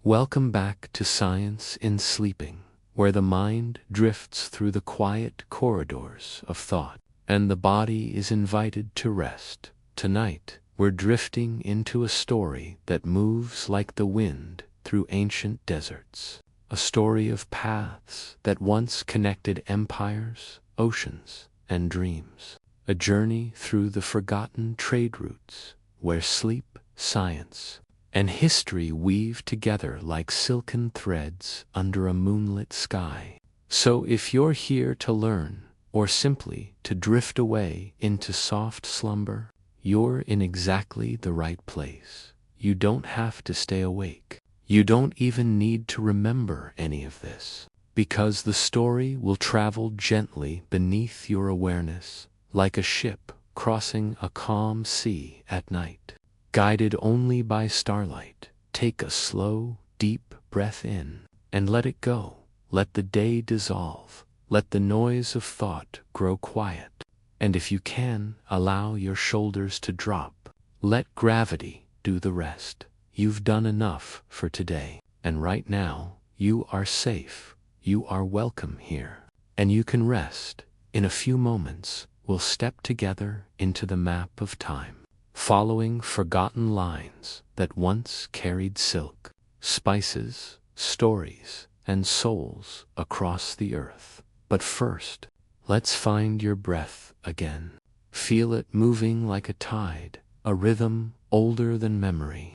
Welcome back to Science in Sleeping, where the mind drifts through the quiet corridors of thought, and the body is invited to rest. Tonight, we're drifting into a story that moves like the wind through ancient deserts, a story of paths that once connected empires, oceans, and dreams, a journey through the forgotten trade routes where sleep, science, and history weave together like silken threads under a moonlit sky. So if you're here to learn, or simply to drift away into soft slumber, you're in exactly the right place. You don't have to stay awake. You don't even need to remember any of this, because the story will travel gently beneath your awareness, like a ship crossing a calm sea at night. Guided only by starlight, take a slow, deep breath in and let it go. Let the day dissolve. Let the noise of thought grow quiet. And if you can, allow your shoulders to drop. Let gravity do the rest. You've done enough for today. And right now, you are safe. You are welcome here. And you can rest. In a few moments, we'll step together into the map of time, following forgotten lines that once carried silk, spices, stories, and souls across the earth. But first, let's find your breath again. Feel it moving like a tide, a rhythm older than memory,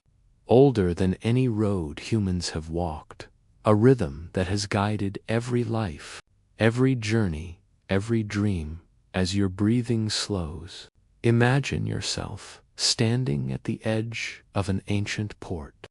older than any road humans have walked, a rhythm that has guided every life, every journey, every dream. As your breathing slows, imagine yourself standing at the edge of an ancient port.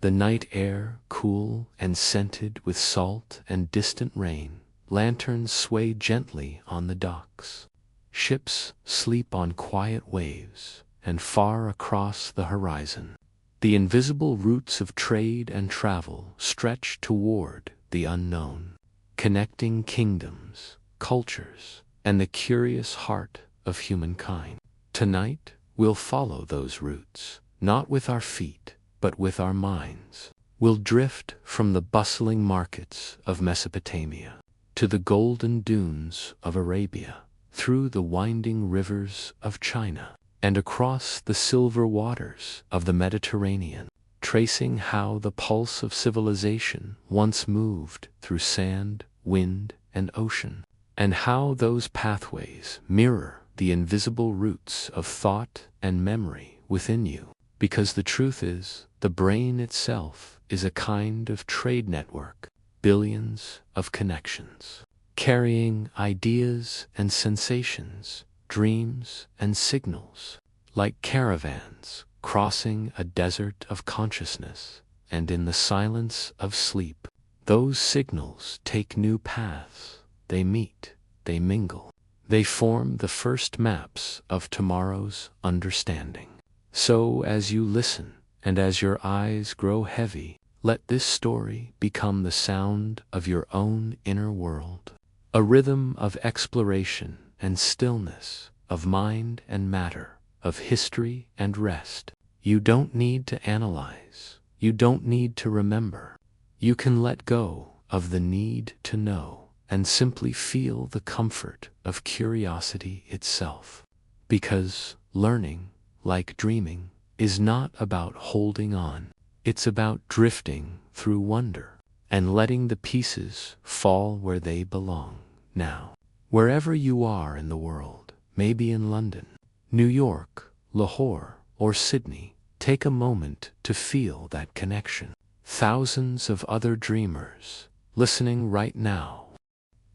The night air cool and scented with salt and distant rain. Lanterns sway gently on the docks. Ships sleep on quiet waves, and far across the horizon, the invisible routes of trade and travel stretch toward the unknown, connecting kingdoms, cultures, and the curious heart of humankind. Tonight, we'll follow those routes, not with our feet, but with our minds. We'll drift from the bustling markets of Mesopotamia to the golden dunes of Arabia, through the winding rivers of China, and across the silver waters of the Mediterranean, tracing how the pulse of civilization once moved through sand, wind, and ocean, and how those pathways mirror the invisible roots of thought and memory within you. Because the truth is, the brain itself is a kind of trade network, billions of connections, carrying ideas and sensations, dreams and signals, like caravans crossing a desert of consciousness. And in the silence of sleep, those signals take new paths. They meet, they mingle, they form the first maps of tomorrow's understanding. So as you listen, and as your eyes grow heavy, let this story become the sound of your own inner world, a rhythm of exploration and stillness, of mind and matter, of history and rest. You don't need to analyze. You don't need to remember. You can let go of the need to know and simply feel the comfort of curiosity itself. Because learning, like dreaming, is not about holding on. It's about drifting through wonder and letting the pieces fall where they belong. Now, wherever you are in the world, maybe in London, New York, Lahore, or Sydney, take a moment to feel that connection. Thousands of other dreamers listening right now,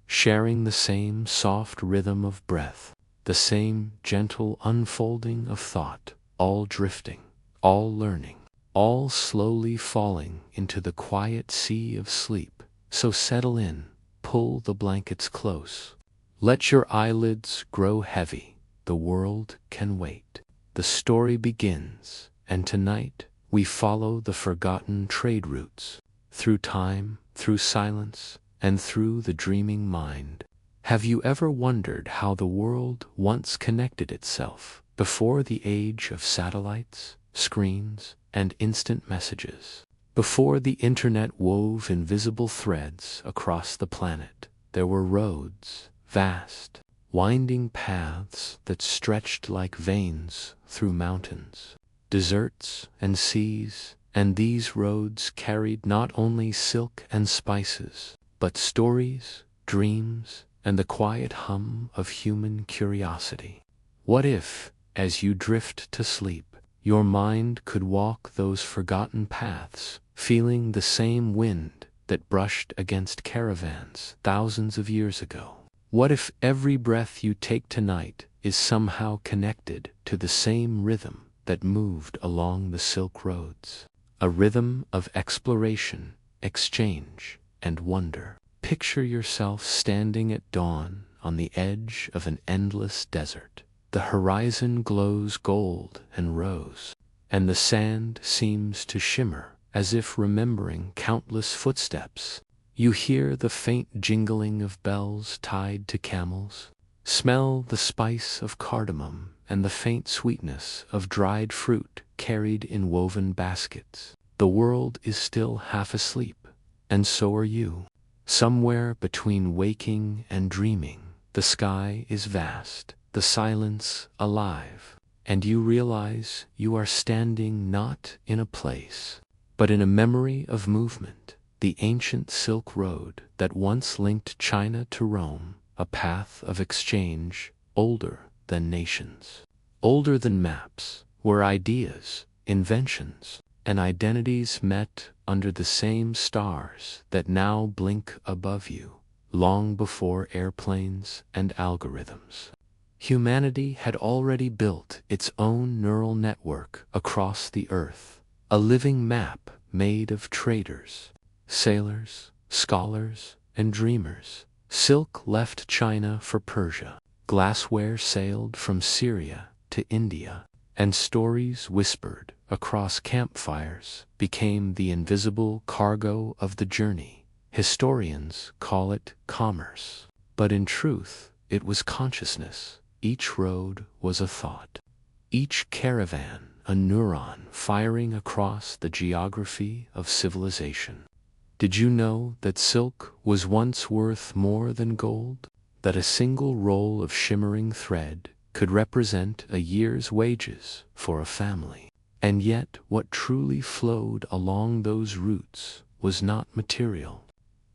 sharing the same soft rhythm of breath, the same gentle unfolding of thought, all drifting, all learning, all slowly falling into the quiet sea of sleep. So settle in, pull the blankets close, let your eyelids grow heavy. The world can wait. The story begins, and tonight we follow the forgotten trade routes, through time, through silence, and through the dreaming mind. Have you ever wondered how the world once connected itself before the age of satellites, screens, and instant messages? Before the internet wove invisible threads across the planet, there were roads, vast, winding paths that stretched like veins through mountains, deserts, and seas, and these roads carried not only silk and spices, but stories, dreams, and the quiet hum of human curiosity. What if, as you drift to sleep, your mind could walk those forgotten paths, feeling the same wind that brushed against caravans thousands of years ago? What if every breath you take tonight is somehow connected to the same rhythm that moved along the Silk Roads? A rhythm of exploration, exchange, and wonder. Picture yourself standing at dawn on the edge of an endless desert. The horizon glows gold and rose, and the sand seems to shimmer as if remembering countless footsteps. You hear the faint jingling of bells tied to camels, smell the spice of cardamom and the faint sweetness of dried fruit carried in woven baskets. The world is still half asleep, and so are you. Somewhere between waking and dreaming, the sky is vast, the silence alive, and you realize you are standing not in a place, but in a memory of movement, the ancient Silk Road that once linked China to Rome, a path of exchange older than nations, older than maps, where ideas, inventions, and identities met under the same stars that now blink above you, long before airplanes and algorithms. Humanity had already built its own neural network across the earth, a living map made of traders, sailors, scholars, and dreamers. Silk left China for Persia, glassware sailed from Syria to India, and stories whispered across campfires became the invisible cargo of the journey. Historians call it commerce, but in truth it was consciousness. Each road was a thought, each caravan a neuron firing across the geography of civilization. Did you know that silk was once worth more than gold? That a single roll of shimmering thread could represent a year's wages for a family? And yet what truly flowed along those routes was not material,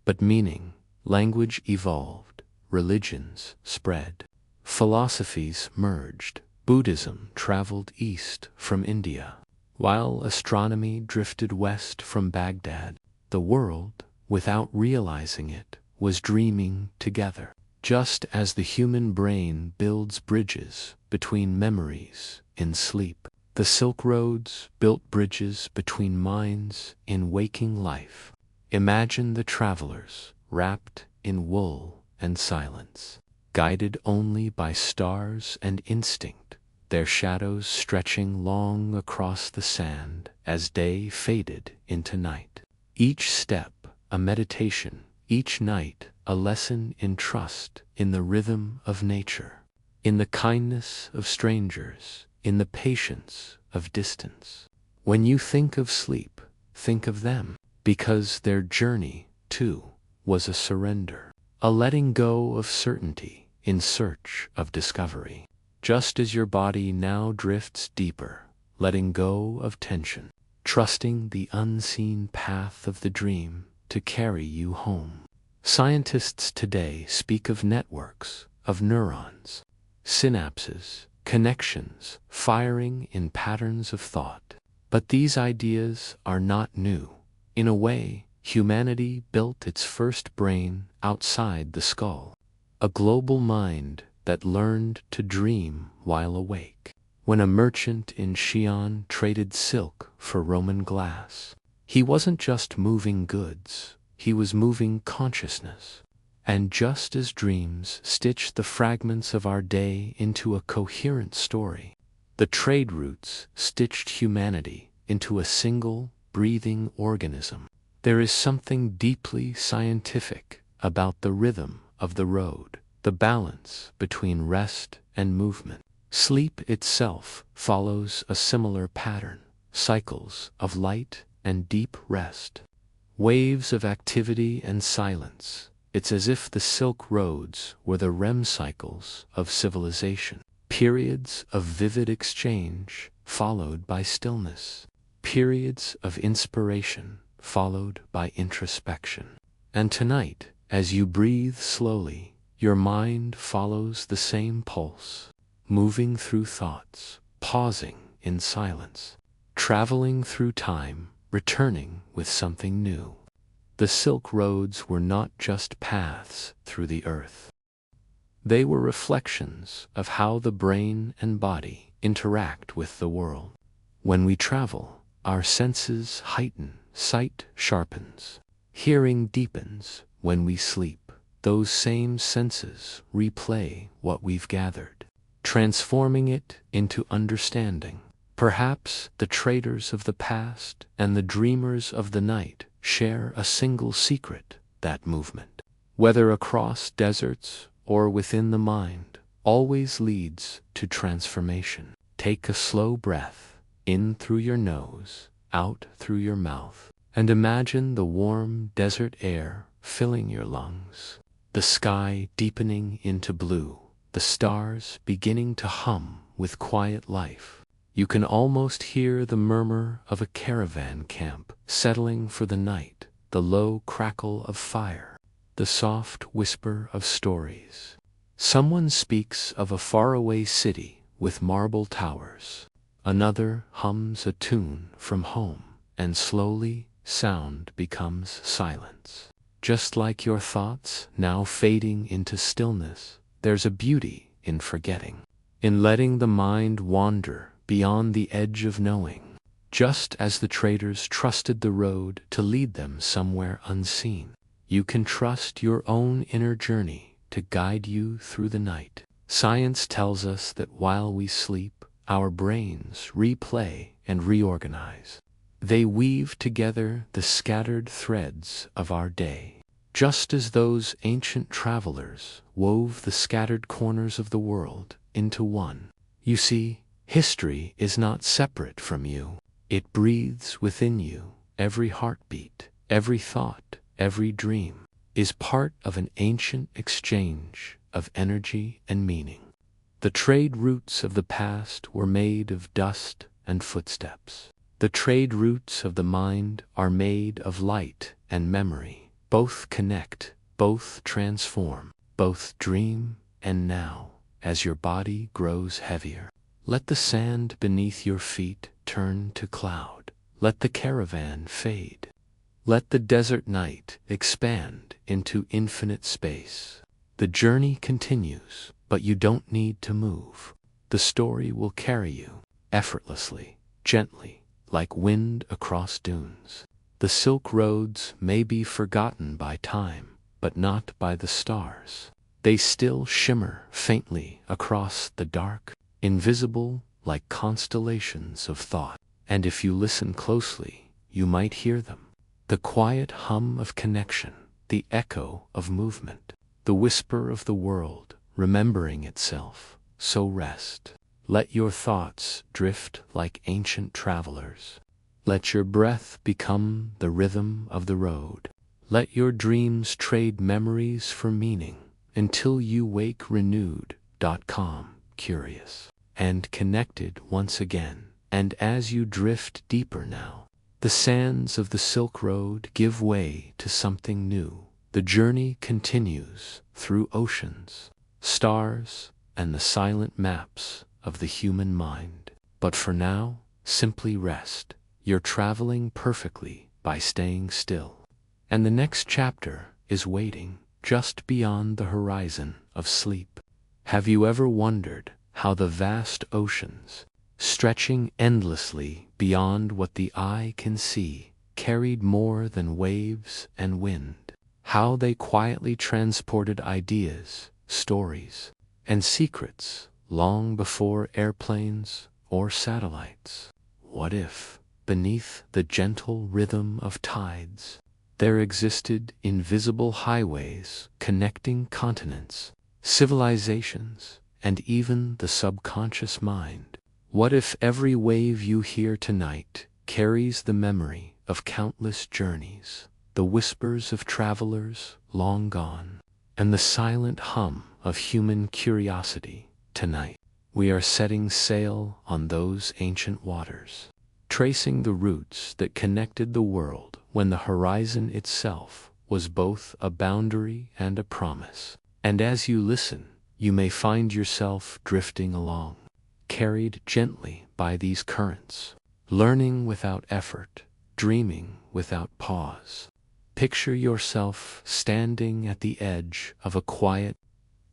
but meaning. Language evolved, religions spread, philosophies merged. Buddhism traveled east from India, while astronomy drifted west from Baghdad. The world, without realizing it, was dreaming together. Just as the human brain builds bridges between memories in sleep, the Silk Roads built bridges between minds in waking life. Imagine the travelers, wrapped in wool and silence, guided only by stars and instinct, their shadows stretching long across the sand as day faded into night. Each step a meditation, each night a lesson in trust in the rhythm of nature, in the kindness of strangers, in the patience of distance. When you think of sleep, think of them, because their journey, too, was a surrender, a letting go of certainty in search of discovery. Just as your body now drifts deeper, letting go of tension, trusting the unseen path of the dream to carry you home. Scientists today speak of networks, of neurons, synapses, connections firing in patterns of thought. But these ideas are not new. In a way, humanity built its first brain outside the skull, a global mind that learned to dream while awake. When a merchant in Xi'an traded silk for Roman glass, he wasn't just moving goods, he was moving consciousness. And just as dreams stitch the fragments of our day into a coherent story, the trade routes stitched humanity into a single, breathing organism. There is something deeply scientific about the rhythm of the road, the balance between rest and movement. Sleep itself follows a similar pattern, cycles of light and deep rest. Waves of activity and silence. It's as if the Silk Roads were the REM cycles of civilization. Periods of vivid exchange, followed by stillness. Periods of inspiration, followed by introspection. And tonight, as you breathe slowly, your mind follows the same pulse, moving through thoughts, pausing in silence, traveling through time, returning with something new. The Silk Roads were not just paths through the earth. They were reflections of how the brain and body interact with the world. When we travel, our senses heighten, sight sharpens, hearing deepens. When we sleep, those same senses replay what we've gathered, transforming it into understanding. Perhaps the traders of the past and the dreamers of the night share a single secret: that movement, whether across deserts or within the mind, always leads to transformation. Take a slow breath, in through your nose, out through your mouth, and imagine the warm desert air filling your lungs, the sky deepening into blue, the stars beginning to hum with quiet life. You can almost hear the murmur of a caravan camp settling for the night, the low crackle of fire, the soft whisper of stories. Someone speaks of a faraway city with marble towers. Another hums a tune from home, and slowly sound becomes silence. Just like your thoughts now fading into stillness, there's a beauty in forgetting, in letting the mind wander beyond the edge of knowing. Just as the traders trusted the road to lead them somewhere unseen, you can trust your own inner journey to guide you through the night. Science tells us that while we sleep, our brains replay and reorganize. They weave together the scattered threads of our day, just as those ancient travelers wove the scattered corners of the world into one. You see, history is not separate from you. It breathes within you. Every heartbeat, every thought, every dream is part of an ancient exchange of energy and meaning. The trade routes of the past were made of dust and footsteps. The trade routes of the mind are made of light and memory. Both connect, both transform, both dream. And now, as your body grows heavier, let the sand beneath your feet turn to cloud. Let the caravan fade. Let the desert night expand into infinite space. The journey continues, but you don't need to move. The story will carry you effortlessly, gently, like wind across dunes. The Silk Roads may be forgotten by time, but not by the stars. They still shimmer faintly across the dark, invisible like constellations of thought. And if you listen closely, you might hear them. The quiet hum of connection, the echo of movement, the whisper of the world remembering itself. So rest. Let your thoughts drift like ancient travelers. Let your breath become the rhythm of the road. Let your dreams trade memories for meaning until you wake renewed, calm, curious, and connected once again. And as you drift deeper now, the sands of the Silk Road give way to something new. The journey continues through oceans, stars, and the silent maps of the human mind. But for now, simply rest. You're traveling perfectly by staying still. And the next chapter is waiting just beyond the horizon of sleep. Have you ever wondered how the vast oceans, stretching endlessly beyond what the eye can see, carried more than waves and wind? How they quietly transported ideas, stories, and secrets long before airplanes or satellites? What if, beneath the gentle rhythm of tides, there existed invisible highways connecting continents, civilizations, and even the subconscious mind? What if every wave you hear tonight carries the memory of countless journeys, the whispers of travelers long gone, and the silent hum of human curiosity. Tonight, we are setting sail on those ancient waters, tracing the roots that connected the world when the horizon itself was both a boundary and a promise. And as you listen, you may find yourself drifting along, carried gently by these currents, learning without effort, dreaming without pause. Picture yourself standing at the edge of a quiet,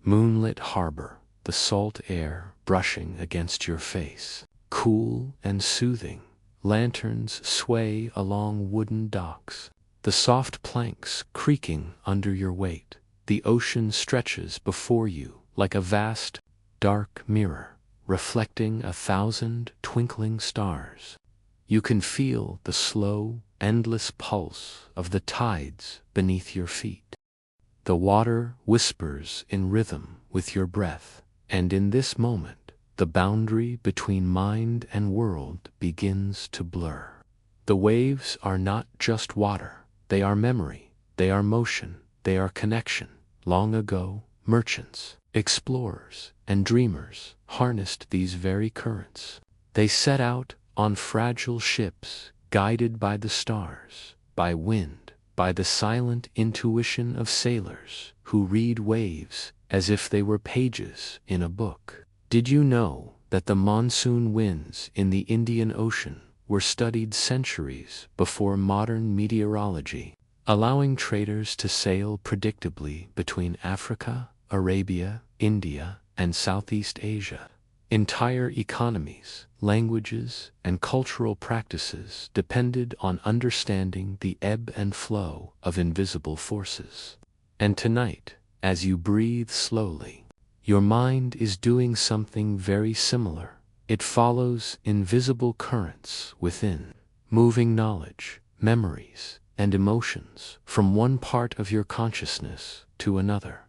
moonlit harbor, the salt air brushing against your face, cool and soothing. Lanterns sway along wooden docks, the soft planks creaking under your weight. The ocean stretches before you like a vast, dark mirror, reflecting 1,000 twinkling stars. You can feel the slow, endless pulse of the tides beneath your feet. The water whispers in rhythm with your breath, and in this moment, the boundary between mind and world begins to blur. The waves are not just water, they are memory, they are motion, they are connection. Long ago, merchants, explorers, and dreamers harnessed these very currents. They set out on fragile ships, guided by the stars, by wind, by the silent intuition of sailors who read waves as if they were pages in a book. Did you know that the monsoon winds in the Indian Ocean were studied centuries before modern meteorology, allowing traders to sail predictably between Africa, Arabia, India, and Southeast Asia? Entire economies, languages, and cultural practices depended on understanding the ebb and flow of invisible forces. And tonight, as you breathe slowly, your mind is doing something very similar. It follows invisible currents within, moving knowledge, memories, and emotions from one part of your consciousness to another.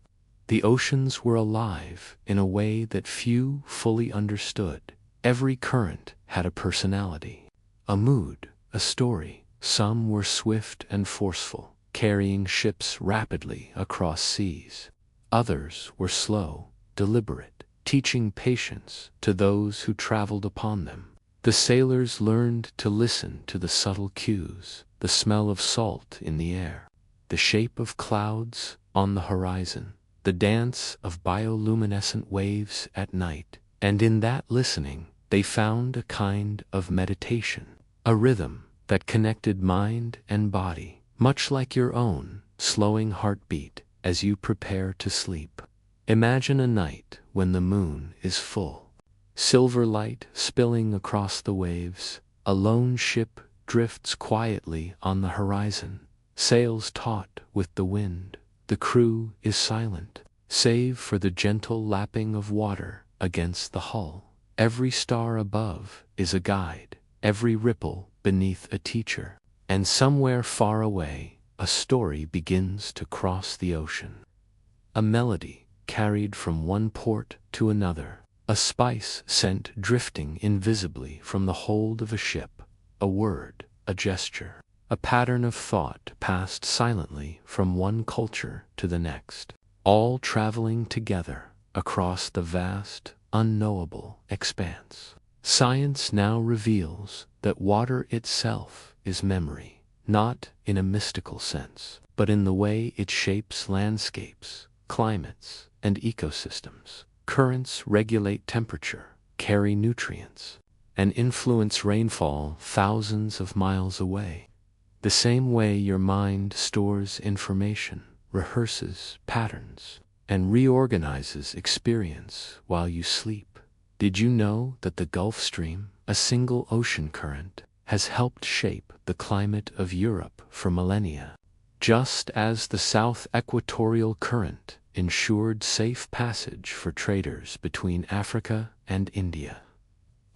The oceans were alive in a way that few fully understood. Every current had a personality, a mood, a story. Some were swift and forceful, carrying ships rapidly across seas. Others were slow, deliberate, teaching patience to those who traveled upon them. The sailors learned to listen to the subtle cues, the smell of salt in the air, the shape of clouds on the horizon, the dance of bioluminescent waves at night. And in that listening, they found a kind of meditation, a rhythm that connected mind and body, much like your own slowing heartbeat as you prepare to sleep. Imagine a night when the moon is full, silver light spilling across the waves. A lone ship drifts quietly on the horizon, sails taut with the wind. The crew is silent, save for the gentle lapping of water against the hull. Every star above is a guide, every ripple beneath a teacher. And somewhere far away, a story begins to cross the ocean. A melody carried from one port to another, a spice sent drifting invisibly from the hold of a ship, a word, a gesture, a pattern of thought passed silently from one culture to the next, all traveling together across the vast, unknowable expanse. Science now reveals that water itself is memory, not in a mystical sense, but in the way it shapes landscapes, climates, and ecosystems. Currents regulate temperature, carry nutrients, and influence rainfall thousands of miles away. The same way your mind stores information, rehearses patterns, and reorganizes experience while you sleep. Did you know that the Gulf Stream, a single ocean current, has helped shape the climate of Europe for millennia? Just as the South Equatorial Current ensured safe passage for traders between Africa and India.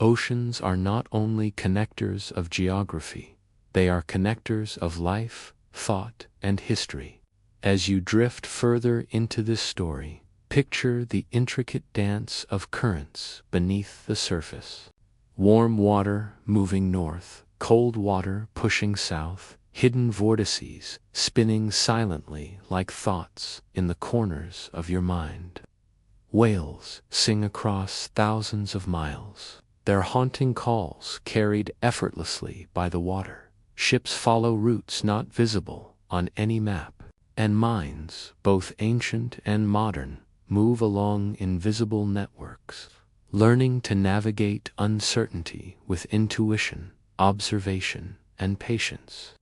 Oceans are not only connectors of geography, they are connectors of life, thought, and history. As you drift further into this story, picture the intricate dance of currents beneath the surface. Warm water moving north, cold water pushing south, hidden vortices spinning silently like thoughts in the corners of your mind. Whales sing across thousands of miles, their haunting calls carried effortlessly by the water. Ships follow routes not visible on any map, and minds, both ancient and modern, move along invisible networks, learning to navigate uncertainty with intuition, observation, and patience.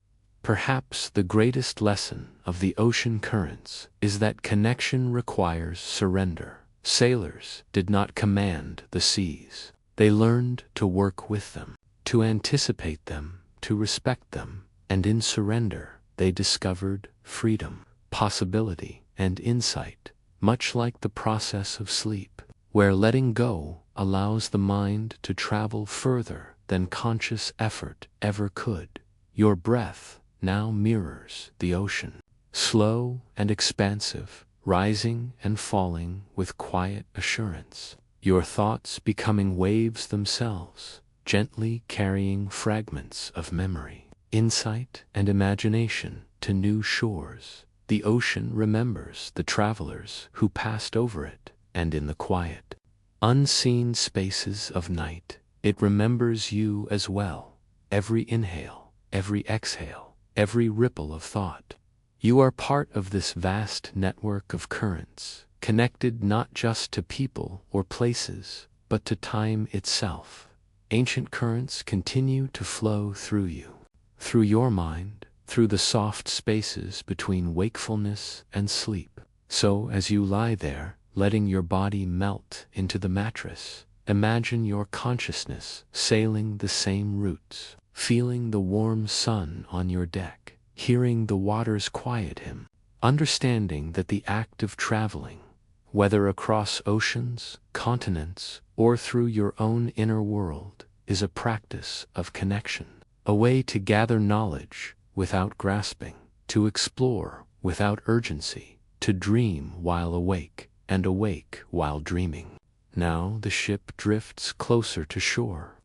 Perhaps the greatest lesson of the ocean currents is that connection requires surrender. Sailors did not command the seas. They learned to work with them, to anticipate them, to respect them, and in surrender they discovered freedom, possibility, and insight, much like the process of sleep, where letting go allows the mind to travel further than conscious effort ever could. Your breath now mirrors the ocean, slow and expansive, rising and falling with quiet assurance. Your thoughts becoming waves themselves, gently carrying fragments of memory, insight, and imagination to new shores. The ocean remembers the travelers who passed over it, and in the quiet, unseen spaces of night, it remembers you as well. Every inhale, every exhale, every ripple of thought. You are part of this vast network of currents, connected not just to people or places, but to time itself. Ancient currents continue to flow through you, through your mind, through the soft spaces between wakefulness and sleep. So as you lie there, letting your body melt into the mattress, imagine your consciousness sailing the same routes, feeling the warm sun on your deck, hearing the waters quiet him, understanding that the act of traveling, whether across oceans, continents, or through your own inner world, is a practice of connection, a way to gather knowledge without grasping, to explore without urgency, to dream while awake, and awake while dreaming. Now the ship drifts closer to shore,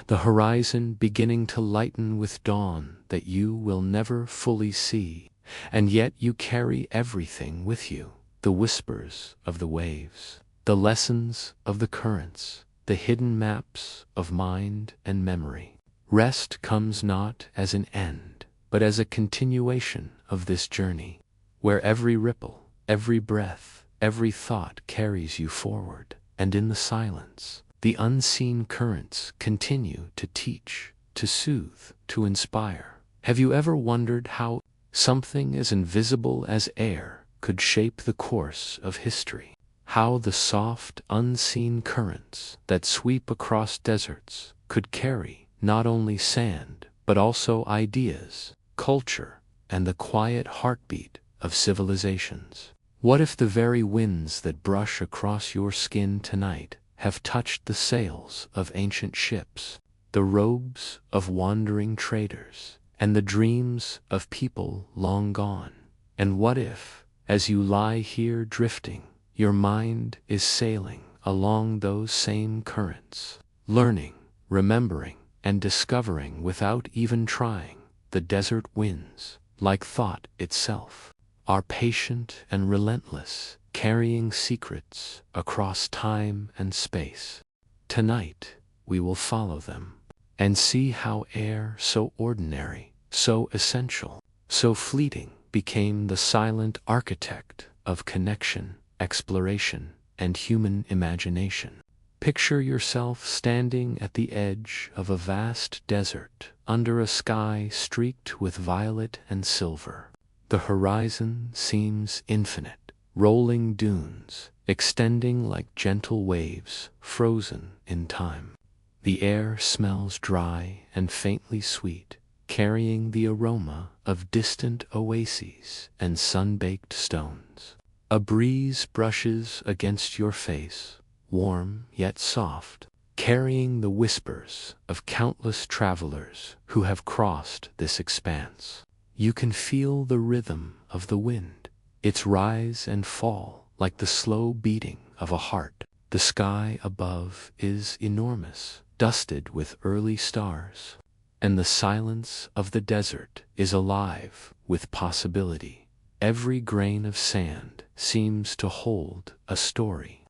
the horizon beginning to lighten with dawn that you will never fully see, and yet you carry everything with you: the whispers of the waves, the lessons of the currents, the hidden maps of mind and memory. Rest comes not as an end, but as a continuation of this journey, where every ripple, every breath, every thought carries you forward, and in the silence, the unseen currents continue to teach, to soothe, to inspire. Have you ever wondered how something as invisible as air could shape the course of history? How the soft, unseen currents that sweep across deserts could carry not only sand, but also ideas, culture, and the quiet heartbeat of civilizations? What if the very winds that brush across your skin tonight have touched the sails of ancient ships, the robes of wandering traders, and the dreams of people long gone? And what if, as you lie here drifting, your mind is sailing along those same currents, learning, remembering, and discovering without even trying? The desert winds, like thought itself, are patient and relentless, carrying secrets across time and space. Tonight, we will follow them and see how air so ordinary, so essential, so fleeting became the silent architect of connection, exploration, and human imagination. Picture yourself standing at the edge of a vast desert under a sky streaked with violet and silver. The horizon seems infinite, rolling dunes, extending like gentle waves, frozen in time. The air smells dry and faintly sweet, carrying the aroma of distant oases and sun-baked stones. A breeze brushes against your face, warm yet soft, carrying the whispers of countless travelers who have crossed this expanse. You can feel the rhythm of the wind, its rise and fall like the slow beating of a heart. The sky above is enormous, dusted with early stars. and the silence of the desert is alive with possibility. Every grain of sand seems to hold a story,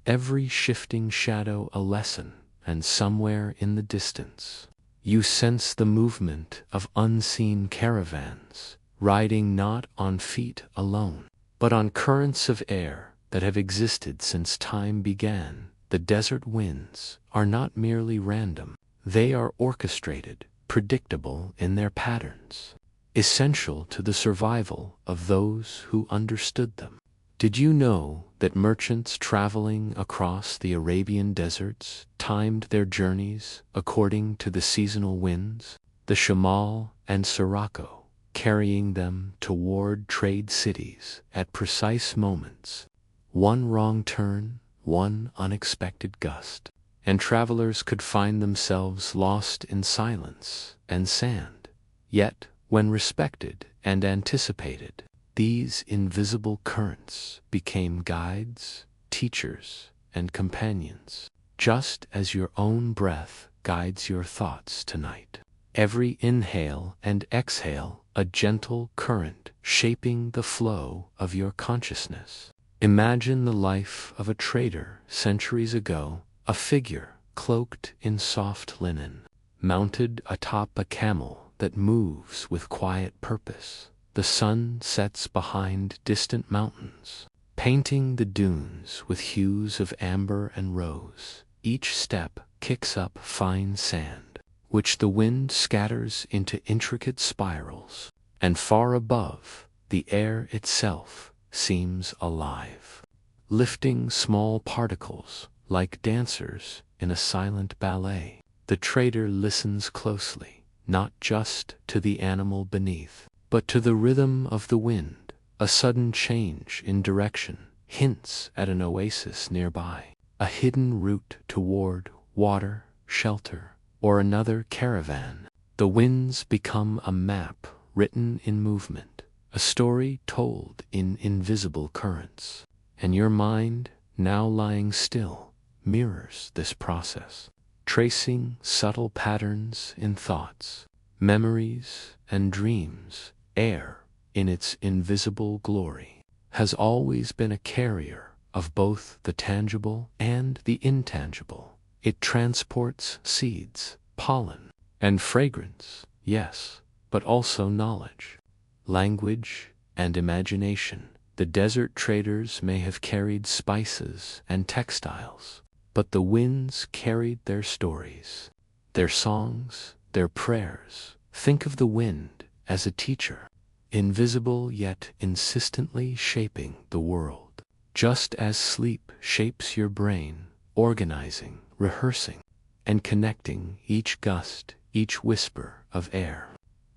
every shifting shadow a lesson, and somewhere in the distance, you sense the movement of unseen caravans, riding not on feet alone, but on currents of air that have existed since time began. The desert winds are not merely random, they are orchestrated, predictable in their patterns, essential to the survival of those who understood them. Did you know that merchants traveling across the Arabian deserts timed their journeys according to the seasonal winds, the Shamal and Sirocco, carrying them toward trade cities at precise moments? One wrong turn, one unexpected gust, and travelers could find themselves lost in silence and sand. Yet, when respected and anticipated, these invisible currents became guides, teachers, and companions, just as your own breath guides your thoughts tonight. Every inhale and exhale, a gentle current shaping the flow of your consciousness. Imagine the life of a trader centuries ago, a figure cloaked in soft linen, mounted atop a camel that moves with quiet purpose. The sun sets behind distant mountains, painting the dunes with hues of amber and rose. Each step kicks up fine sand, which the wind scatters into intricate spirals, and far above, the air itself seems alive, lifting small particles like dancers in a silent ballet. The trader listens closely, not just to the animal beneath, but to the rhythm of the wind. A sudden change in direction hints at an oasis nearby, a hidden route toward water, shelter, or another caravan. The winds become a map written in movement, a story told in invisible currents, and your mind, now lying still, mirrors this process, tracing subtle patterns in thoughts, memories, and dreams. Air, in its invisible glory, has always been a carrier of both the tangible and the intangible. It transports seeds, pollen, and fragrance, yes, but also knowledge, language, and imagination. The desert traders may have carried spices and textiles, but the winds carried their stories, their songs, their prayers. Think of the wind as a teacher, invisible yet insistently shaping the world, just as sleep shapes your brain, organizing, rehearsing, and connecting. Each gust, each whisper of air,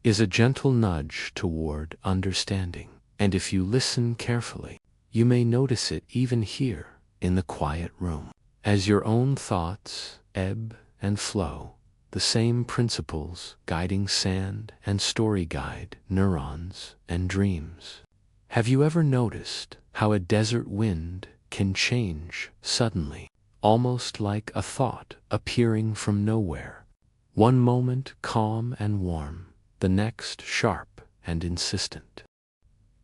is a gentle nudge toward understanding, and if you listen carefully, you may notice it even here in the quiet room. As your own thoughts ebb and flow, the same principles guiding sand and story guide neurons and dreams. Have you ever noticed how a desert wind can change suddenly, almost like a thought appearing from nowhere? One moment calm and warm, the next sharp and insistent.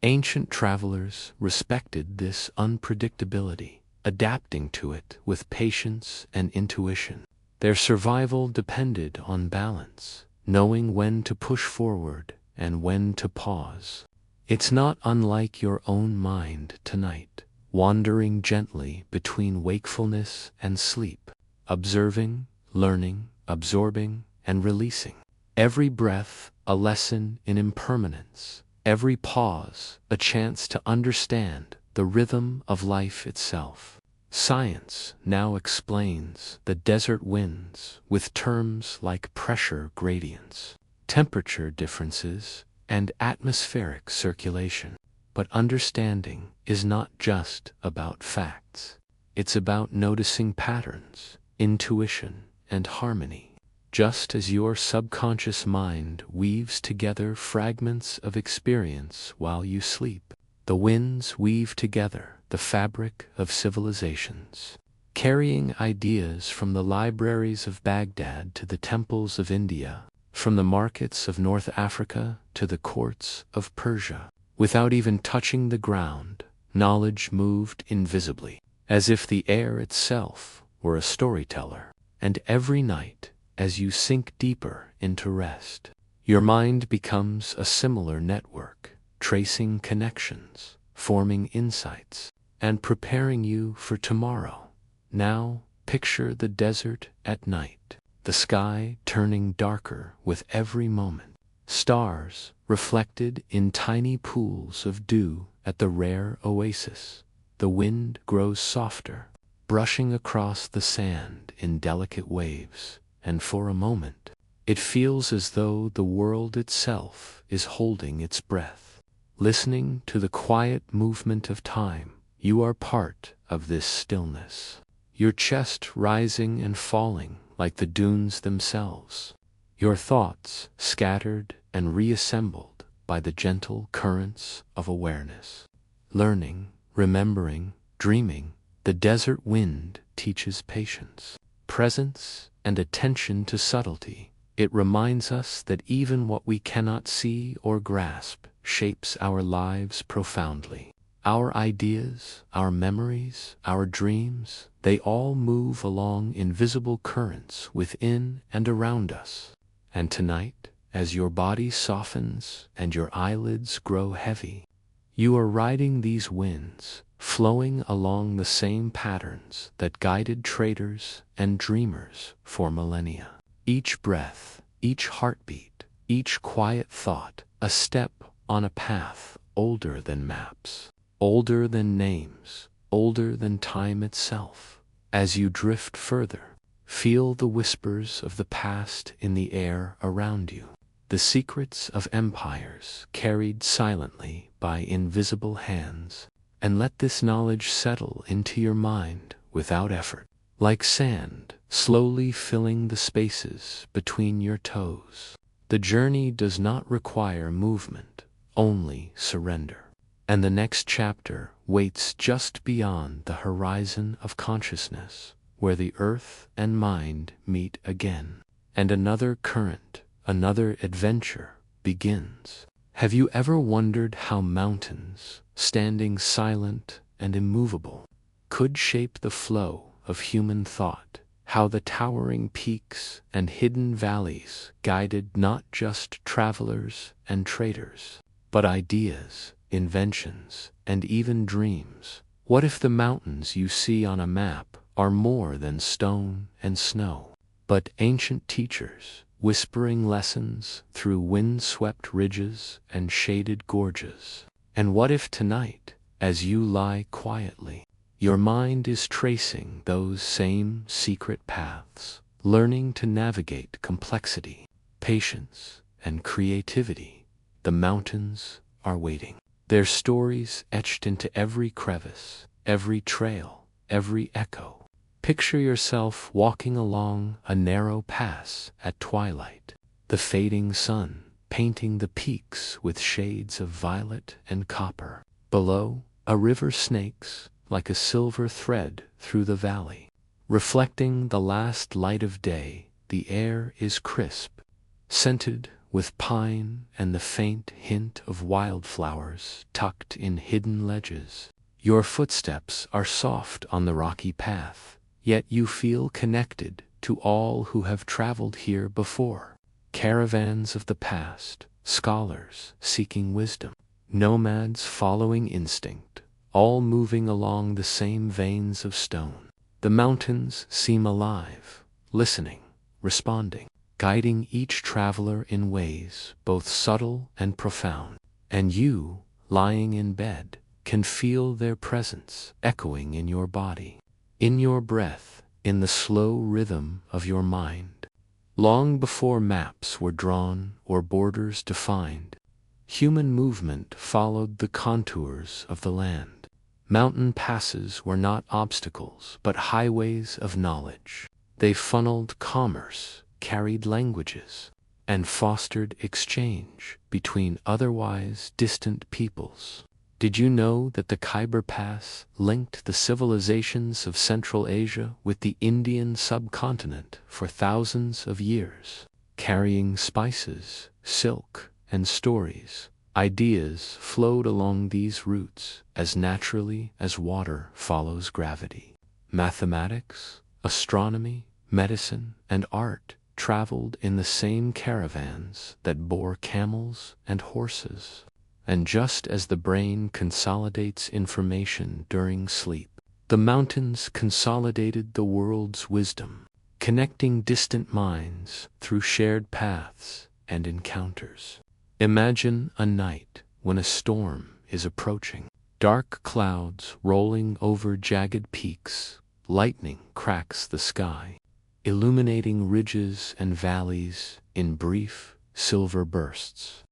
Ancient travelers respected this unpredictability, adapting to it with patience and intuition. Their survival depended on balance, knowing when to push forward and when to pause. It's not unlike your own mind tonight, wandering gently between wakefulness and sleep, observing, learning, absorbing, and releasing. Every breath a lesson in impermanence, every pause a chance to understand the rhythm of life itself. Science now explains the desert winds with terms like pressure gradients, temperature differences, and atmospheric circulation. But understanding is not just about facts. It's about noticing patterns, intuition, and harmony. Just as your subconscious mind weaves together fragments of experience while you sleep, the winds weave together the fabric of civilizations, carrying ideas from the libraries of Baghdad to the temples of India, from the markets of North Africa to the courts of Persia. Without even touching the ground, knowledge moved invisibly, as if the air itself were a storyteller. And every night, as you sink deeper into rest, your mind becomes a similar network, tracing connections, forming insights, and preparing you for tomorrow. Now, picture the desert at night, the sky turning darker with every moment, stars reflected in tiny pools of dew at the rare oasis. The wind grows softer, brushing across the sand in delicate waves, and for a moment, it feels as though the world itself is holding its breath. Listening to the quiet movement of time, you are part of this stillness, your chest rising and falling like the dunes themselves, your thoughts scattered and reassembled by the gentle currents of awareness. Learning, remembering, dreaming, the desert wind teaches patience, presence, and attention to subtlety. It reminds us that even what we cannot see or grasp shapes our lives profoundly. Our ideas, our memories, our dreams, they all move along invisible currents within and around us. And tonight, as your body softens and your eyelids grow heavy, you are riding these winds, flowing along the same patterns that guided traders and dreamers for millennia. Each breath, each heartbeat, each quiet thought, a step on a path older than maps, older than names, older than time itself. As you drift further, feel the whispers of the past in the air around you, the secrets of empires carried silently by invisible hands, and let this knowledge settle into your mind without effort, like sand slowly filling the spaces between your toes. The journey does not require movement, only surrender. And the next chapter waits just beyond the horizon of consciousness, where the earth and mind meet again, and another current, another adventure begins. Have you ever wondered how mountains, standing silent and immovable, could shape the flow of human thought? How the towering peaks and hidden valleys guided not just travelers and traders, but ideas, inventions, and even dreams? What if the mountains you see on a map are more than stone and snow, but ancient teachers, whispering lessons through wind-swept ridges and shaded gorges? And what if tonight, as you lie quietly, your mind is tracing those same secret paths, learning to navigate complexity, patience, and creativity? The mountains are waiting, their stories etched into every crevice, every trail, every echo. Picture yourself walking along a narrow pass at twilight, the fading sun painting the peaks with shades of violet and copper. Below, a river snakes like a silver thread through the valley. Reflecting the last light of day, the air is crisp, scented with pine and the faint hint of wildflowers tucked in hidden ledges. Your footsteps are soft on the rocky path, yet you feel connected to all who have traveled here before. Caravans of the past, scholars seeking wisdom, nomads following instinct, all moving along the same veins of stone. The mountains seem alive, listening, responding, guiding each traveler in ways both subtle and profound. And you, lying in bed, can feel their presence echoing in your body, in your breath, in the slow rhythm of your mind. Long before maps were drawn or borders defined, human movement followed the contours of the land. Mountain passes were not obstacles, but highways of knowledge. They funneled commerce, carried languages, and fostered exchange between otherwise distant peoples. Did you know that the Khyber Pass linked the civilizations of Central Asia with the Indian subcontinent for thousands of years? carrying spices, silk, and stories. Ideas flowed along these routes as naturally as water follows gravity. Mathematics, astronomy, medicine, and art traveled in the same caravans that bore camels and horses. And just as the brain consolidates information during sleep, the mountains consolidated the world's wisdom, connecting distant minds through shared paths and encounters. Imagine a night when a storm is approaching. Dark clouds rolling over jagged peaks, lightning cracks the sky, illuminating ridges and valleys in brief silver bursts.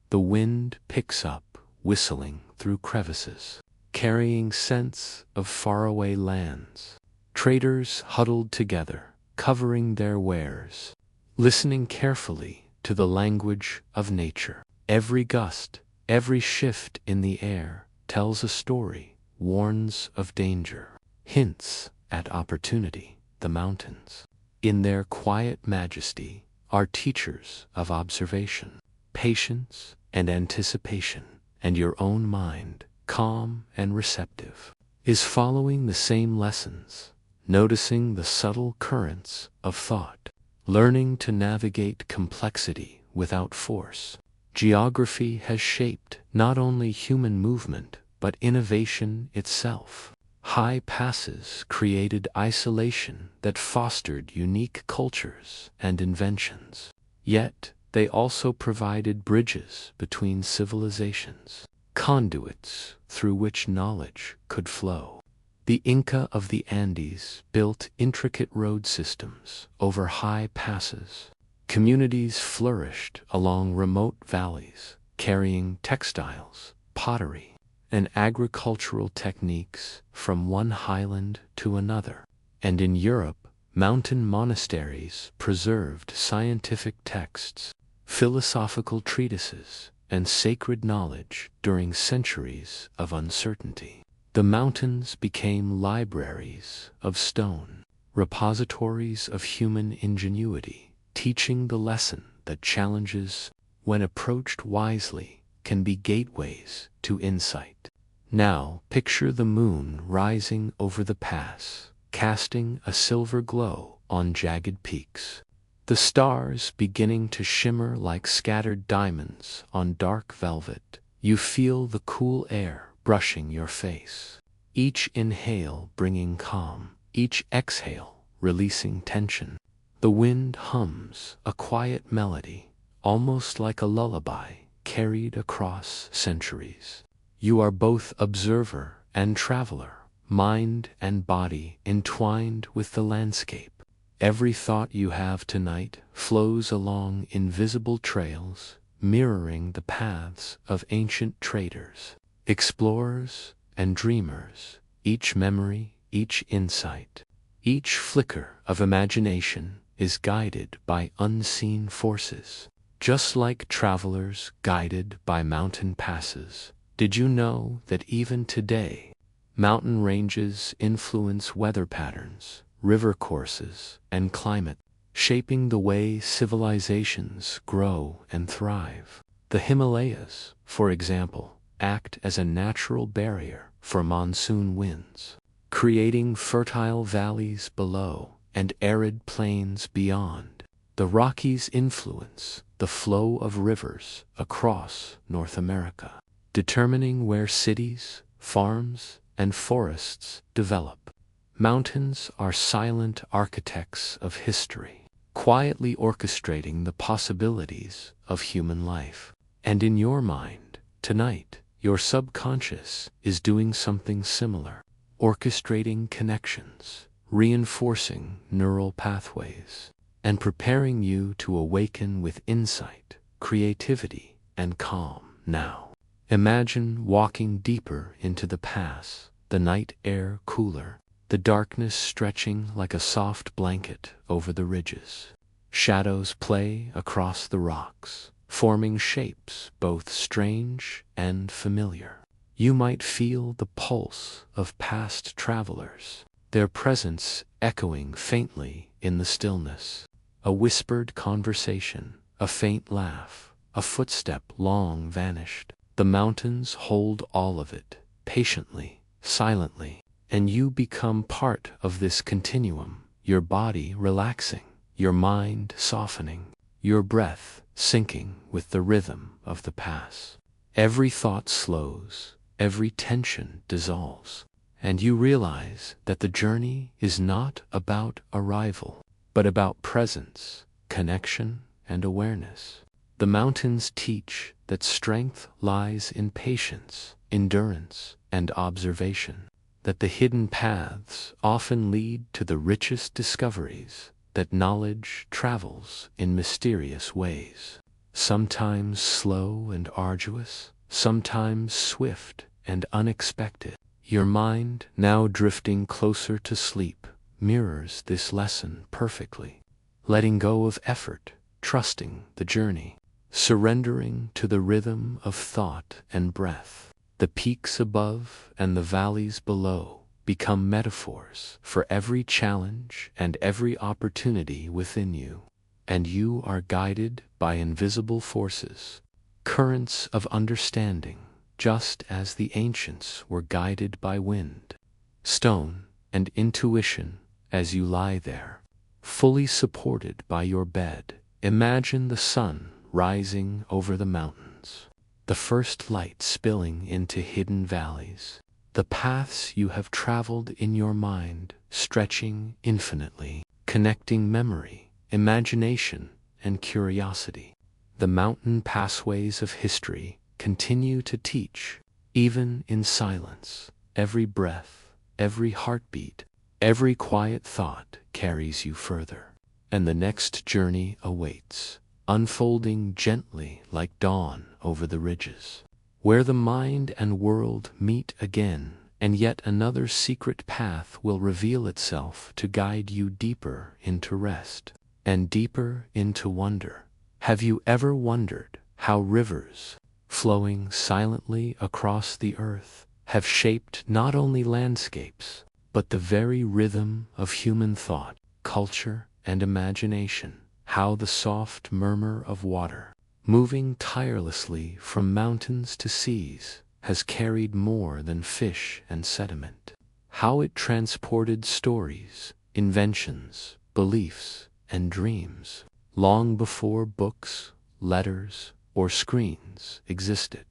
The wind picks up, whistling through crevices, carrying scents of faraway lands. Traders huddled together, covering their wares, listening carefully to the language of nature. Every gust, every shift in the air tells a story, warns of danger, hints at opportunity. The mountains, in their quiet majesty, are teachers of observation, patience, and anticipation, and your own mind, calm and receptive, is following the same lessons, noticing the subtle currents of thought, learning to navigate complexity without force. Geography has shaped not only human movement, but innovation itself. High passes created isolation that fostered unique cultures and inventions. Yet, they also provided bridges between civilizations, conduits through which knowledge could flow. The Inca of the Andes built intricate road systems over high passes. Communities flourished along remote valleys, carrying textiles, pottery, and agricultural techniques from one highland to another. And in Europe, mountain monasteries preserved scientific texts, philosophical treatises, and sacred knowledge during centuries of uncertainty. The mountains became libraries of stone, repositories of human ingenuity, teaching the lesson that challenges, when approached wisely, can be gateways to insight. Now picture the moon rising over the pass, casting a silver glow on jagged peaks. The stars beginning to shimmer like scattered diamonds on dark velvet. You feel the cool air brushing your face. Each inhale bringing calm, each exhale releasing tension. The wind hums a quiet melody, almost like a lullaby carried across centuries. You are both observer and traveler, mind and body entwined with the landscape. Every thought you have tonight flows along invisible trails, mirroring the paths of ancient traders, explorers, and dreamers. Each memory, each insight, each flicker of imagination is guided by unseen forces, just like travelers guided by mountain passes. Did you know that even today, mountain ranges influence weather patterns, river courses, and climate, shaping the way civilizations grow and thrive? The Himalayas, for example, act as a natural barrier for monsoon winds, creating fertile valleys below and arid plains beyond. The Rockies influence the flow of rivers across North America, determining where cities, farms, and forests develop. Mountains are silent architects of history, quietly orchestrating the possibilities of human life. And in your mind, tonight, your subconscious is doing something similar, orchestrating connections, reinforcing neural pathways, and preparing you to awaken with insight, creativity, and calm. Now, imagine walking deeper into the pass, the night air cooler, the darkness stretching like a soft blanket over the ridges. Shadows play across the rocks, forming shapes both strange and familiar. You might feel the pulse of past travelers, their presence echoing faintly in the stillness. A whispered conversation, a faint laugh, a footstep long vanished. The mountains hold all of it, patiently, silently, and you become part of this continuum, your body relaxing, your mind softening, your breath sinking with the rhythm of the pass. Every thought slows, every tension dissolves, and you realize that the journey is not about arrival, but about presence, connection, and awareness. The mountains teach that strength lies in patience, endurance, and observation, that the hidden paths often lead to the richest discoveries, that knowledge travels in mysterious ways, sometimes slow and arduous, sometimes swift and unexpected. Your mind, now drifting closer to sleep, mirrors this lesson perfectly, letting go of effort, trusting the journey, surrendering to the rhythm of thought and breath. The peaks above and the valleys below become metaphors for every challenge and every opportunity within you, and you are guided by invisible forces, currents of understanding, just as the ancients were guided by wind, stone, and intuition. As you lie there, fully supported by your bed, imagine the sun rising over the mountains, the first light spilling into hidden valleys, the paths you have traveled in your mind stretching infinitely, connecting memory, imagination, and curiosity. The mountain pathways of history continue to teach, even in silence. Every breath, every heartbeat, every quiet thought carries you further, and the next journey awaits, unfolding gently like dawn over the ridges, where the mind and world meet again, and yet another secret path will reveal itself to guide you deeper into rest, and deeper into wonder. Have you ever wondered how rivers, flowing silently across the earth, have shaped not only landscapes, but the very rhythm of human thought, culture, and imagination? How the soft murmur of water, moving tirelessly from mountains to seas, has carried more than fish and sediment. How it transported stories, inventions, beliefs, and dreams, long before books, letters, or screens existed.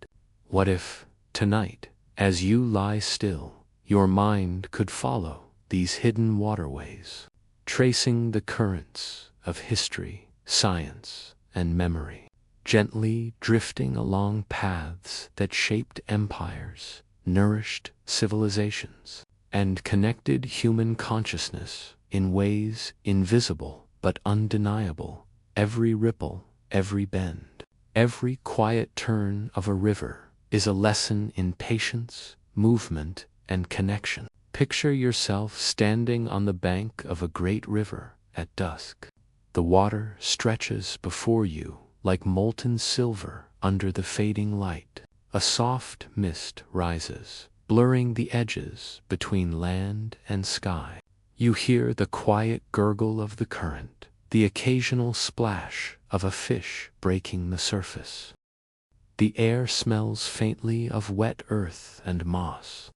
What if, tonight, as you lie still, your mind could follow these hidden waterways, tracing the currents of history, science, and memory, gently drifting along paths that shaped empires, nourished civilizations, and connected human consciousness in ways invisible but undeniable? Every ripple, every bend, every quiet turn of a river is a lesson in patience, movement, and connection. Picture yourself standing on the bank of a great river at dusk. The water stretches before you like molten silver under the fading light. A soft mist rises, blurring the edges between land and sky. You hear the quiet gurgle of the current, the occasional splash of a fish breaking the surface. The air smells faintly of wet earth and moss,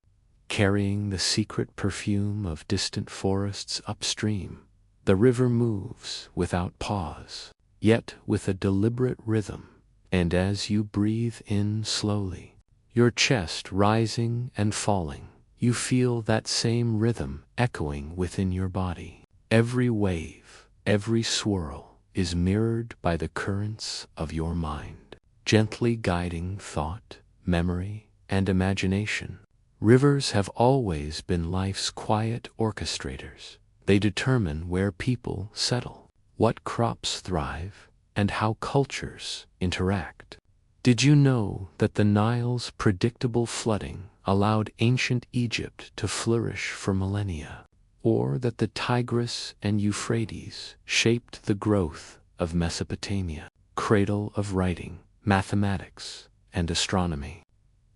carrying the secret perfume of distant forests upstream. The river moves without pause, yet with a deliberate rhythm, and as you breathe in slowly, your chest rising and falling, you feel that same rhythm echoing within your body. Every wave, every swirl is mirrored by the currents of your mind, gently guiding thought, memory, and imagination. Rivers have always been life's quiet orchestrators. They determine where people settle, what crops thrive, and how cultures interact. Did you know that the Nile's predictable flooding allowed ancient Egypt to flourish for millennia, or that the Tigris and Euphrates shaped the growth of Mesopotamia, cradle of writing, mathematics, and astronomy?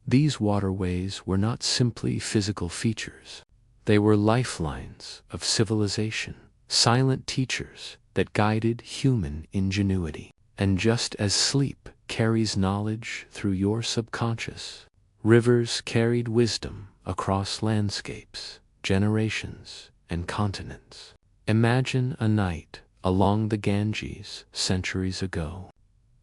These waterways were not simply physical features. They were lifelines of civilization, silent teachers that guided human ingenuity. And just as sleep carries knowledge through your subconscious, rivers carried wisdom across landscapes, generations, and continents. Imagine a night along the Ganges centuries ago.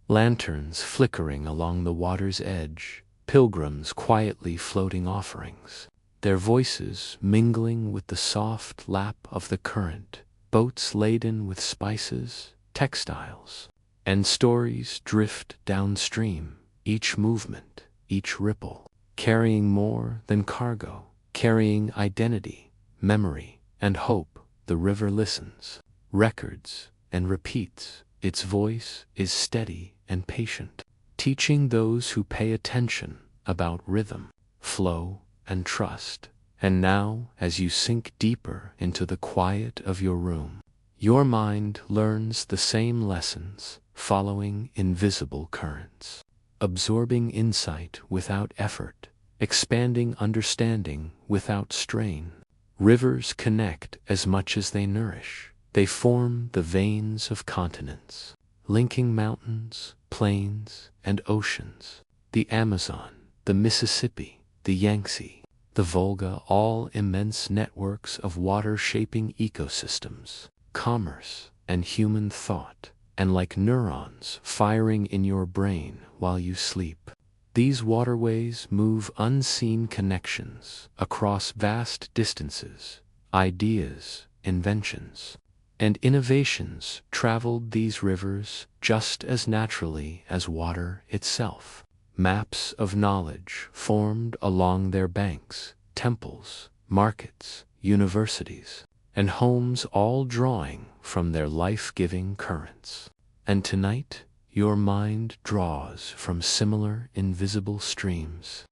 Lanterns flickering along the water's edge, pilgrims quietly floating offerings, their voices mingling with the soft lap of the current, boats laden with spices, textiles, and stories drift downstream, each movement, each ripple, carrying more than cargo, carrying identity, memory, and hope. The river listens, records, and repeats. Its voice is steady and patient, teaching those who pay attention about rhythm, flow, and trust. And now, as you sink deeper into the quiet of your room, your mind learns the same lessons, following invisible currents, absorbing insight without effort, expanding understanding without strain. Rivers connect as much as they nourish. They form the veins of continents, linking mountains, plains, and oceans. The Amazon, the Mississippi, the Yangtze, the Volga, all immense networks of water shaping ecosystems, commerce, and human thought, and like neurons firing in your brain while you sleep. These waterways move unseen connections across vast distances. Ideas, inventions, and innovations traveled these rivers just as naturally as water itself. Maps of knowledge formed along their banks, temples, markets, universities, and homes, all drawing from their life-giving currents. And tonight, your mind draws from similar invisible streams,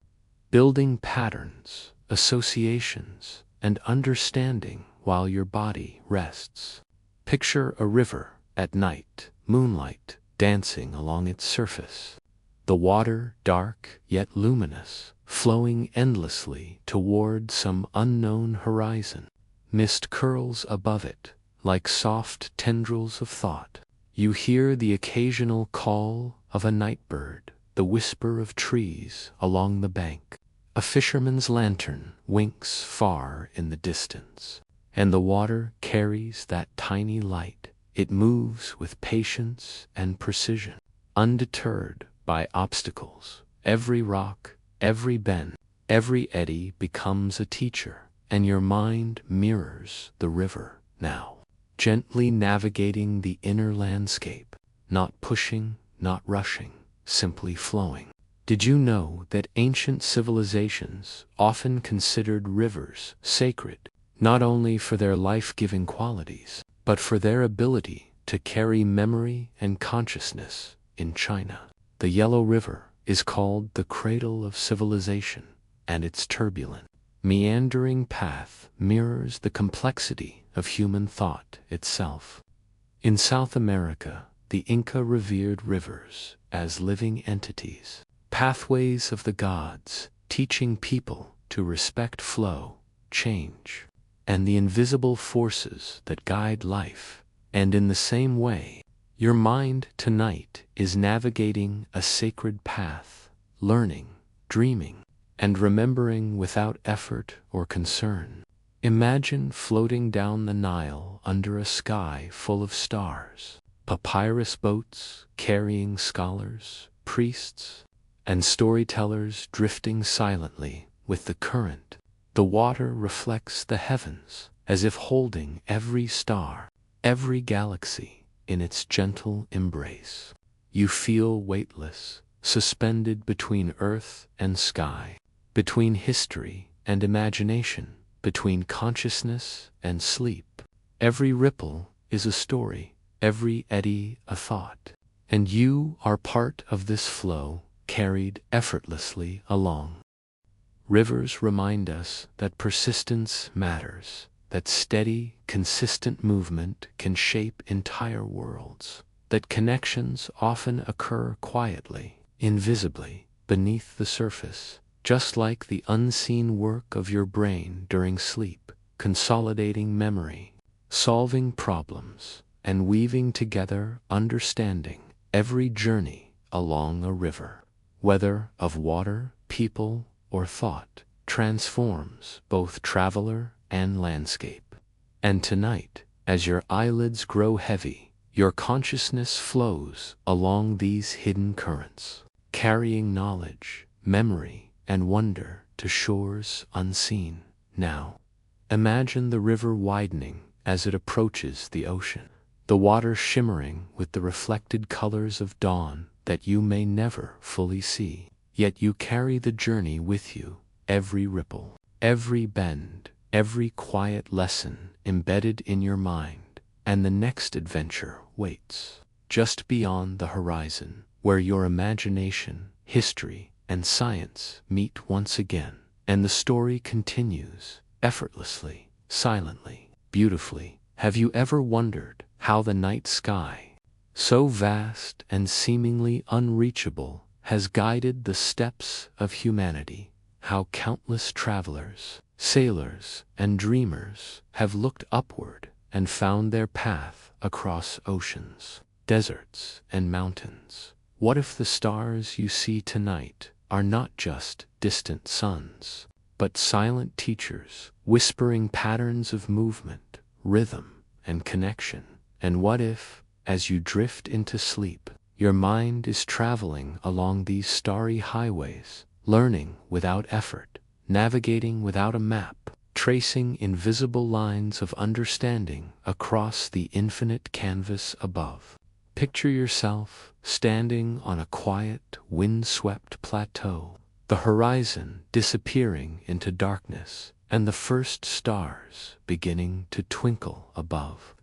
building patterns, associations, and understanding while your body rests. Picture a river at night, moonlight dancing along its surface. The water dark yet luminous, flowing endlessly toward some unknown horizon. Mist curls above it, like soft tendrils of thought. You hear the occasional call of a night bird, the whisper of trees along the bank. A fisherman's lantern winks far in the distance, and the water carries that tiny light. It moves with patience and precision, undeterred by obstacles. Every rock, every bend, every eddy becomes a teacher, and your mind mirrors the river now, gently navigating the inner landscape, not pushing, not rushing, simply flowing. Did you know that ancient civilizations often considered rivers sacred, not only for their life-giving qualities, but for their ability to carry memory and consciousness? In China, the Yellow River is called the cradle of civilization, and its turbulent, meandering path mirrors the complexity of human thought itself. In South America, the Inca revered rivers as living entities, pathways of the gods, teaching people to respect flow, change, and the invisible forces that guide life. And in the same way, your mind tonight is navigating a sacred path, learning, dreaming, and remembering without effort or concern. Imagine floating down the Nile under a sky full of stars, papyrus boats carrying scholars, priests, and storytellers drifting silently with the current. The water reflects the heavens, as if holding every star, every galaxy in its gentle embrace. You feel weightless, suspended between earth and sky, between history and imagination, between consciousness and sleep. Every ripple is a story, every eddy a thought, and you are part of this flow, carried effortlessly along. Rivers remind us that persistence matters, that steady, consistent movement can shape entire worlds, that connections often occur quietly, invisibly, beneath the surface, just like the unseen work of your brain during sleep, consolidating memory, solving problems, and weaving together understanding every journey along a river, whether of water, people, or thought, transforms both traveler and landscape. And tonight, as your eyelids grow heavy, your consciousness flows along these hidden currents, carrying knowledge, memory, and wonder to shores unseen. Now, imagine the river widening as it approaches the ocean, the water shimmering with the reflected colors of dawn that you may never fully see. Yet you carry the journey with you, every ripple, every bend, every quiet lesson embedded in your mind, and the next adventure waits, just beyond the horizon, where your imagination, history, and science meet once again, and the story continues, effortlessly, silently, beautifully. Have you ever wondered how the night sky, so vast and seemingly unreachable, has guided the steps of humanity? How countless travelers, sailors, and dreamers have looked upward and found their path across oceans, deserts, and mountains. What if the stars you see tonight are not just distant suns, but silent teachers, whispering patterns of movement, rhythm, and connection? And what if, as you drift into sleep, your mind is traveling along these starry highways, learning without effort, navigating without a map, tracing invisible lines of understanding across the infinite canvas above? Picture yourself standing on a quiet, wind-swept plateau, the horizon disappearing into darkness, and the first stars beginning to twinkle above.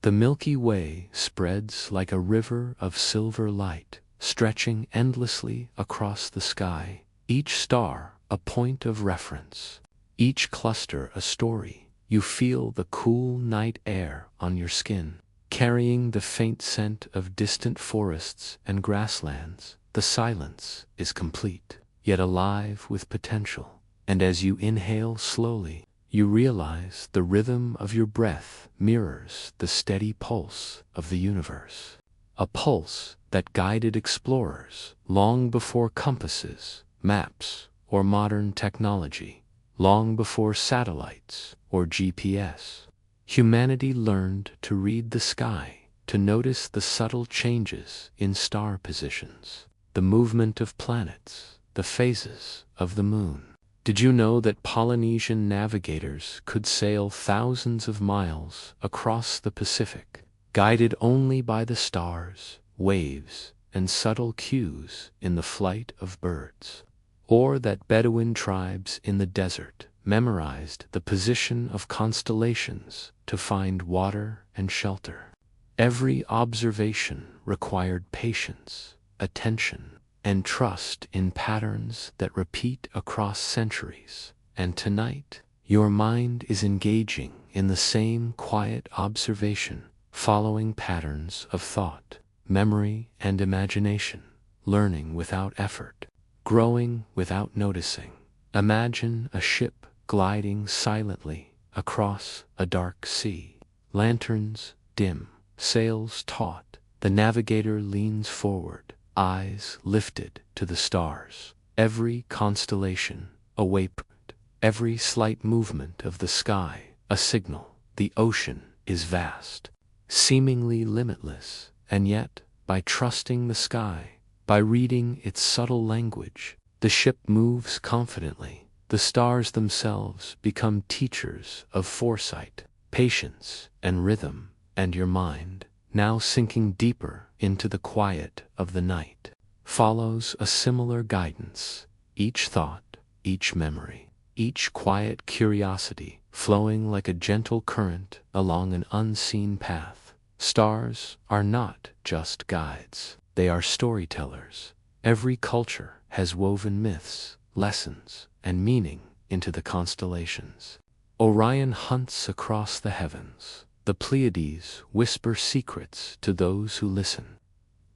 The Milky Way spreads like a river of silver light, stretching endlessly across the sky, each star a point of reference, each cluster a story. You feel the cool night air on your skin, carrying the faint scent of distant forests and grasslands. The silence is complete, yet alive with potential, and as you inhale slowly, you realize the rhythm of your breath mirrors the steady pulse of the universe, a pulse that guided explorers long before compasses, maps, or modern technology, long before satellites or GPS. Humanity learned to read the sky, to notice the subtle changes in star positions, the movement of planets, the phases of the moon. Did you know that Polynesian navigators could sail thousands of miles across the Pacific, guided only by the stars, waves, and subtle cues in the flight of birds? Or that Bedouin tribes in the desert memorized the position of constellations to find water and shelter? Every observation required patience, attention, and trust in patterns that repeat across centuries. And tonight, your mind is engaging in the same quiet observation, following patterns of thought, memory, and imagination, learning without effort, growing without noticing. Imagine a ship gliding silently across a dark sea. Lanterns dim, sails taut. The navigator leans forward, eyes lifted to the stars. Every constellation a waypoint, every slight movement of the sky a signal. The ocean is vast, seemingly limitless, and yet, by trusting the sky, by reading its subtle language, the ship moves confidently. The stars themselves become teachers of foresight, patience, and rhythm, and your mind, now sinking deeper into the quiet of the night, follows a similar guidance. Each thought, each memory, each quiet curiosity flowing like a gentle current along an unseen path. Stars are not just guides, they are storytellers. Every culture has woven myths, lessons, and meaning into the constellations. Orion hunts across the heavens. The Pleiades whisper secrets to those who listen.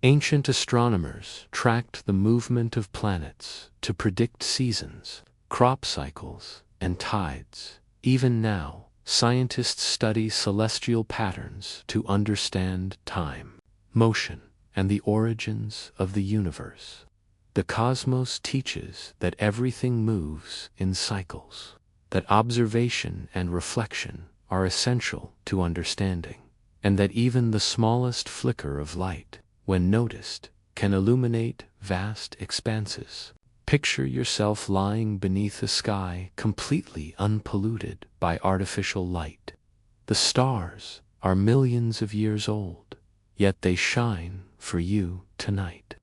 Ancient astronomers tracked the movement of planets to predict seasons, crop cycles, and tides. Even now, Scientists study celestial patterns to understand time, motion, and the origins of the universe. The cosmos teaches that everything moves in cycles, that observation and reflection are essential to understanding, and that even the smallest flicker of light, when noticed, can illuminate vast expanses. Picture yourself lying beneath a sky completely unpolluted by artificial light. The stars are millions of years old, yet they shine for you tonight.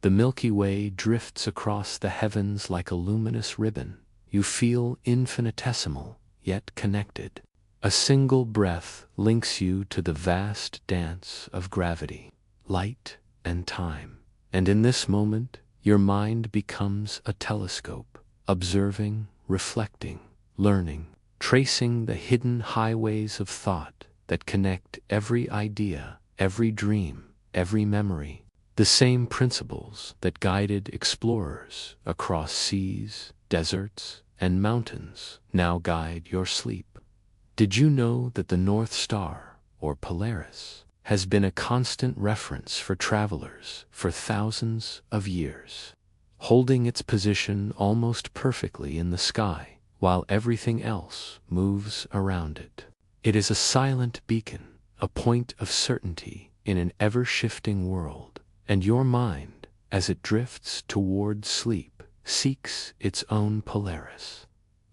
The Milky Way drifts across the heavens like a luminous ribbon. You feel infinitesimal, yet connected. A single breath links you to the vast dance of gravity, light, and time. And in this moment, your mind becomes a telescope, observing, reflecting, learning, tracing the hidden highways of thought that connect every idea, every dream, every memory. The same principles that guided explorers across seas, deserts, and mountains now guide your sleep. Did you know that the North Star, or Polaris, has been a constant reference for travelers for thousands of years, holding its position almost perfectly in the sky while everything else moves around it? It is a silent beacon, a point of certainty in an ever-shifting world, and your mind, as it drifts toward sleep, seeks its own Polaris,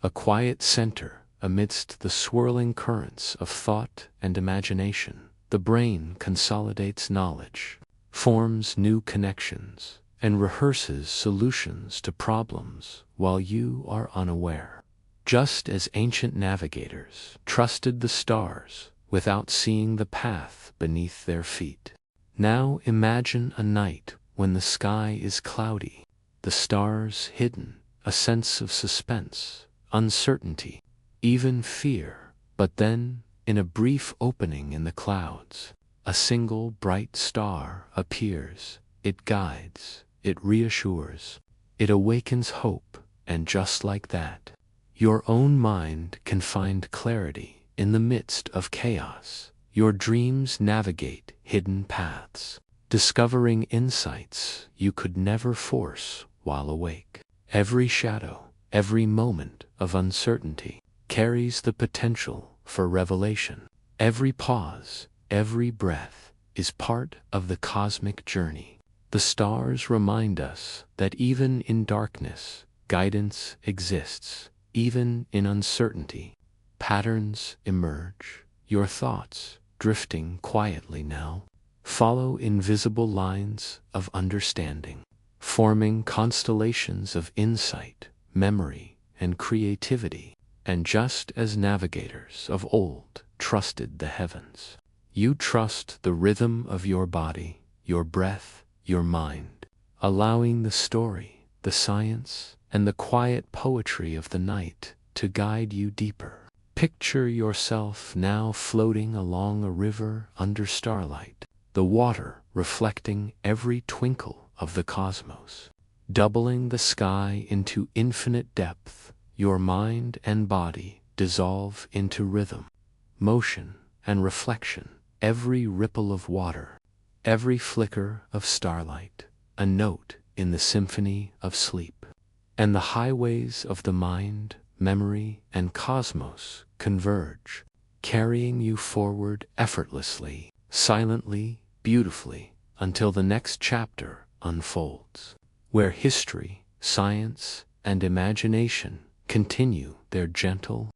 a quiet center amidst the swirling currents of thought and imagination. The brain consolidates knowledge, forms new connections, and rehearses solutions to problems while you are unaware. Just as ancient navigators trusted the stars without seeing the path beneath their feet. Now imagine a night when the sky is cloudy, the stars hidden, a sense of suspense, uncertainty, even fear. But then, in a brief opening in the clouds, a single bright star appears. It guides, it reassures, it awakens hope, and just like that, your own mind can find clarity in the midst of chaos. Your dreams navigate hidden paths, discovering insights you could never force while awake. Every shadow, every moment of uncertainty carries the potential for revelation. Every pause, every breath is part of the cosmic journey. The stars remind us that even in darkness, guidance exists. Even in uncertainty, patterns emerge. Your thoughts, drifting quietly now, follow invisible lines of understanding, forming constellations of insight, memory, and creativity. And just as navigators of old trusted the heavens, you trust the rhythm of your body, your breath, your mind, allowing the story, the science, and the quiet poetry of the night to guide you deeper. Picture yourself now floating along a river under starlight, the water reflecting every twinkle of the cosmos, doubling the sky into infinite depth. Your mind and body dissolve into rhythm, motion, and reflection. Every ripple of water, every flicker of starlight, a note in the symphony of sleep. And the highways of the mind, memory, and cosmos converge, carrying you forward effortlessly, silently, beautifully, until the next chapter unfolds, where history, science, and imagination continue their gentle,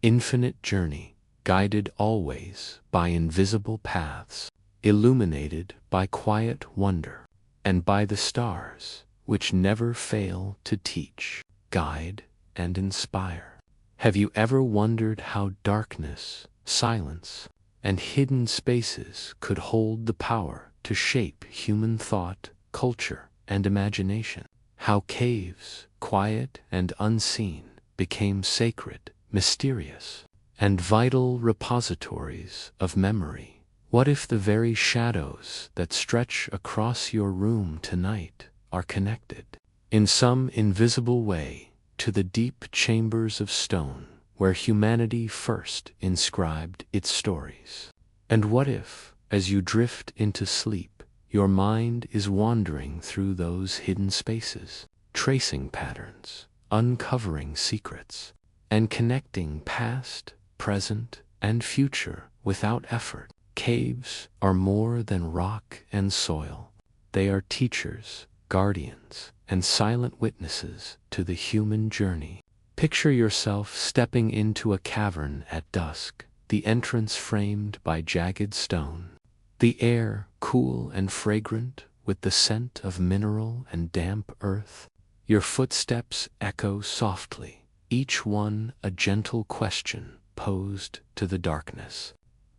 infinite journey, guided always by invisible paths, illuminated by quiet wonder, and by the stars, which never fail to teach, guide, and inspire. Have you ever wondered how darkness, silence, and hidden spaces could hold the power to shape human thought, culture, and imagination? How caves, quiet and unseen, became sacred, mysterious, and vital repositories of memory? What if the very shadows that stretch across your room tonight are connected, in some invisible way, to the deep chambers of stone where humanity first inscribed its stories. And what if, as you drift into sleep, your mind is wandering through those hidden spaces, tracing patterns, uncovering secrets, and connecting past, present, and future without effort? Caves are more than rock and soil. They are teachers, guardians, and silent witnesses to the human journey. Picture yourself stepping into a cavern at dusk, the entrance framed by jagged stone. The air cool and fragrant with the scent of mineral and damp earth. Your footsteps echo softly, each one a gentle question posed to the darkness.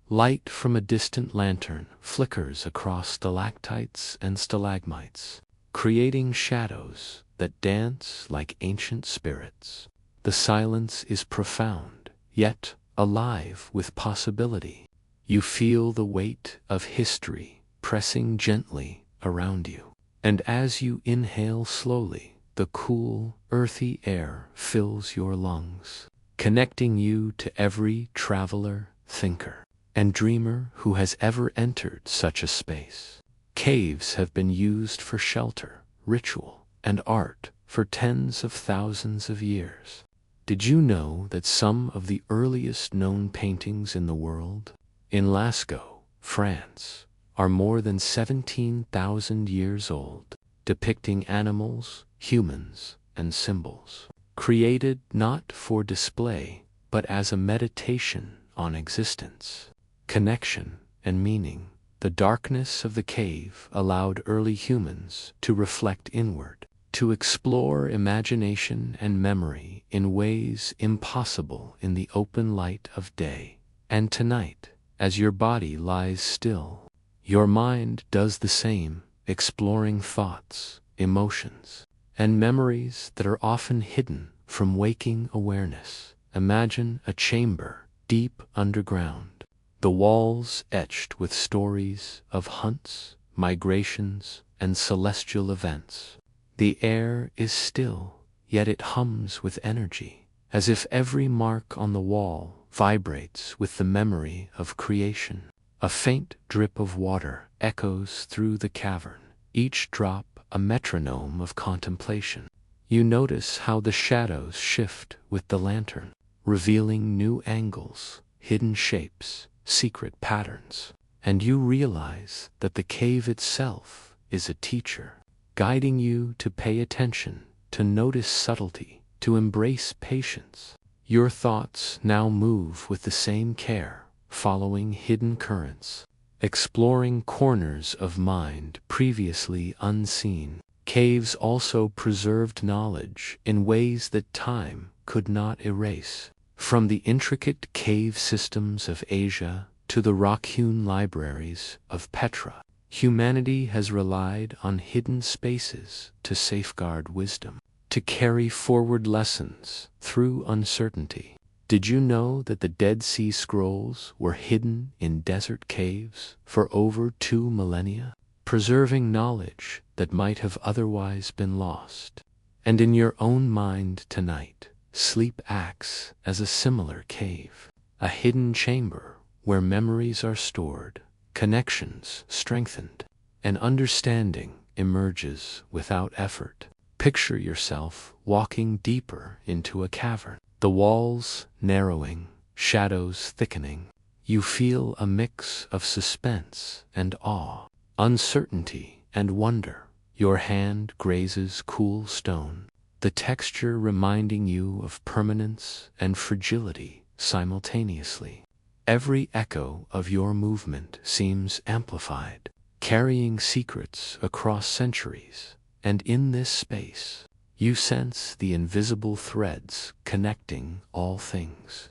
Light from a distant lantern flickers across stalactites and stalagmites, creating shadows that dance like ancient spirits. The silence is profound, yet alive with possibility. You feel the weight of history pressing gently around you. And as you inhale slowly, the cool, earthy air fills your lungs, connecting you to every traveler, thinker, and dreamer who has ever entered such a space. Caves have been used for shelter, ritual, and art for tens of thousands of years. Did you know that some of the earliest known paintings in the world, in Lascaux, France, are more than 17,000 years old, depicting animals, humans, and symbols, created not for display, but as a meditation on existence, connection, and meaning? The darkness of the cave allowed early humans to reflect inward, to explore imagination and memory in ways impossible in the open light of day. And tonight, as your body lies still, your mind does the same, exploring thoughts, emotions, and memories that are often hidden from waking awareness. Imagine a chamber deep underground, the walls etched with stories of hunts, migrations, and celestial events. The air is still, yet it hums with energy, as if every mark on the wall vibrates with the memory of creation. A faint drip of water echoes through the cavern, each drop a metronome of contemplation. You notice how the shadows shift with the lantern, revealing new angles, hidden shapes, secret patterns. And you realize that the cave itself is a teacher, guiding you to pay attention, to notice subtlety, to embrace patience. Your thoughts now move with the same care, following hidden currents, exploring corners of mind previously unseen. Caves also preserved knowledge in ways that time could not erase. From the intricate cave systems of Asia to the rock-hewn libraries of Petra, humanity has relied on hidden spaces to safeguard wisdom, to carry forward lessons through uncertainty. Did you know that the Dead Sea Scrolls were hidden in desert caves for over 2 millennia, preserving knowledge that might have otherwise been lost? And in your own mind tonight, sleep acts as a similar cave, a hidden chamber where memories are stored, connections strengthened, and understanding emerges without effort. Picture yourself walking deeper into a cavern, the walls narrowing, shadows thickening. You feel a mix of suspense and awe, uncertainty and wonder. Your hand grazes cool stone, the texture reminding you of permanence and fragility simultaneously. Every echo of your movement seems amplified, carrying secrets across centuries. And in this space, you sense the invisible threads connecting all things.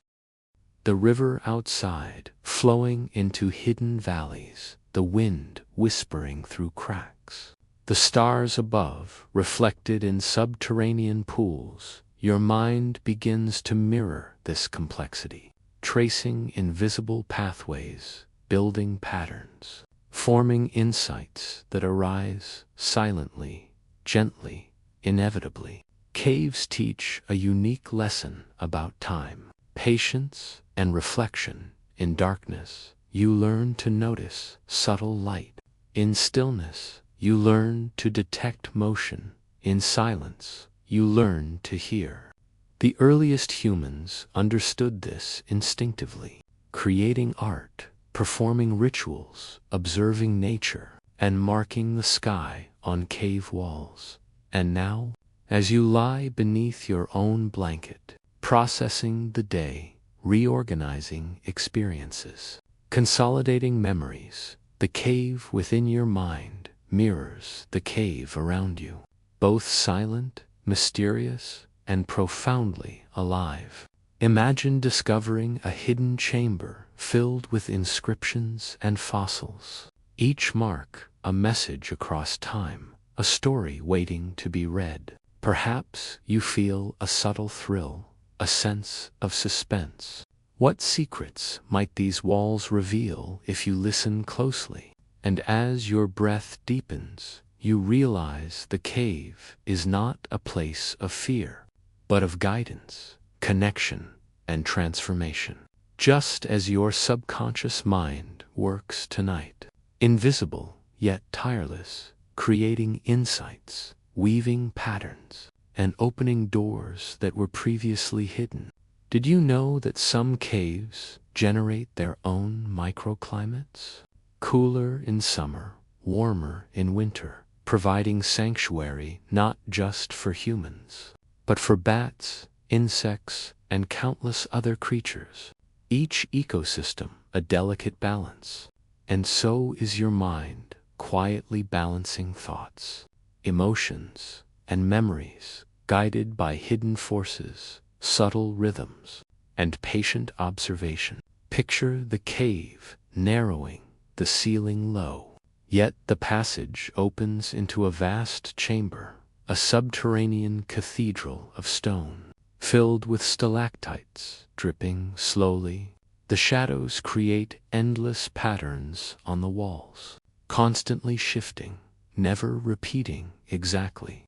The river outside, flowing into hidden valleys, the wind whispering through cracks, the stars above, reflected in subterranean pools. Your mind begins to mirror this complexity, tracing invisible pathways, building patterns, forming insights that arise silently, gently, inevitably. Caves teach a unique lesson about time, patience and reflection. In darkness, you learn to notice subtle light. In stillness, you learn to detect motion. In silence, you learn to hear. The earliest humans understood this instinctively, creating art, performing rituals, observing nature, and marking the sky on cave walls. And now, as you lie beneath your own blanket, processing the day, reorganizing experiences, consolidating memories, the cave within your mind mirrors the cave around you, both silent, mysterious, and profoundly alive. Imagine discovering a hidden chamber filled with inscriptions and fossils, each mark a message across time, a story waiting to be read. Perhaps you feel a subtle thrill, a sense of suspense. What secrets might these walls reveal if you listen closely? And as your breath deepens, you realize the cave is not a place of fear, but of guidance, connection, and transformation. Just as your subconscious mind works tonight, invisible yet tireless, creating insights, weaving patterns, and opening doors that were previously hidden. Did you know that some caves generate their own microclimates? Cooler in summer, warmer in winter, providing sanctuary not just for humans, but for bats, insects, and countless other creatures. Each ecosystem a delicate balance. And so is your mind, quietly balancing thoughts, emotions, and memories, guided by hidden forces, subtle rhythms, and patient observation. Picture the cave narrowing, the ceiling low. Yet the passage opens into a vast chamber, a subterranean cathedral of stone, filled with stalactites, dripping slowly. The shadows create endless patterns on the walls, constantly shifting, never repeating exactly.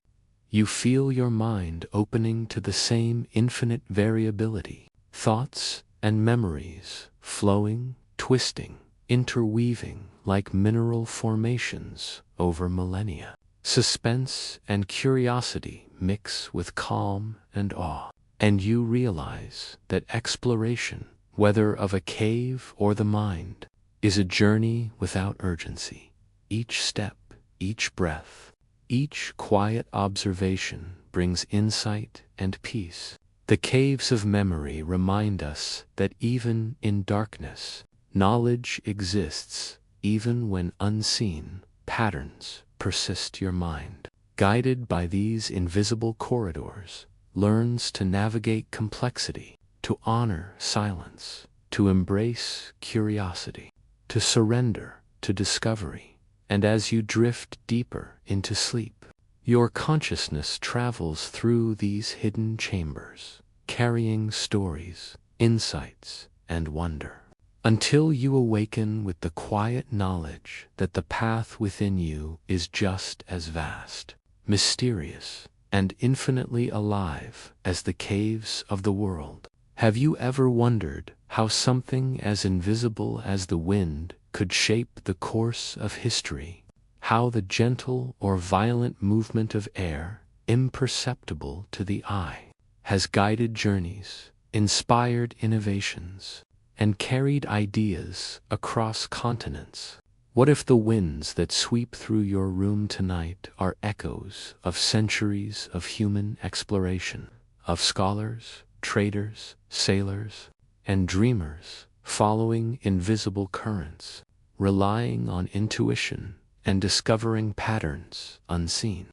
You feel your mind opening to the same infinite variability, thoughts and memories flowing, twisting, interweaving like mineral formations over millennia. Suspense and curiosity mix with calm and awe, and you realize that exploration, whether of a cave or the mind, is a journey without urgency. Each step, each breath, each quiet observation brings insight and peace. The caves of memory remind us that even in darkness, knowledge exists. Even when unseen, patterns persist. Your mind, guided by these invisible corridors, learns to navigate complexity, to honor silence, to embrace curiosity, to surrender to discovery. And as you drift deeper into sleep, your consciousness travels through these hidden chambers, carrying stories, insights, and wonder, until you awaken with the quiet knowledge that the path within you is just as vast, mysterious, and infinitely alive as the caves of the world. Have you ever wondered how something as invisible as the wind could shape the course of history? How the gentle or violent movement of air, imperceptible to the eye, has guided journeys, inspired innovations, and carried ideas across continents? What if the winds that sweep through your room tonight are echoes of centuries of human exploration, of scholars, traders, sailors, and dreamers following invisible currents, relying on intuition and discovering patterns unseen?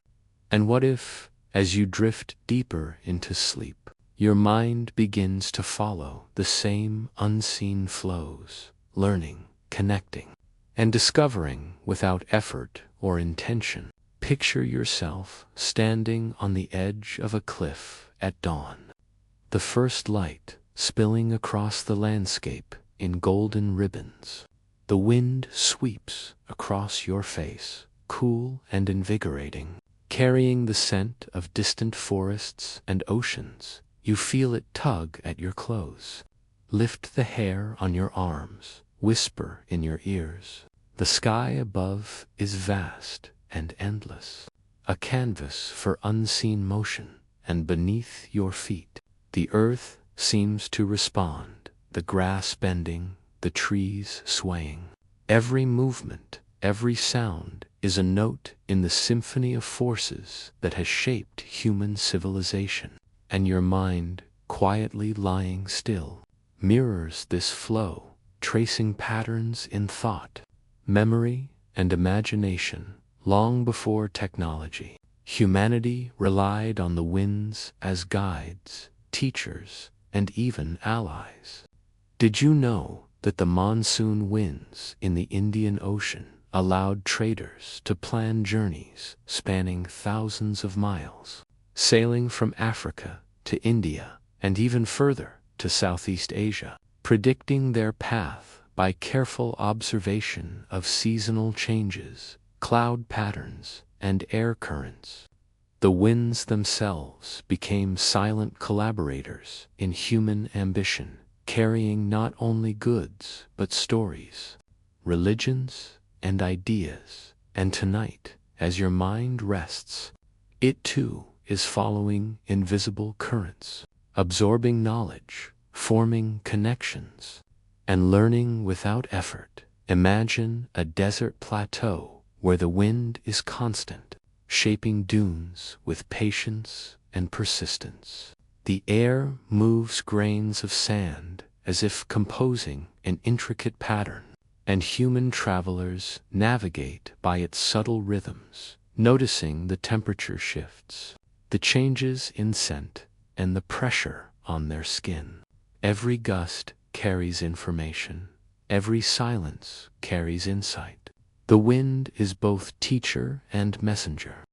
And what if, as you drift deeper into sleep, your mind begins to follow the same unseen flows, learning, connecting, and discovering without effort or intention? Picture yourself standing on the edge of a cliff at dawn, the first light spilling across the landscape in golden ribbons. The wind sweeps across your face, cool and invigorating, carrying the scent of distant forests and oceans. You feel it tug at your clothes, lift the hair on your arms, whisper in your ears. The sky above is vast and endless, a canvas for unseen motion, and beneath your feet, the earth seems to respond, the grass bending, the trees swaying. Every movement, every sound is a note in the symphony of forces that has shaped human civilization, and your mind, quietly lying still, mirrors this flow, tracing patterns in thought, memory, and imagination. Long before technology, humanity relied on the winds as guides, teachers, and even allies. Did you know that the monsoon winds in the Indian Ocean allowed traders to plan journeys spanning thousands of miles, sailing from Africa to India and even further to Southeast Asia, predicting their path by careful observation of seasonal changes, cloud patterns, and air currents? The winds themselves became silent collaborators in human ambition, carrying not only goods but stories, religions, and ideas. And tonight, as your mind rests, it too is following invisible currents, absorbing knowledge, forming connections, and learning without effort. Imagine a desert plateau where the wind is constant, shaping dunes with patience and persistence. The air moves grains of sand as if composing an intricate pattern, and human travelers navigate by its subtle rhythms, noticing the temperature shifts, the changes in scent, and the pressure on their skin. Every gust carries information, every silence carries insight. The wind is both teacher and messenger.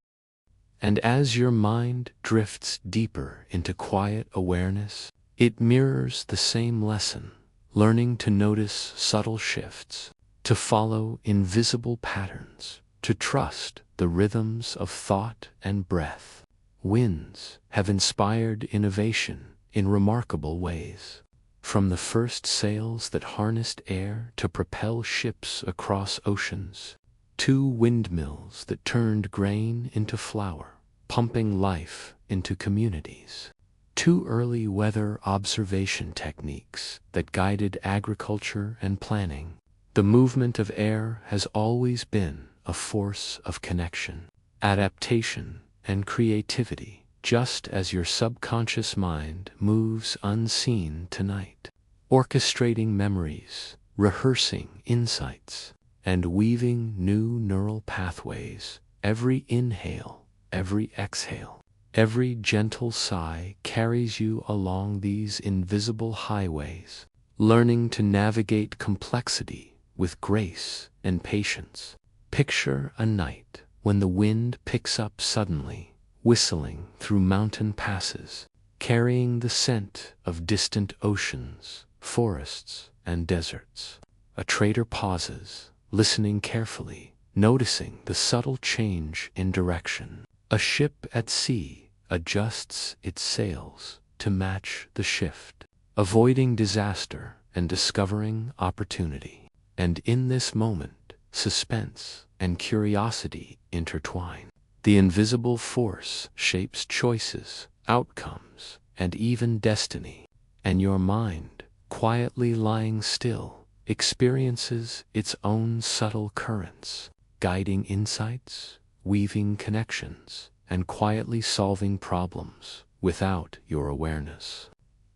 And as your mind drifts deeper into quiet awareness, it mirrors the same lesson, learning to notice subtle shifts, to follow invisible patterns, to trust the rhythms of thought and breath. Winds have inspired innovation in remarkable ways. From the first sails that harnessed air to propel ships across oceans, to windmills that turned grain into flour, pumping life into communities, to early weather observation techniques that guided agriculture and planning. The movement of air has always been a force of connection, adaptation, and creativity, just as your subconscious mind moves unseen tonight, orchestrating memories, rehearsing insights, and weaving new neural pathways. Every inhale, every exhale, every gentle sigh carries you along these invisible highways, learning to navigate complexity with grace and patience. Picture a night when the wind picks up suddenly, whistling through mountain passes, carrying the scent of distant oceans, forests, and deserts. A trader pauses, listening carefully, noticing the subtle change in direction. A ship at sea adjusts its sails to match the shift, avoiding disaster and discovering opportunity. And in this moment, suspense and curiosity intertwine. The invisible force shapes choices, outcomes, and even destiny, and your mind, quietly lying still, experiences its own subtle currents, guiding insights, weaving connections, and quietly solving problems without your awareness.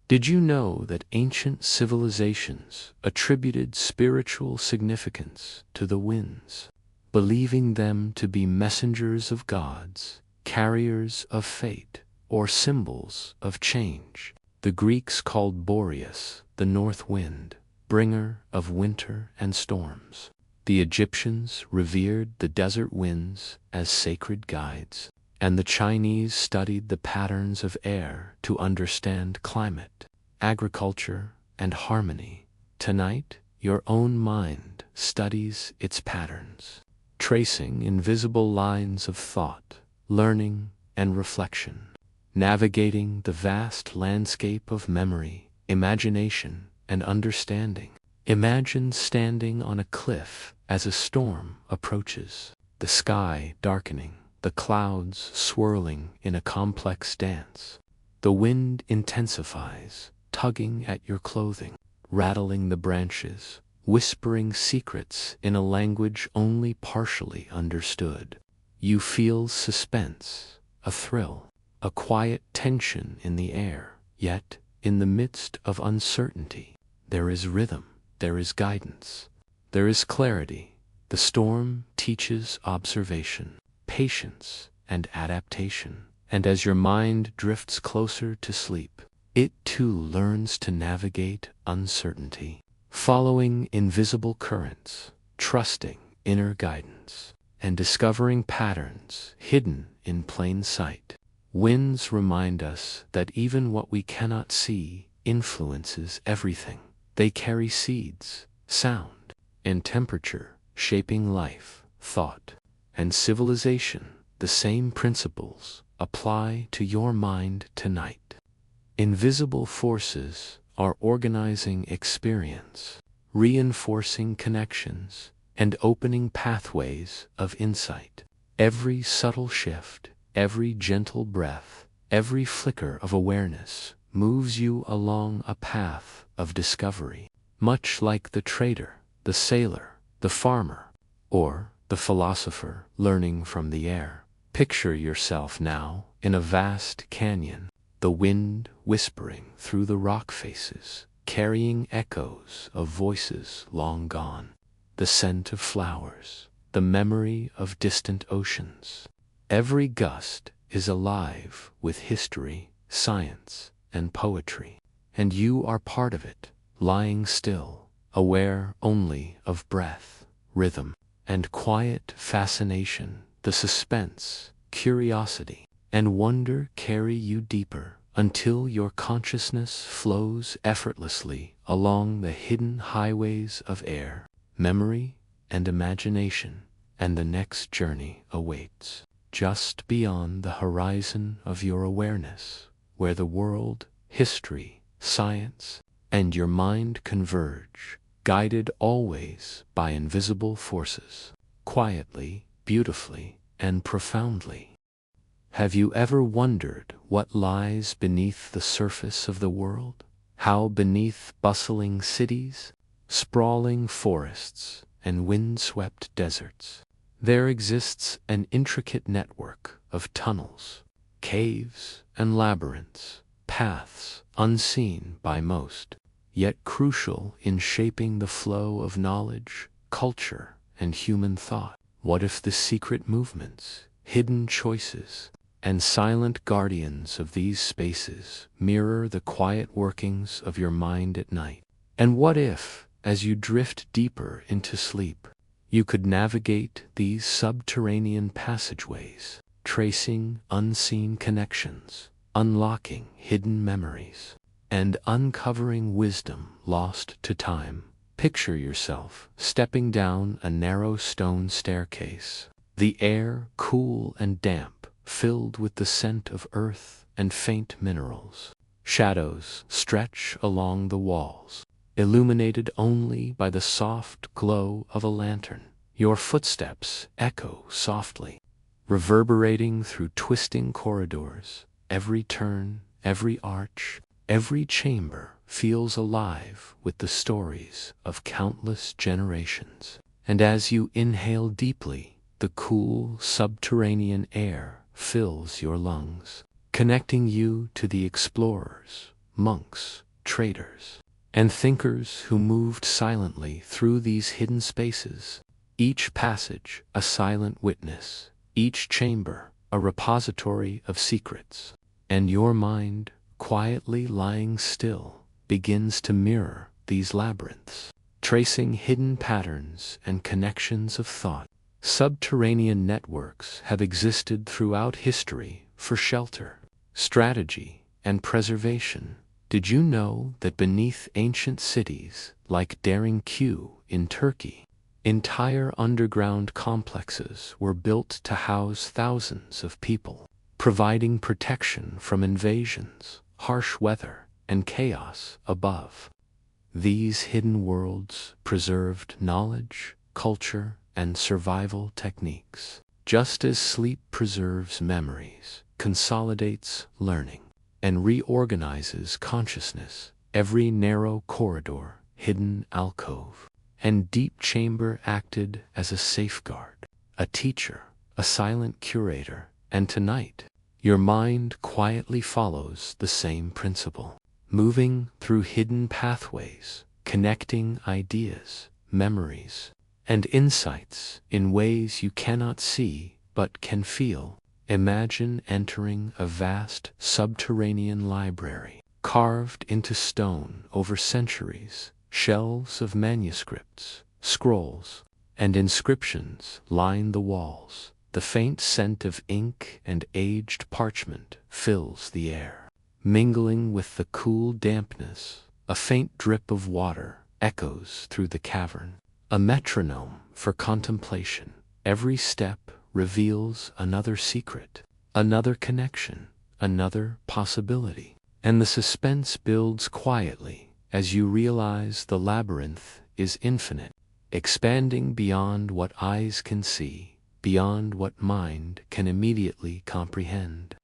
Did you know that ancient civilizations attributed spiritual significance to the winds, believing them to be messengers of gods, carriers of fate, or symbols of change? The Greeks called Boreas the north wind, bringer of winter and storms. The Egyptians revered the desert winds as sacred guides, and the Chinese studied the patterns of air to understand climate, agriculture, and harmony. Tonight, your own mind studies its patterns, tracing invisible lines of thought, learning, and reflection, navigating the vast landscape of memory, imagination, and understanding. Imagine standing on a cliff as a storm approaches, the sky darkening, the clouds swirling in a complex dance. The wind intensifies, tugging at your clothing, rattling the branches, whispering secrets in a language only partially understood. You feel suspense, a thrill, a quiet tension in the air, yet, in the midst of uncertainty, there is rhythm, there is guidance, there is clarity. The storm teaches observation, patience, and adaptation, and as your mind drifts closer to sleep, it too learns to navigate uncertainty, following invisible currents, trusting inner guidance, and discovering patterns hidden in plain sight. Winds remind us that even what we cannot see influences everything. They carry seeds, sound, and temperature, shaping life, thought, and civilization. The same principles apply to your mind tonight. Invisible forces are organizing experience, reinforcing connections, and opening pathways of insight. Every subtle shift, every gentle breath, every flicker of awareness moves you along a path of discovery, much like the trader, the sailor, the farmer, or the philosopher learning from the air. Picture yourself now in a vast canyon, the wind whispering through the rock faces, carrying echoes of voices long gone, the scent of flowers, the memory of distant oceans. Every gust is alive with history, science, and poetry, and you are part of it, lying still, aware only of breath, rhythm, and quiet fascination. The suspense, curiosity, and wonder carry you deeper until your consciousness flows effortlessly along the hidden highways of air, memory, and imagination, and the next journey awaits, just beyond the horizon of your awareness, where the world, history, science, and your mind converge, guided always by invisible forces, quietly, beautifully, and profoundly. Have you ever wondered what lies beneath the surface of the world? How beneath bustling cities, sprawling forests, and wind-swept deserts, there exists an intricate network of tunnels, caves, and labyrinths, paths unseen by most, yet crucial in shaping the flow of knowledge, culture, and human thought? What if the secret movements, hidden choices, and silent guardians of these spaces mirror the quiet workings of your mind at night? And what if, as you drift deeper into sleep, you could navigate these subterranean passageways, tracing unseen connections, unlocking hidden memories, and uncovering wisdom lost to time? Picture yourself stepping down a narrow stone staircase, the air cool and damp, filled with the scent of earth and faint minerals. Shadows stretch along the walls, illuminated only by the soft glow of a lantern. Your footsteps echo softly, reverberating through twisting corridors. Every turn, every arch, every chamber feels alive with the stories of countless generations. And as you inhale deeply, the cool subterranean air fills your lungs, connecting you to the explorers, monks, traders, and thinkers who moved silently through these hidden spaces. Each passage a silent witness, each chamber a repository of secrets, and your mind, quietly lying still, begins to mirror these labyrinths, tracing hidden patterns and connections of thought. Subterranean networks have existed throughout history for shelter, strategy, and preservation. Did you know that beneath ancient cities like Derinkuyu in Turkey, entire underground complexes were built to house thousands of people, providing protection from invasions, harsh weather, and chaos above? These hidden worlds preserved knowledge, culture, and survival techniques. Just as sleep preserves memories, consolidates learning, and reorganizes consciousness, every narrow corridor, hidden alcove, and deep chamber acted as a safeguard, a teacher, a silent curator, and tonight, your mind quietly follows the same principle, moving through hidden pathways, connecting ideas, memories, and insights in ways you cannot see but can feel. Imagine entering a vast subterranean library, carved into stone over centuries. Shelves of manuscripts, scrolls, and inscriptions line the walls. The faint scent of ink and aged parchment fills the air. Mingling with the cool dampness, a faint drip of water echoes through the cavern. A metronome for contemplation. Every step reveals another secret, another connection, another possibility. And the suspense builds quietly as you realize the labyrinth is infinite, expanding beyond what eyes can see, beyond what mind can immediately comprehend.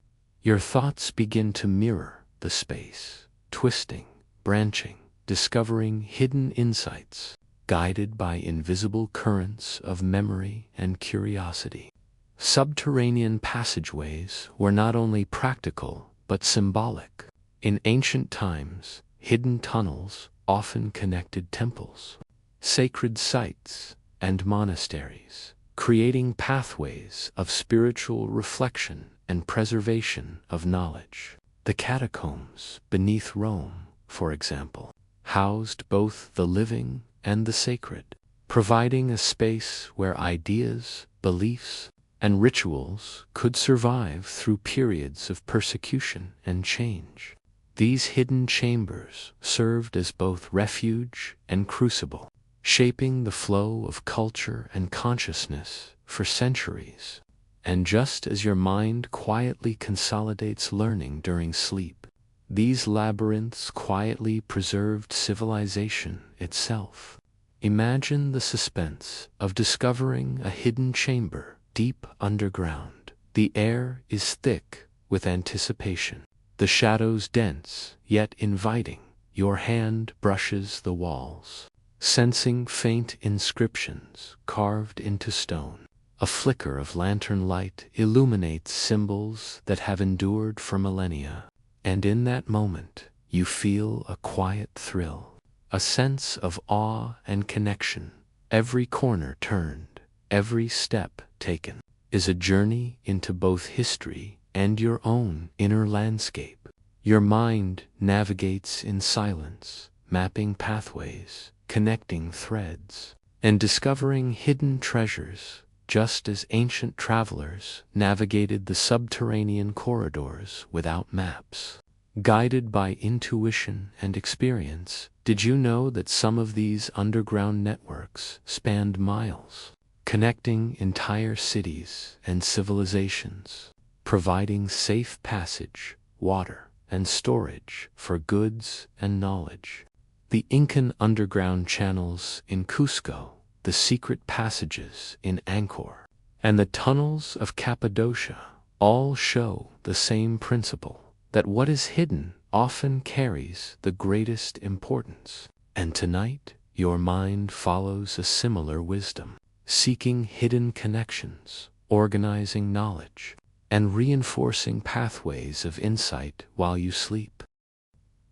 Your thoughts begin to mirror the space, twisting, branching, discovering hidden insights, guided by invisible currents of memory and curiosity. Subterranean passageways were not only practical but symbolic. In ancient times, hidden tunnels often connected temples, sacred sites, and monasteries, creating pathways of spiritual reflection and preservation of knowledge. The catacombs beneath Rome, for example, housed both the living and the sacred, providing a space where ideas, beliefs, and rituals could survive through periods of persecution and change. These hidden chambers served as both refuge and crucible, shaping the flow of culture and consciousness for centuries. And just as your mind quietly consolidates learning during sleep, these labyrinths quietly preserved civilization itself. Imagine the suspense of discovering a hidden chamber deep underground. The air is thick with anticipation, the shadows dense yet inviting. Your hand brushes the walls, sensing faint inscriptions carved into stone. A flicker of lantern light illuminates symbols that have endured for millennia. And in that moment, you feel a quiet thrill, a sense of awe and connection. Every corner turned, every step taken, is a journey into both history and your own inner landscape. Your mind navigates in silence, mapping pathways, connecting threads, and discovering hidden treasures, just as ancient travelers navigated the subterranean corridors without maps. Guided by intuition and experience, did you know that some of these underground networks spanned miles, connecting entire cities and civilizations, providing safe passage, water, and storage for goods and knowledge? The Incan underground channels in Cusco, the secret passages in Angkor, and the tunnels of Cappadocia all show the same principle, that what is hidden often carries the greatest importance. And tonight, your mind follows a similar wisdom, seeking hidden connections, organizing knowledge, and reinforcing pathways of insight while you sleep.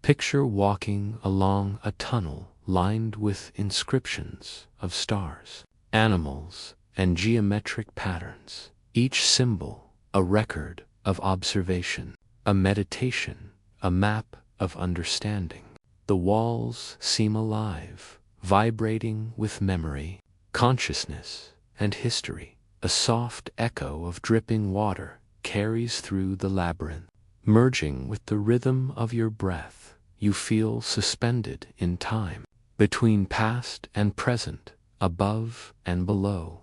Picture walking along a tunnel lined with inscriptions of stars, animals, and geometric patterns, each symbol a record of observation, a meditation, a map of understanding. The walls seem alive, vibrating with memory, consciousness, and history. A soft echo of dripping water carries through the labyrinth, merging with the rhythm of your breath. You feel suspended in time, between past and present, above and below.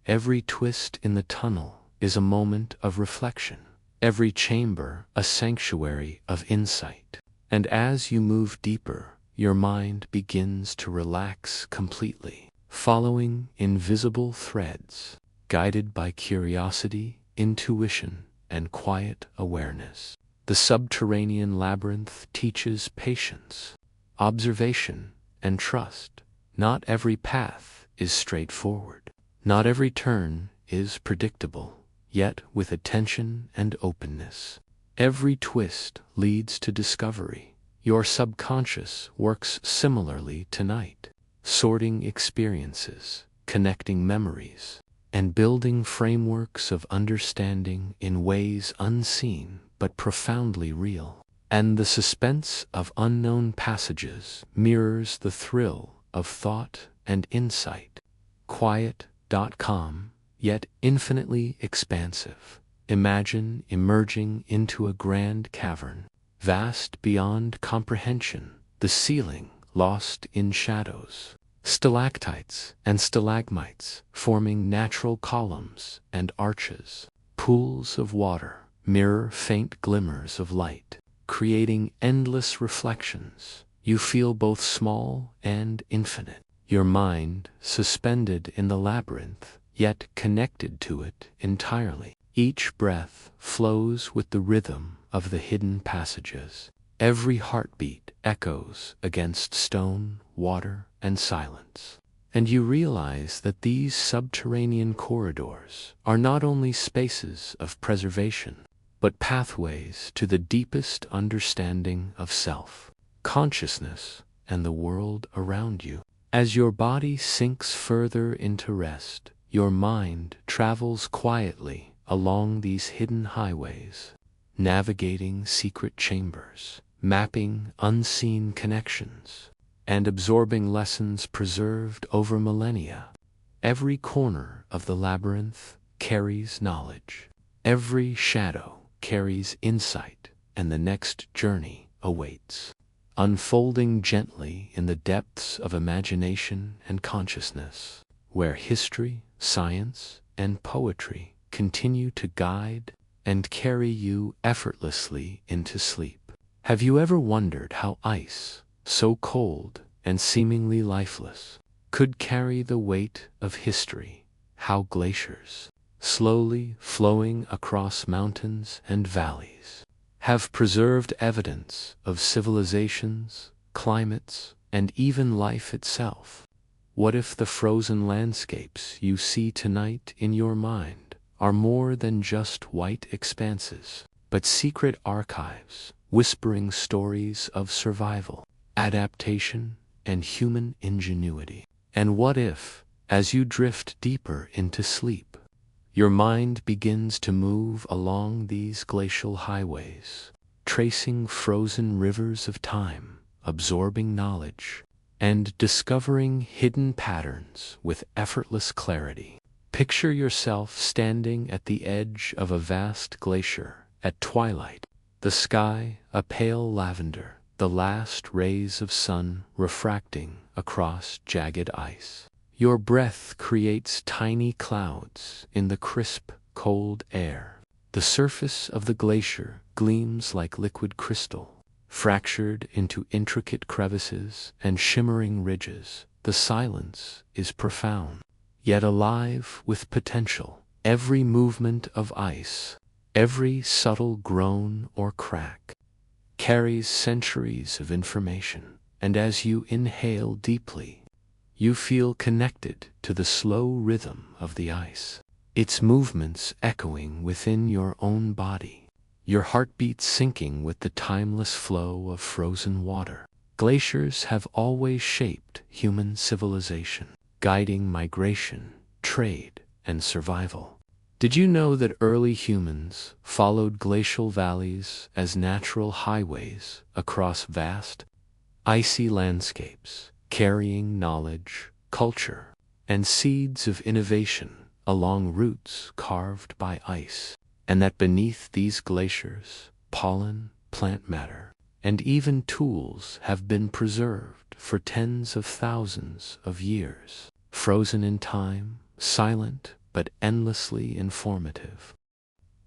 Every twist in the tunnel is a moment of reflection, every chamber a sanctuary of insight. And as you move deeper, your mind begins to relax completely, following invisible threads, guided by curiosity, intuition, and quiet awareness. The subterranean labyrinth teaches patience, observation, and trust. Not every path is straightforward. Not every turn is predictable, yet with attention and openness, every twist leads to discovery. Your subconscious works similarly tonight, sorting experiences, connecting memories, and building frameworks of understanding in ways unseen but profoundly real. And the suspense of unknown passages mirrors the thrill of thought and insight. Quiet.com, yet infinitely expansive. Imagine emerging into a grand cavern, vast beyond comprehension, the ceiling lost in shadows, stalactites and stalagmites forming natural columns and arches, pools of water mirror faint glimmers of light, creating endless reflections. You feel both small and infinite, your mind suspended in the labyrinth, yet connected to it entirely. Each breath flows with the rhythm of the hidden passages. Every heartbeat echoes against stone, water, and silence. And you realize that these subterranean corridors are not only spaces of preservation, but pathways to the deepest understanding of self, consciousness, and the world around you. As your body sinks further into rest, your mind travels quietly along these hidden highways, navigating secret chambers, mapping unseen connections, and absorbing lessons preserved over millennia. Every corner of the labyrinth carries knowledge. Every shadow carries insight, and the next journey awaits, unfolding gently in the depths of imagination and consciousness, where history, science, and poetry continue to guide and carry you effortlessly into sleep. Have you ever wondered how ice, so cold and seemingly lifeless, could carry the weight of history? How glaciers, slowly flowing across mountains and valleys, have preserved evidence of civilizations, climates, and even life itself? What if the frozen landscapes you see tonight in your mind are more than just white expanses, but secret archives whispering stories of survival, adaptation, and human ingenuity? And what if, as you drift deeper into sleep, your mind begins to move along these glacial highways, tracing frozen rivers of time, absorbing knowledge, and discovering hidden patterns with effortless clarity? Picture yourself standing at the edge of a vast glacier at twilight, the sky a pale lavender, the last rays of sun refracting across jagged ice. Your breath creates tiny clouds in the crisp, cold air. The surface of the glacier gleams like liquid crystal, fractured into intricate crevices and shimmering ridges. The silence is profound, yet alive with potential. Every movement of ice, every subtle groan or crack, carries centuries of information. And as you inhale deeply, you feel connected to the slow rhythm of the ice, its movements echoing within your own body, your heartbeat syncing with the timeless flow of frozen water. Glaciers have always shaped human civilization, guiding migration, trade, and survival. Did you know that early humans followed glacial valleys as natural highways across vast, icy landscapes, carrying knowledge, culture, and seeds of innovation along routes carved by ice? And that beneath these glaciers, pollen, plant matter, and even tools have been preserved for tens of thousands of years, frozen in time, silent but endlessly informative.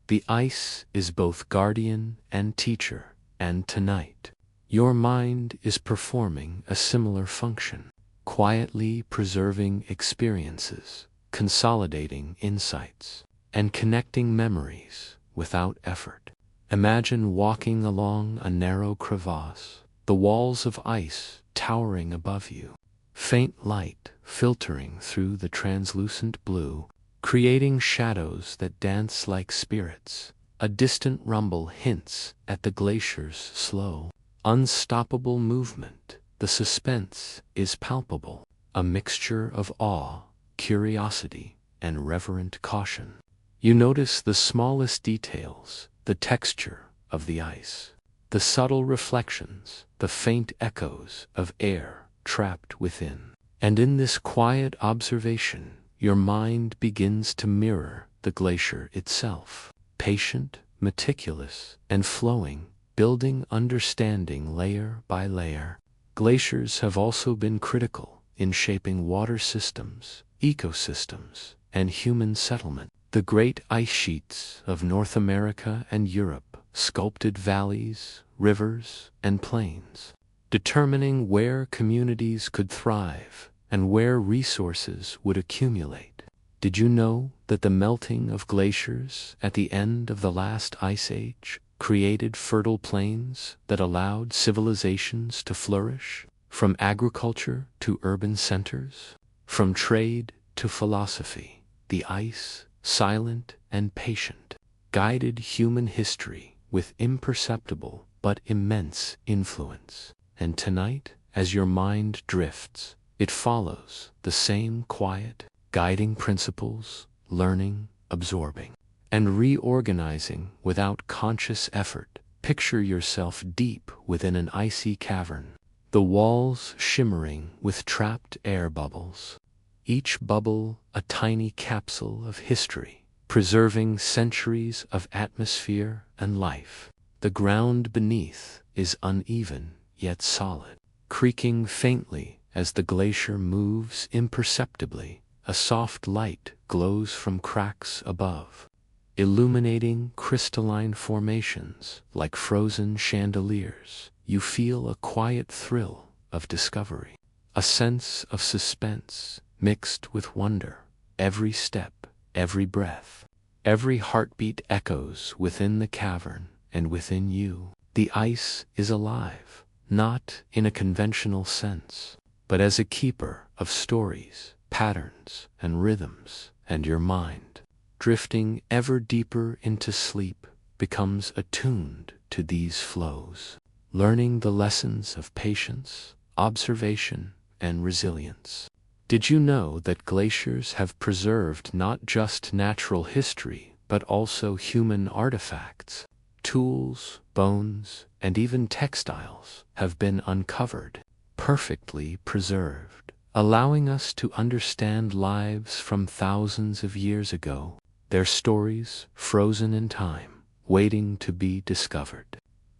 The ice is both guardian and teacher, and tonight, Your mind is performing a similar function, quietly preserving experiences, consolidating insights, and connecting memories without effort. Imagine walking along a narrow crevasse, the walls of ice towering above you, faint light filtering through the translucent blue, creating shadows that dance like spirits. A distant rumble hints at the glacier's slow, unstoppable movement. The suspense is palpable, a mixture of awe, curiosity, and reverent caution. You notice the smallest details, the texture of the ice, the subtle reflections, the faint echoes of air trapped within. And in this quiet observation, your mind begins to mirror the glacier itself, patient, meticulous, and flowing, building understanding layer by layer. Glaciers have also been critical in shaping water systems, ecosystems, and human settlement. The great ice sheets of North America and Europe sculpted valleys, rivers, and plains, determining where communities could thrive and where resources would accumulate. Did you know that the melting of glaciers at the end of the last ice age created fertile plains that allowed civilizations to flourish, from agriculture to urban centers, from trade to philosophy? The ice, silent and patient, guided human history with imperceptible but immense influence. And tonight, as your mind drifts, it follows the same quiet, guiding principles, learning, absorbing, and reorganizing without conscious effort. Picture yourself deep within an icy cavern, the walls shimmering with trapped air bubbles, each bubble a tiny capsule of history, preserving centuries of atmosphere and life. The ground beneath is uneven yet solid, creaking faintly as the glacier moves imperceptibly. A soft light glows from cracks above, illuminating crystalline formations like frozen chandeliers. You feel a quiet thrill of discovery, a sense of suspense mixed with wonder. Every step, every breath, every heartbeat echoes within the cavern and within you. The ice is alive, not in a conventional sense, but as a keeper of stories, patterns, and rhythms. And your mind, drifting ever deeper into sleep, becomes attuned to these flows, learning the lessons of patience, observation, and resilience. Did you know that glaciers have preserved not just natural history, but also human artifacts? Tools, bones, and even textiles have been uncovered, perfectly preserved, allowing us to understand lives from thousands of years ago, their stories frozen in time, waiting to be discovered.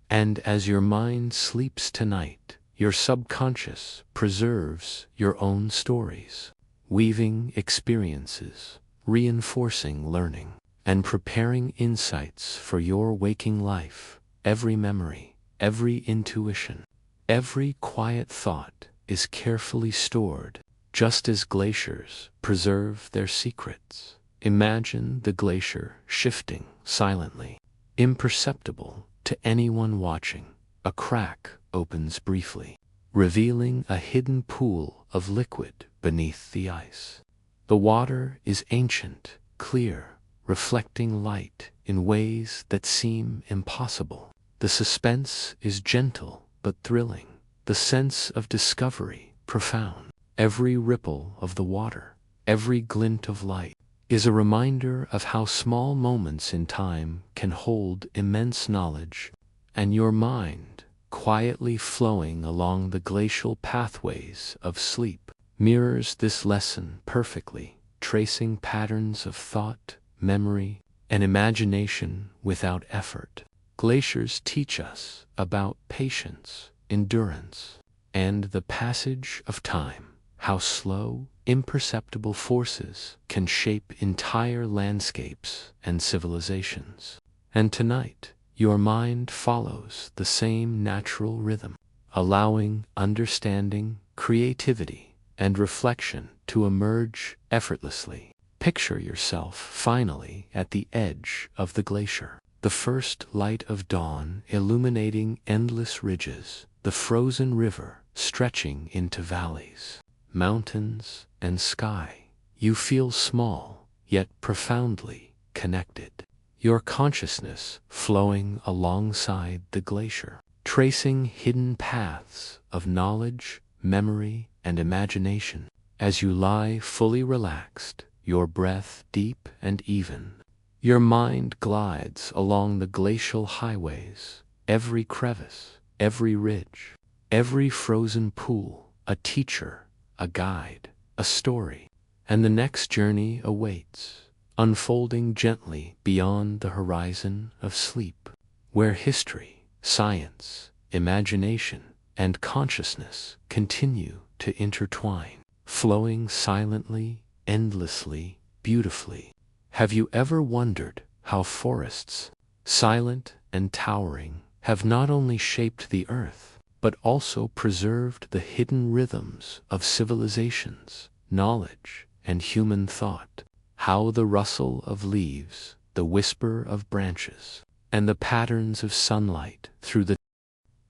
And as your mind sleeps tonight, your subconscious preserves your own stories, weaving experiences, reinforcing learning, and preparing insights for your waking life. Every memory, every intuition, every quiet thought is carefully stored, just as glaciers preserve their secrets. Imagine the glacier shifting silently, imperceptible to anyone watching. A crack opens briefly, revealing a hidden pool of liquid beneath the ice. The water is ancient, clear, reflecting light in ways that seem impossible. The suspense is gentle but thrilling, the sense of discovery profound. Every ripple of the water, every glint of light, is a reminder of how small moments in time can hold immense knowledge. And your mind, quietly flowing along the glacial pathways of sleep, mirrors this lesson perfectly, tracing patterns of thought, memory, and imagination without effort. Glaciers teach us about patience, endurance, and the passage of time, how slow, imperceptible forces can shape entire landscapes and civilizations. And tonight, your mind follows the same natural rhythm, allowing understanding, creativity, and reflection to emerge effortlessly. Picture yourself finally at the edge of the glacier. The first light of dawn illuminating endless ridges, the frozen river stretching into valleys, mountains, and sky. You feel small, yet profoundly connected. Your consciousness flowing alongside the glacier, tracing hidden paths of knowledge, memory, and imagination. As you lie fully relaxed, your breath deep and even, your mind glides along the glacial highways, every crevice, every ridge, every frozen pool, a teacher, a guide, a story. And the next journey awaits, unfolding gently beyond the horizon of sleep, where history, science, imagination, and consciousness continue to intertwine, flowing silently, endlessly, beautifully. Have you ever wondered how forests, silent and towering, have not only shaped the earth, but also preserved the hidden rhythms of civilizations, knowledge, and human thought? How the rustle of leaves, the whisper of branches, and the patterns of sunlight through the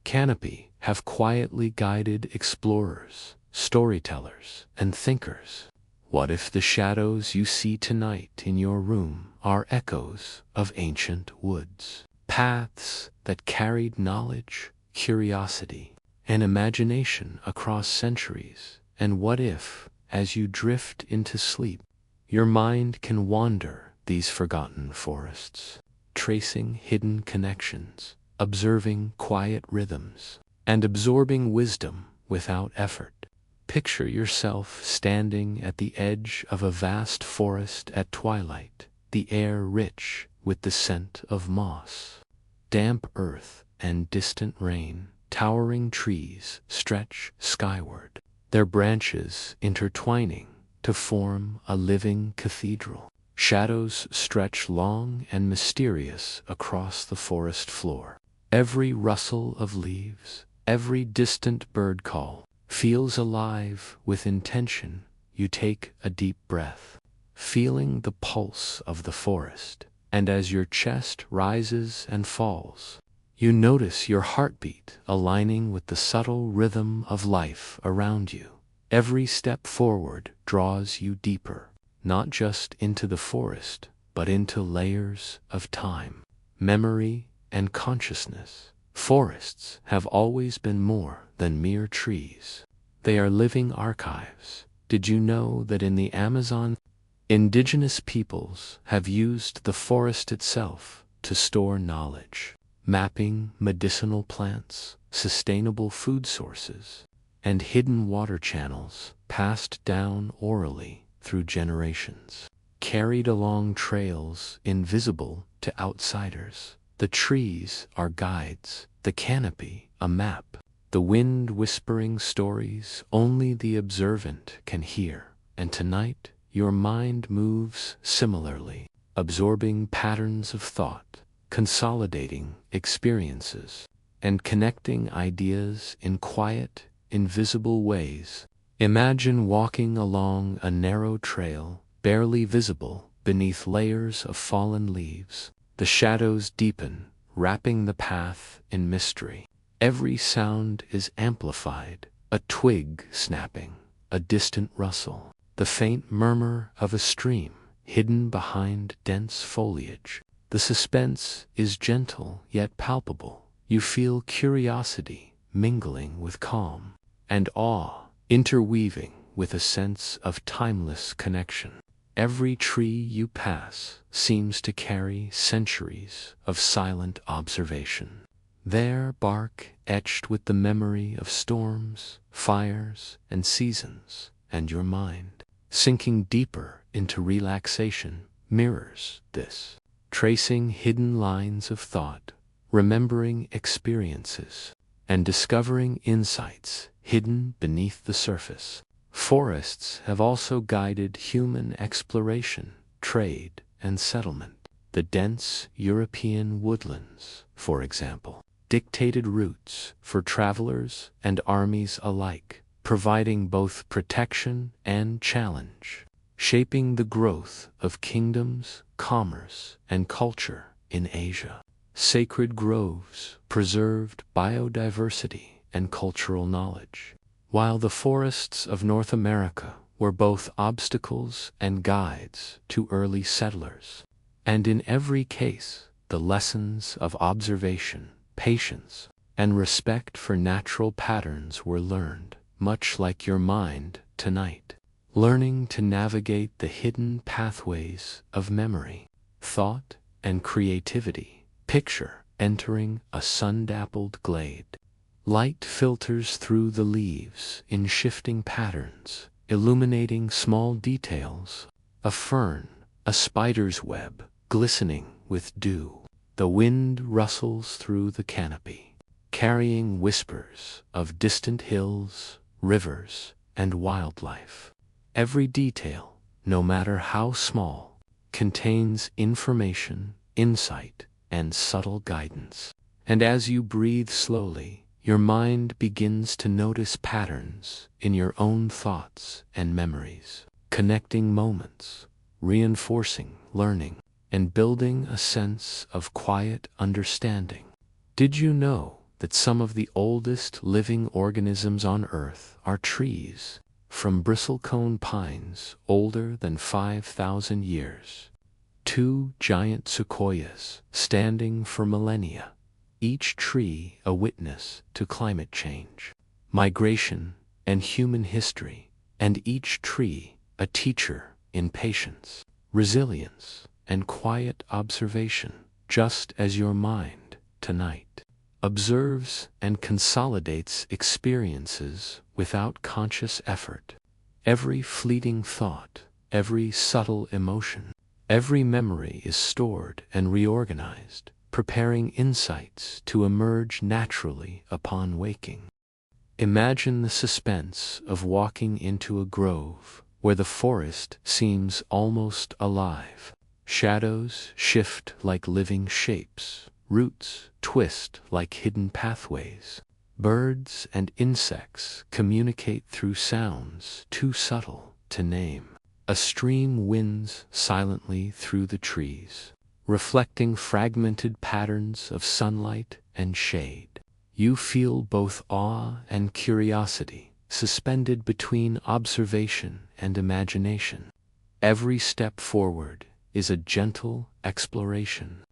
canopy have quietly guided explorers, storytellers, and thinkers. What if the shadows you see tonight in your room are echoes of ancient woods, paths that carried knowledge, curiosity, and imagination across centuries? And what if, as you drift into sleep, your mind can wander these forgotten forests, tracing hidden connections, observing quiet rhythms, and absorbing wisdom without effort? Picture yourself standing at the edge of a vast forest at twilight, the air rich with the scent of moss, damp earth, and distant rain. Towering trees stretch skyward, their branches intertwining to form a living cathedral. Shadows stretch long and mysterious across the forest floor. Every rustle of leaves, every distant bird call, feels alive with intention. You take a deep breath, feeling the pulse of the forest, and as your chest rises and falls, you notice your heartbeat aligning with the subtle rhythm of life around you. Every step forward draws you deeper, not just into the forest, but into layers of time, memory, and consciousness. Forests have always been more than mere trees. They are living archives. Did you know that in the Amazon, indigenous peoples have used the forest itself to store knowledge, mapping medicinal plants, sustainable food sources, and hidden water channels passed down orally through generations, carried along trails invisible to outsiders? The trees are guides, the canopy a map, the wind whispering stories only the observant can hear. And tonight, your mind moves similarly, absorbing patterns of thought, consolidating experiences, and connecting ideas in quiet, invisible ways. Imagine walking along a narrow trail, barely visible beneath layers of fallen leaves. The shadows deepen, wrapping the path in mystery. Every sound is amplified, a twig snapping, a distant rustle, the faint murmur of a stream hidden behind dense foliage. The suspense is gentle yet palpable. You feel curiosity mingling with calm, and awe interweaving with a sense of timeless connection. Every tree you pass seems to carry centuries of silent observation, their bark etched with the memory of storms, fires, and seasons. And your mind, sinking deeper into relaxation, mirrors this, tracing hidden lines of thought, remembering experiences, and discovering insights hidden beneath the surface. Forests have also guided human exploration, trade, and settlement. The dense European woodlands, for example, dictated routes for travelers and armies alike, providing both protection and challenge, shaping the growth of kingdoms, commerce, and culture in Asia. Sacred groves preserved biodiversity and cultural knowledge, while the forests of North America were both obstacles and guides to early settlers. And in every case, the lessons of observation, patience, and respect for natural patterns were learned, much like your mind tonight, learning to navigate the hidden pathways of memory, thought, and creativity. Picture entering a sun-dappled glade. Light filters through the leaves in shifting patterns, illuminating small details. A fern, a spider's web, glistening with dew. The wind rustles through the canopy, carrying whispers of distant hills, rivers, and wildlife. Every detail, no matter how small, contains information, insight, and subtle guidance. And as you breathe slowly, your mind begins to notice patterns in your own thoughts and memories, connecting moments, reinforcing learning, and building a sense of quiet understanding. Did you know that some of the oldest living organisms on Earth are trees, from bristlecone pines older than 5,000 years? 2 giant sequoias standing for millennia, each tree a witness to climate change, migration, and human history, and each tree a teacher in patience, resilience, and quiet observation, just as your mind, tonight, observes and consolidates experiences without conscious effort. Every fleeting thought, every subtle emotion, every memory is stored and reorganized, preparing insights to emerge naturally upon waking. Imagine the suspense of walking into a grove where the forest seems almost alive. Shadows shift like living shapes, roots twist like hidden pathways. Birds and insects communicate through sounds too subtle to name. A stream winds silently through the trees, reflecting fragmented patterns of sunlight and shade. You feel both awe and curiosity, suspended between observation and imagination. Every step forward is a gentle exploration.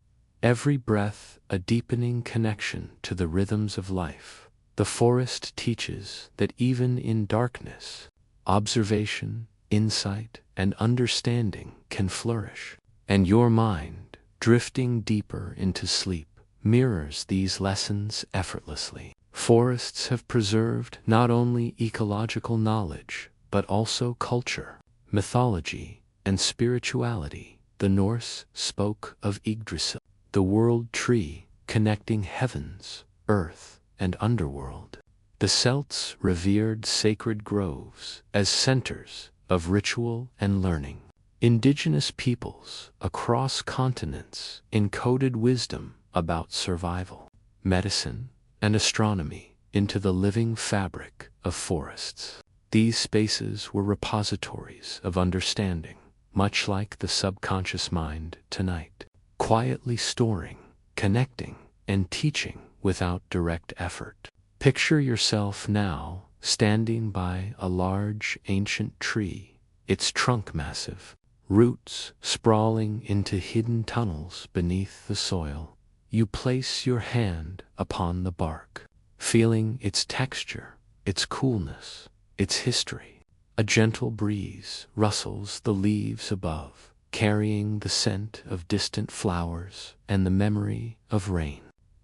Every breath a deepening connection to the rhythms of life. The forest teaches that even in darkness, observation, insight, and understanding can flourish. And your mind, drifting deeper into sleep, mirrors these lessons effortlessly. Forests have preserved not only ecological knowledge, but also culture, mythology, and spirituality. The Norse spoke of Yggdrasil, the world tree connecting heavens, earth, and underworld. The Celts revered sacred groves as centers of ritual and learning. Indigenous peoples across continents encoded wisdom about survival, medicine, and astronomy into the living fabric of forests. These spaces were repositories of understanding, much like the subconscious mind tonight, quietly storing, connecting, and teaching without direct effort. Picture yourself now standing by a large ancient tree, its trunk massive, roots sprawling into hidden tunnels beneath the soil. You place your hand upon the bark, feeling its texture, its coolness, its history. A gentle breeze rustles the leaves above, carrying the scent of distant flowers and the memory of rain.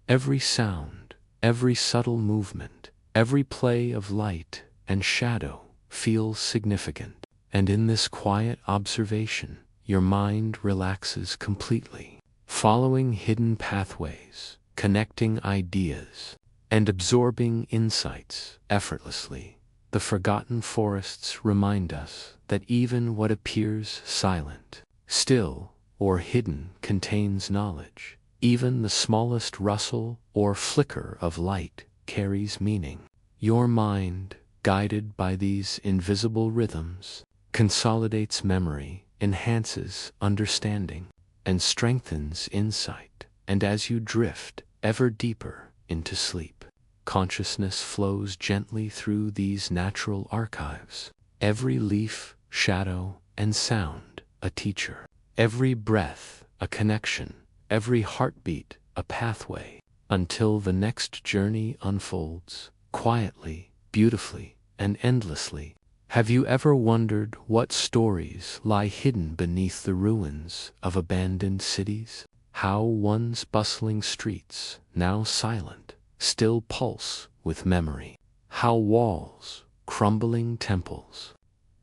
Every sound, every subtle movement, every play of light and shadow feels significant. And in this quiet observation, your mind relaxes completely, following hidden pathways, connecting ideas, and absorbing insights effortlessly. The forgotten forests remind us that even what appears silent, still, or hidden contains knowledge. Even the smallest rustle or flicker of light carries meaning. Your mind, guided by these invisible rhythms, consolidates memory, enhances understanding, and strengthens insight. And as you drift ever deeper into sleep, consciousness flows gently through these natural archives. Every leaf, shadow, and sound a teacher. Every breath a connection. Every heartbeat a pathway, until the next journey unfolds, quietly, beautifully, and endlessly. Have you ever wondered what stories lie hidden beneath the ruins of abandoned cities? How once bustling streets, now silent, still pulse with memory? How walls, crumbling temples,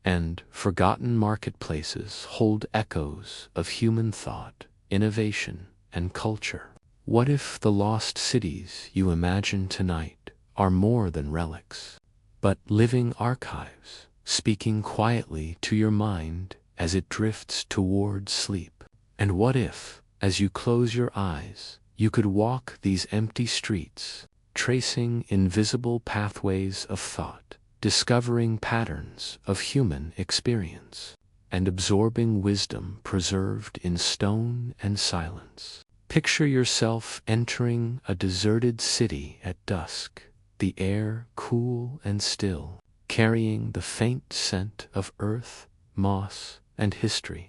and forgotten marketplaces hold echoes of human thought, innovation, and culture? What if the lost cities you imagine tonight are more than relics, but living archives, speaking quietly to your mind as it drifts towards sleep? And what if, as you close your eyes, you could walk these empty streets, tracing invisible pathways of thought, discovering patterns of human experience, and absorbing wisdom preserved in stone and silence? Picture yourself entering a deserted city at dusk, the air cool and still, carrying the faint scent of earth, moss, and history.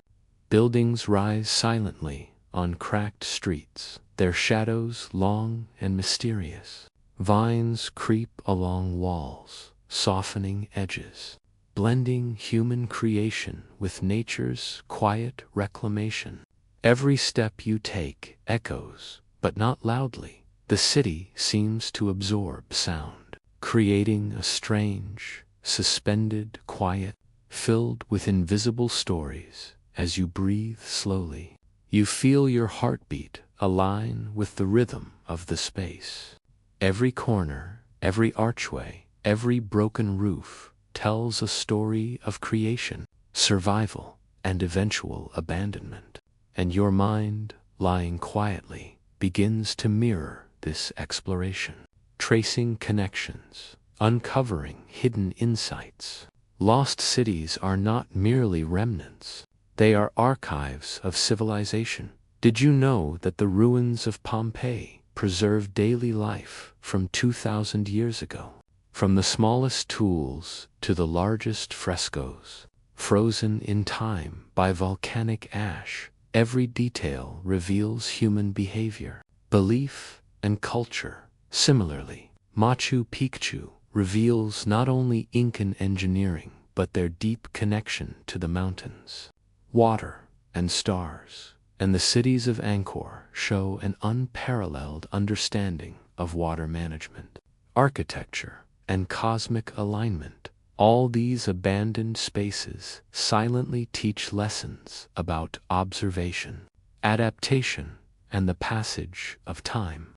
Buildings rise silently on cracked streets, their shadows long and mysterious. Vines creep along walls, softening edges, blending human creation with nature's quiet reclamation. Every step you take echoes, but not loudly. The city seems to absorb sound, creating a strange, suspended quiet filled with invisible stories. As you breathe slowly, you feel your heartbeat align with the rhythm of the space. Every corner, every archway, every broken roof tells a story of creation, survival, and eventual abandonment. And your mind, lying quietly, begins to mirror this exploration, tracing connections, uncovering hidden insights. Lost cities are not merely remnants, they are archives of civilization. Did you know that the ruins of Pompeii preserve daily life from 2,000 years ago? From the smallest tools to the largest frescoes, frozen in time by volcanic ash, every detail reveals human behavior, belief, and culture. Similarly, Machu Picchu reveals not only Incan engineering, but their deep connection to the mountains, water, and stars. And the cities of Angkor show an unparalleled understanding of water management, architecture, and cosmic alignment. All these abandoned spaces silently teach lessons about observation, adaptation, and the passage of time.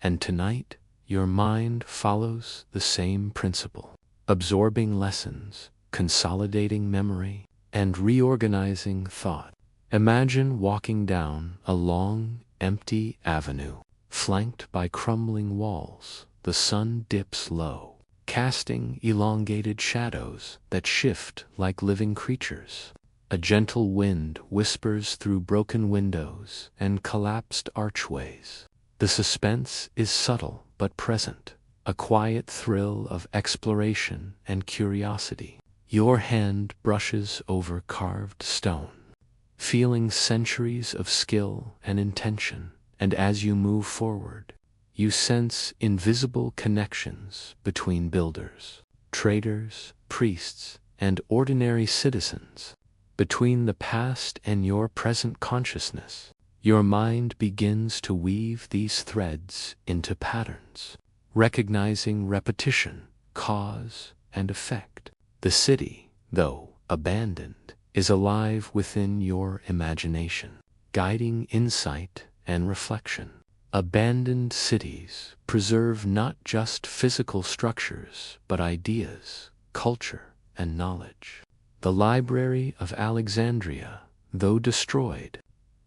And tonight, your mind follows the same principle, absorbing lessons, consolidating memory, and reorganizing thought. Imagine walking down a long, empty avenue, flanked by crumbling walls. The sun dips low, casting elongated shadows that shift like living creatures. A gentle wind whispers through broken windows and collapsed archways. The suspense is subtle but present, a quiet thrill of exploration and curiosity. Your hand brushes over carved stone, feeling centuries of skill and intention, and as you move forward, you sense invisible connections between builders, traders, priests, and ordinary citizens. Between the past and your present consciousness, your mind begins to weave these threads into patterns, recognizing repetition, cause, and effect. The city, though abandoned, is alive within your imagination, guiding insight and reflection. Abandoned cities preserve not just physical structures, but ideas, culture, and knowledge. The Library of Alexandria, though destroyed,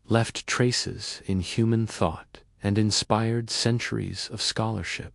left traces in human thought and inspired centuries of scholarship.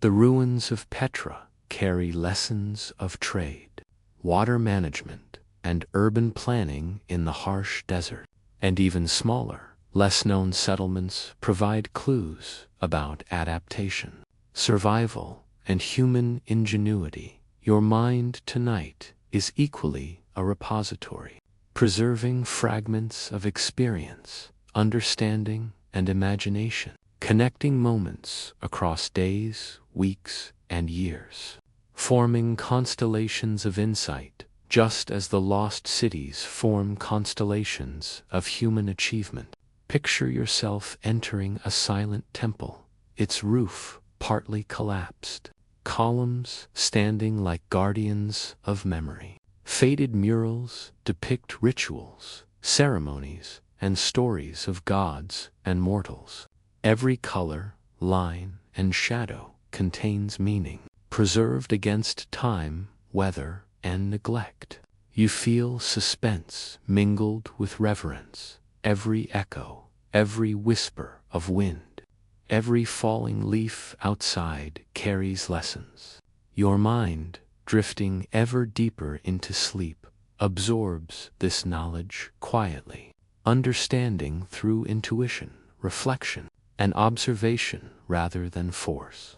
The ruins of Petra carry lessons of trade, water management, and urban planning in the harsh desert. And even smaller, less-known settlements provide clues about adaptation, survival, and human ingenuity. Your mind tonight is equally a repository, preserving fragments of experience, understanding, and imagination, connecting moments across days, weeks, and years, forming constellations of insight, just as the lost cities form constellations of human achievement. Picture yourself entering a silent temple, its roof partly collapsed, columns standing like guardians of memory. Faded murals depict rituals, ceremonies, and stories of gods and mortals. Every color, line, and shadow contains meaning, preserved against time, weather, and neglect. You feel suspense mingled with reverence. Every echo, every whisper of wind, every falling leaf outside carries lessons. Your mind, drifting ever deeper into sleep, absorbs this knowledge quietly, understanding through intuition, reflection, and observation rather than force.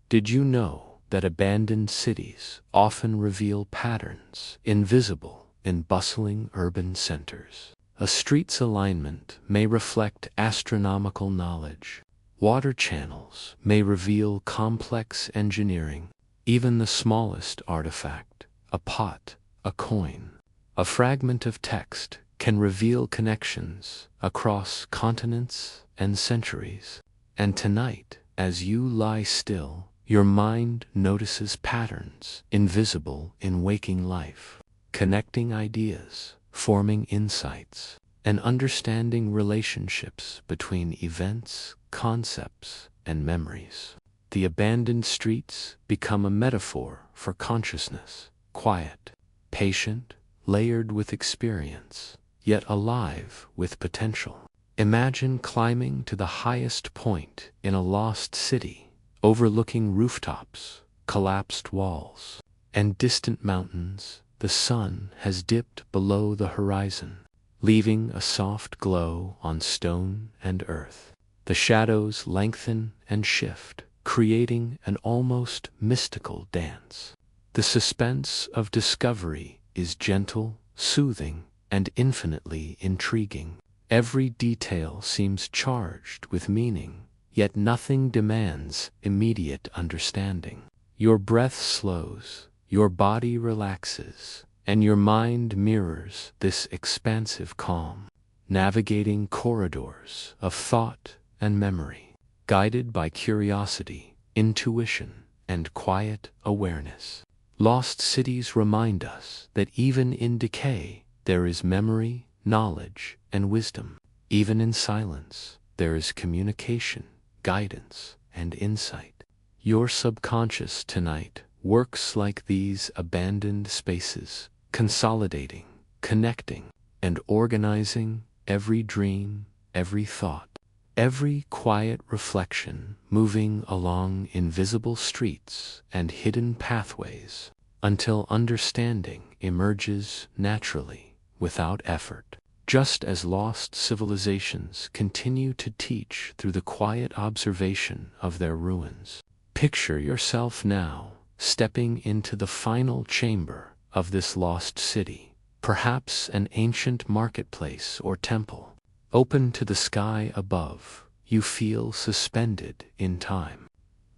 Did you know that abandoned cities often reveal patterns invisible in bustling urban centers? A street's alignment may reflect astronomical knowledge. Water channels may reveal complex engineering. Even the smallest artifact, a pot, a coin, a fragment of text, can reveal connections across continents and centuries. And tonight, as you lie still, your mind notices patterns invisible in waking life, connecting ideas, forming insights, and understanding relationships between events, concepts, and memories. The abandoned streets become a metaphor for consciousness, quiet, patient, layered with experience, yet alive with potential. Imagine climbing to the highest point in a lost city, overlooking rooftops, collapsed walls, and distant mountains. The sun has dipped below the horizon, leaving a soft glow on stone and earth. The shadows lengthen and shift, creating an almost mystical dance. The suspense of discovery is gentle, soothing, and infinitely intriguing. Every detail seems charged with meaning, yet nothing demands immediate understanding. Your breath slows, your body relaxes, and your mind mirrors this expansive calm, navigating corridors of thought and memory, guided by curiosity, intuition, and quiet awareness. Lost cities remind us that even in decay there is memory, knowledge, and wisdom. Even in silence there is communication, guidance, and insight. Your subconscious tonight works like these abandoned spaces, consolidating, connecting, and organizing every dream, every thought, every quiet reflection, moving along invisible streets and hidden pathways until understanding emerges naturally, without effort. Just as lost civilizations continue to teach through the quiet observation of their ruins. Picture yourself now stepping into the final chamber of this lost city, perhaps an ancient marketplace or temple. Open to the sky above, you feel suspended in time,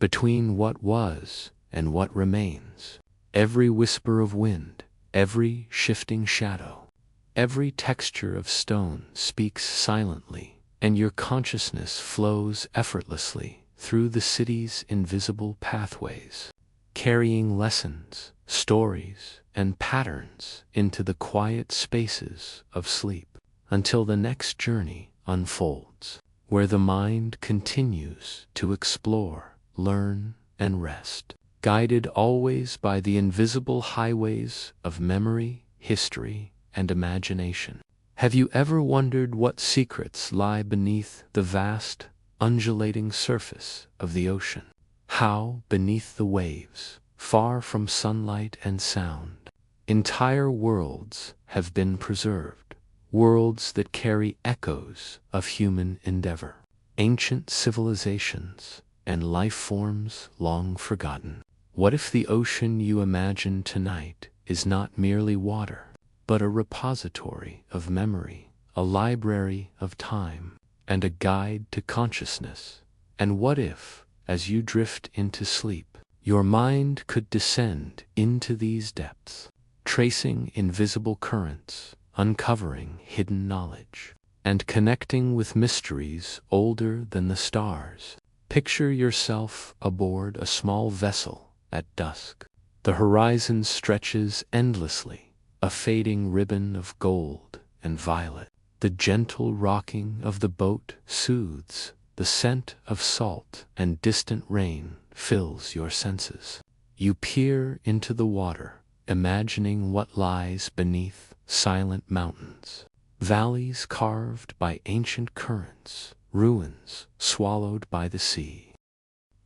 between what was and what remains. Every whisper of wind, every shifting shadow, every texture of stone speaks silently, and your consciousness flows effortlessly through the city's invisible pathways, carrying lessons, stories, and patterns into the quiet spaces of sleep, until the next journey unfolds, where the mind continues to explore, learn, and rest, guided always by the invisible highways of memory, history, and imagination. Have you ever wondered what secrets lie beneath the vast, undulating surface of the ocean. How, beneath the waves, far from sunlight and sound, entire worlds have been preserved, worlds that carry echoes of human endeavor, ancient civilizations, and life forms long forgotten. What if the ocean you imagine tonight is not merely water, but a repository of memory, a library of time, and a guide to consciousness? And what if, as you drift into sleep, your mind could descend into these depths, tracing invisible currents, uncovering hidden knowledge, and connecting with mysteries older than the stars? Picture yourself aboard a small vessel at dusk. The horizon stretches endlessly, a fading ribbon of gold and violet. The gentle rocking of the boat soothes, the scent of salt and distant rain fills your senses. You peer into the water, imagining what lies beneath silent mountains, valleys carved by ancient currents, ruins swallowed by the sea.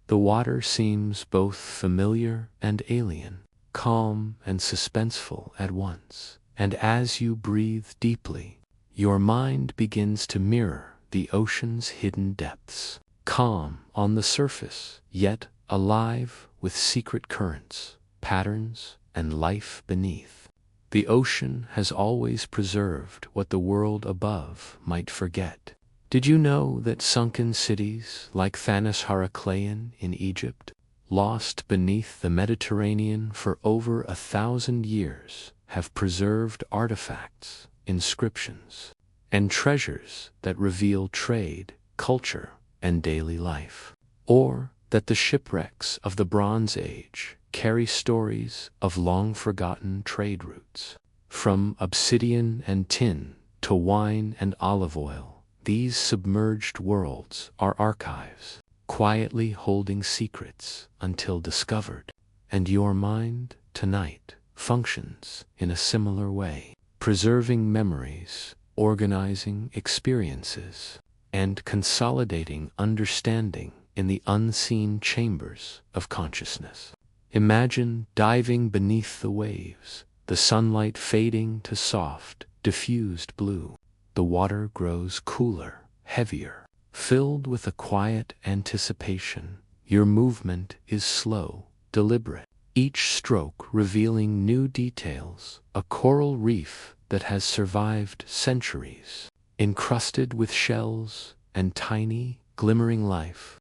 The water seems both familiar and alien, calm and suspenseful at once, and as you breathe deeply, your mind begins to mirror the ocean's hidden depths, calm on the surface, yet alive with secret currents, patterns, and life beneath. The ocean has always preserved what the world above might forget. Did you know that sunken cities like Thanis Heracleion in Egypt, lost beneath the Mediterranean for over 1,000 years, have preserved artifacts, inscriptions, and treasures that reveal trade, culture, and daily life? Or that the shipwrecks of the Bronze Age carry stories of long-forgotten trade routes? From obsidian and tin to wine and olive oil, these submerged worlds are archives, quietly holding secrets until discovered. And your mind, tonight, functions in a similar way, preserving memories, organizing experiences, and consolidating understanding in the unseen chambers of consciousness. Imagine diving beneath the waves, the sunlight fading to soft, diffused blue. The water grows cooler, heavier, filled with a quiet anticipation. Your movement is slow, deliberate, each stroke revealing new details, a coral reef that has survived centuries, encrusted with shells and tiny, glimmering life.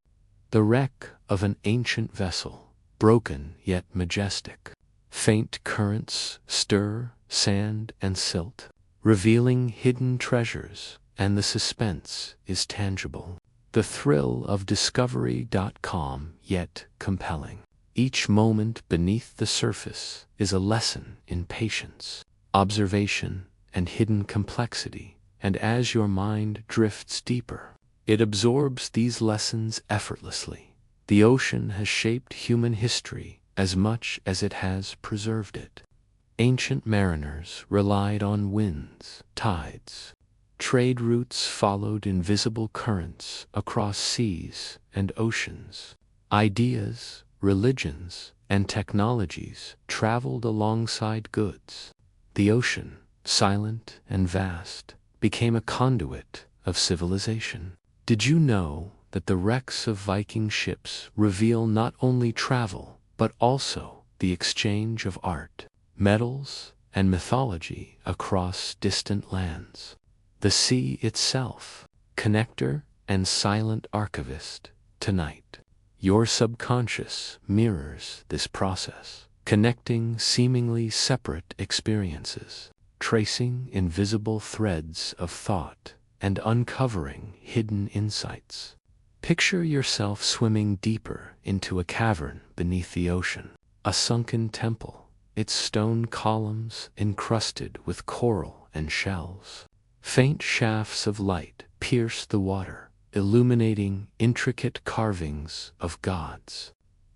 The wreck of an ancient vessel, broken yet majestic. Faint currents stir sand and silt, revealing hidden treasures, and the suspense is tangible. The thrill of discovery.com yet compelling. Each moment beneath the surface is a lesson in patience, observation, and hidden complexity, and as your mind drifts deeper, it absorbs these lessons effortlessly. The ocean has shaped human history as much as it has preserved it. Ancient mariners relied on winds, tides. Trade routes followed invisible currents across seas and oceans. Ideas, religions, and technologies traveled alongside goods. The ocean, silent and vast, became a conduit of civilization. Did you know that the wrecks of Viking ships reveal not only travel, but also the exchange of art, metals, and mythology across distant lands? The sea itself, connector and silent archivist, tonight. Your subconscious mirrors this process, connecting seemingly separate experiences, tracing invisible threads of thought, and uncovering hidden insights. Picture yourself swimming deeper into a cavern beneath the ocean, a sunken temple, its stone columns encrusted with coral and shells. Faint shafts of light pierce the water, illuminating intricate carvings of gods,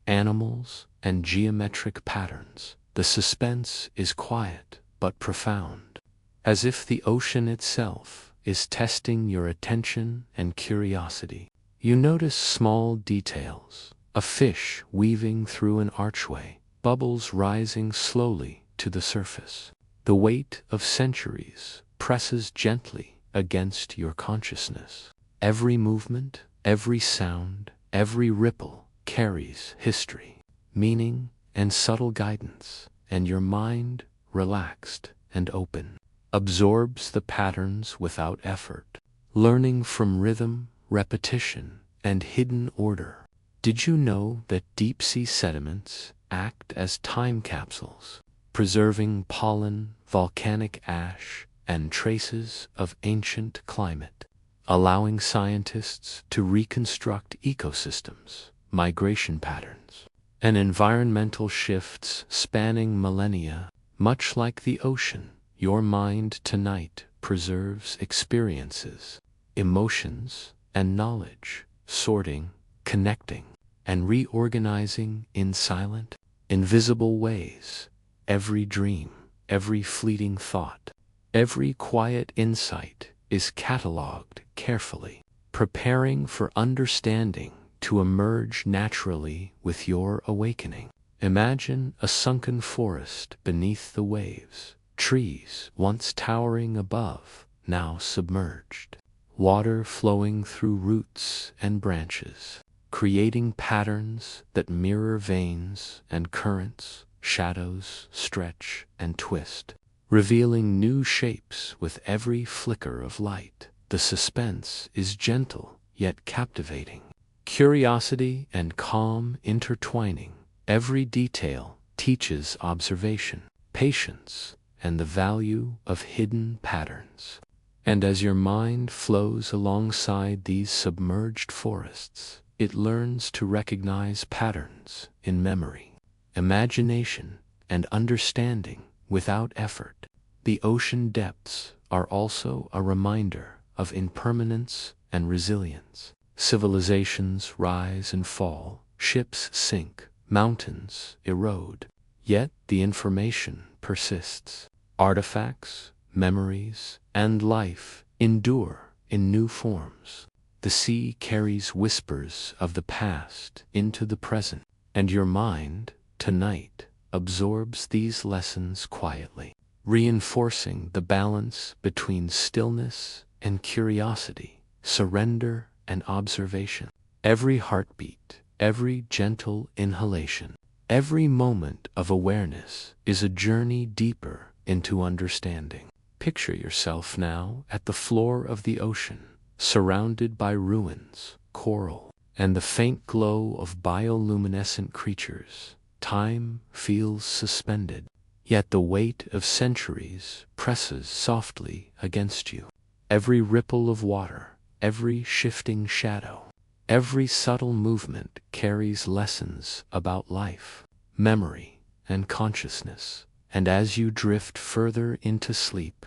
animals, and geometric patterns. The suspense is quiet but profound, as if the ocean itself is testing your attention and curiosity. You notice small details, a fish weaving through an archway, bubbles rising slowly to the surface. The weight of centuries presses gently against your consciousness. Every movement, every sound, every ripple carries history, meaning, and subtle guidance, and your mind, relaxed and open, absorbs the patterns without effort, learning from rhythm, repetition, and hidden order. Did you know that deep-sea sediments act as time capsules, preserving pollen, volcanic ash, and traces of ancient climate, allowing scientists to reconstruct ecosystems, migration patterns, and environmental shifts spanning millennia? Much like the ocean, your mind tonight preserves experiences, emotions, and knowledge, sorting, connecting, and reorganizing in silent, invisible ways. Every dream, every fleeting thought, every quiet insight is catalogued carefully, preparing for understanding to emerge naturally with your awakening. Imagine a sunken forest beneath the waves, trees once towering above, now submerged, water flowing through roots and branches, creating patterns that mirror veins and currents. Shadows stretch and twist, revealing new shapes with every flicker of light. The suspense is gentle yet captivating, curiosity and calm intertwining. Every detail teaches observation, patience, and the value of hidden patterns. And as your mind flows alongside these submerged forests, it learns to recognize patterns in memory, imagination, and understanding without effort. The ocean depths are also a reminder of impermanence and resilience. Civilizations rise and fall, ships sink, mountains erode, yet the information persists. Artifacts, memories, and life endure in new forms. The sea carries whispers of the past into the present, and your mind, tonight, absorbs these lessons quietly, reinforcing the balance between stillness and curiosity, surrender and observation. Every heartbeat, every gentle inhalation, every moment of awareness is a journey deeper into understanding. Picture yourself now at the floor of the ocean, surrounded by ruins, coral, and the faint glow of bioluminescent creatures. Time feels suspended, yet the weight of centuries presses softly against you. Every ripple of water, every shifting shadow, every subtle movement carries lessons about life, memory, and consciousness. And as you drift further into sleep,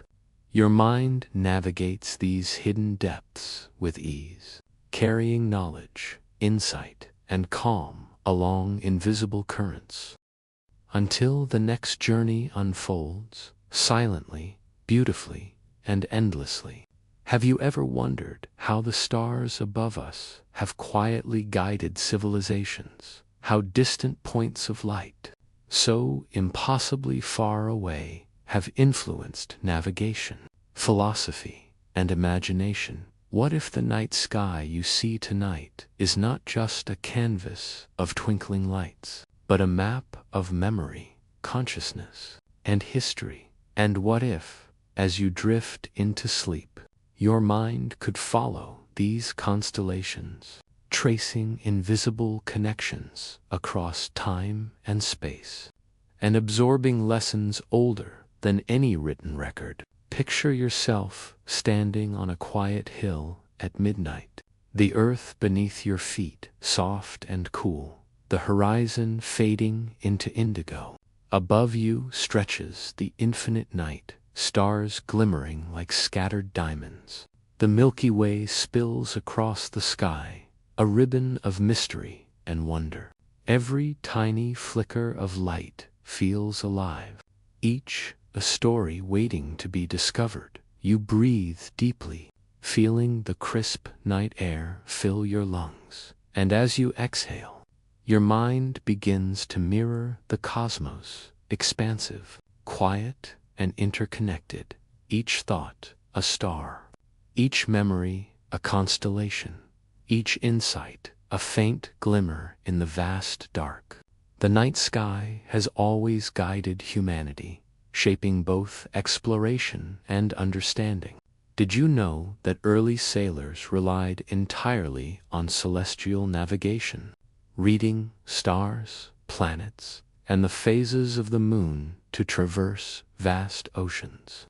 your mind navigates these hidden depths with ease, carrying knowledge, insight, and calm along invisible currents, until the next journey unfolds, silently, beautifully, and endlessly. Have you ever wondered how the stars above us have quietly guided civilizations, how distant points of light, so impossibly far away, have influenced navigation, philosophy, and imagination? What if the night sky you see tonight is not just a canvas of twinkling lights, but a map of memory, consciousness, and history? And what if, as you drift into sleep, your mind could follow these constellations, tracing invisible connections across time and space, and absorbing lessons older than any written record? Picture yourself standing on a quiet hill at midnight, the earth beneath your feet soft and cool, the horizon fading into indigo. Above you stretches the infinite night, stars glimmering like scattered diamonds. The Milky Way spills across the sky, a ribbon of mystery and wonder. Every tiny flicker of light feels alive, each a story waiting to be discovered. You breathe deeply, feeling the crisp night air fill your lungs. And as you exhale, your mind begins to mirror the cosmos, expansive, quiet, and interconnected. Each thought a star, each memory a constellation, each insight a faint glimmer in the vast dark. The night sky has always guided humanity, shaping both exploration and understanding. Did you know that early sailors relied entirely on celestial navigation, reading stars, planets, and the phases of the moon to traverse vast oceans?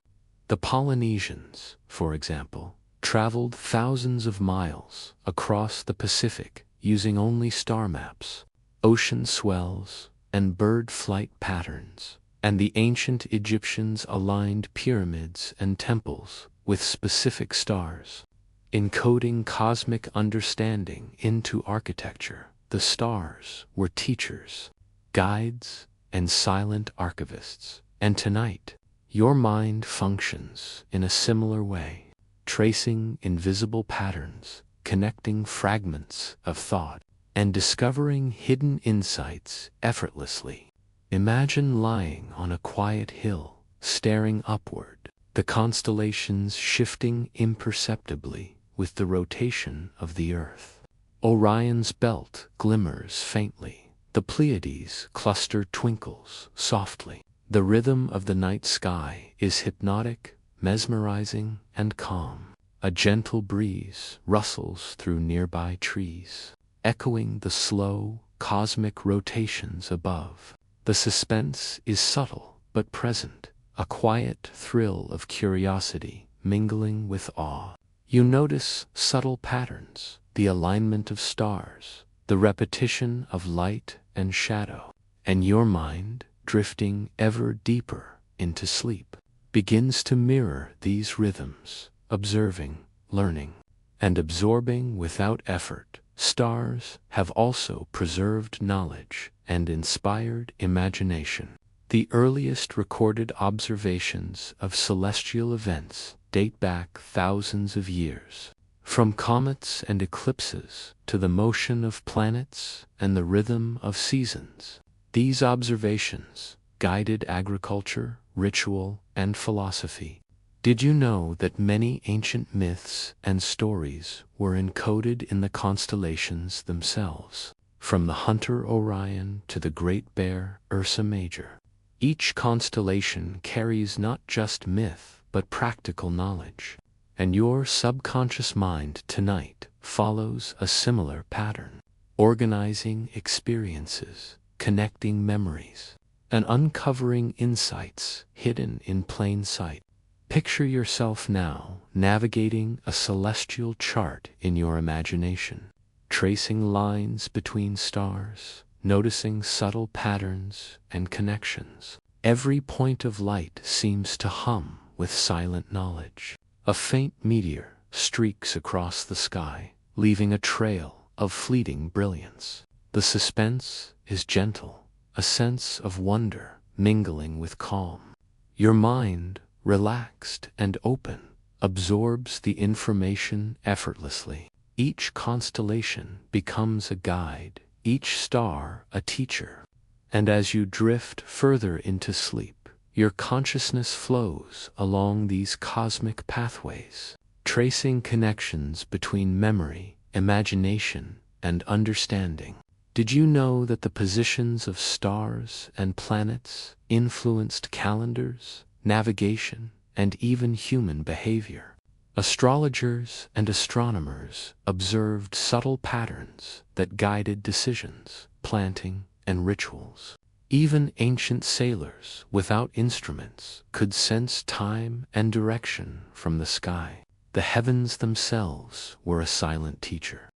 The Polynesians, for example, traveled thousands of miles across the Pacific using only star maps, ocean swells, and bird flight patterns. And the ancient Egyptians aligned pyramids and temples with specific stars, encoding cosmic understanding into architecture. The stars were teachers, guides, and silent archivists. And tonight, your mind functions in a similar way, tracing invisible patterns, connecting fragments of thought, and discovering hidden insights effortlessly. Imagine lying on a quiet hill, staring upward, the constellations shifting imperceptibly with the rotation of the earth. Orion's belt glimmers faintly, the Pleiades cluster twinkles softly. The rhythm of the night sky is hypnotic, mesmerizing, and calm. A gentle breeze rustles through nearby trees, echoing the slow, cosmic rotations above. The suspense is subtle but present, a quiet thrill of curiosity mingling with awe. You notice subtle patterns, the alignment of stars, the repetition of light and shadow, and your mind, drifting ever deeper into sleep, begins to mirror these rhythms, observing, learning, and absorbing without effort. Stars have also preserved knowledge and inspired imagination. The earliest recorded observations of celestial events date back thousands of years. From comets and eclipses to the motion of planets and the rhythm of seasons, these observations guided agriculture, ritual, and philosophy. Did you know that many ancient myths and stories were encoded in the constellations themselves? From the hunter Orion to the Great Bear Ursa Major, each constellation carries not just myth but practical knowledge. And your subconscious mind tonight follows a similar pattern, organizing experiences, connecting memories, and uncovering insights hidden in plain sight. Picture yourself now navigating a celestial chart in your imagination, tracing lines between stars, noticing subtle patterns and connections. Every point of light seems to hum with silent knowledge. A faint meteor streaks across the sky, leaving a trail of fleeting brilliance. The suspense is gentle, a sense of wonder mingling with calm. Your mind, relaxed and open, absorbs the information effortlessly. Each constellation becomes a guide, each star a teacher. And as you drift further into sleep, your consciousness flows along these cosmic pathways, tracing connections between memory, imagination, and understanding. Did you know that the positions of stars and planets influenced calendars, navigation, and even human behavior? Astrologers and astronomers observed subtle patterns that guided decisions, planting, and rituals. Even ancient sailors, without instruments, could sense time and direction from the sky. The heavens themselves were a silent teacher.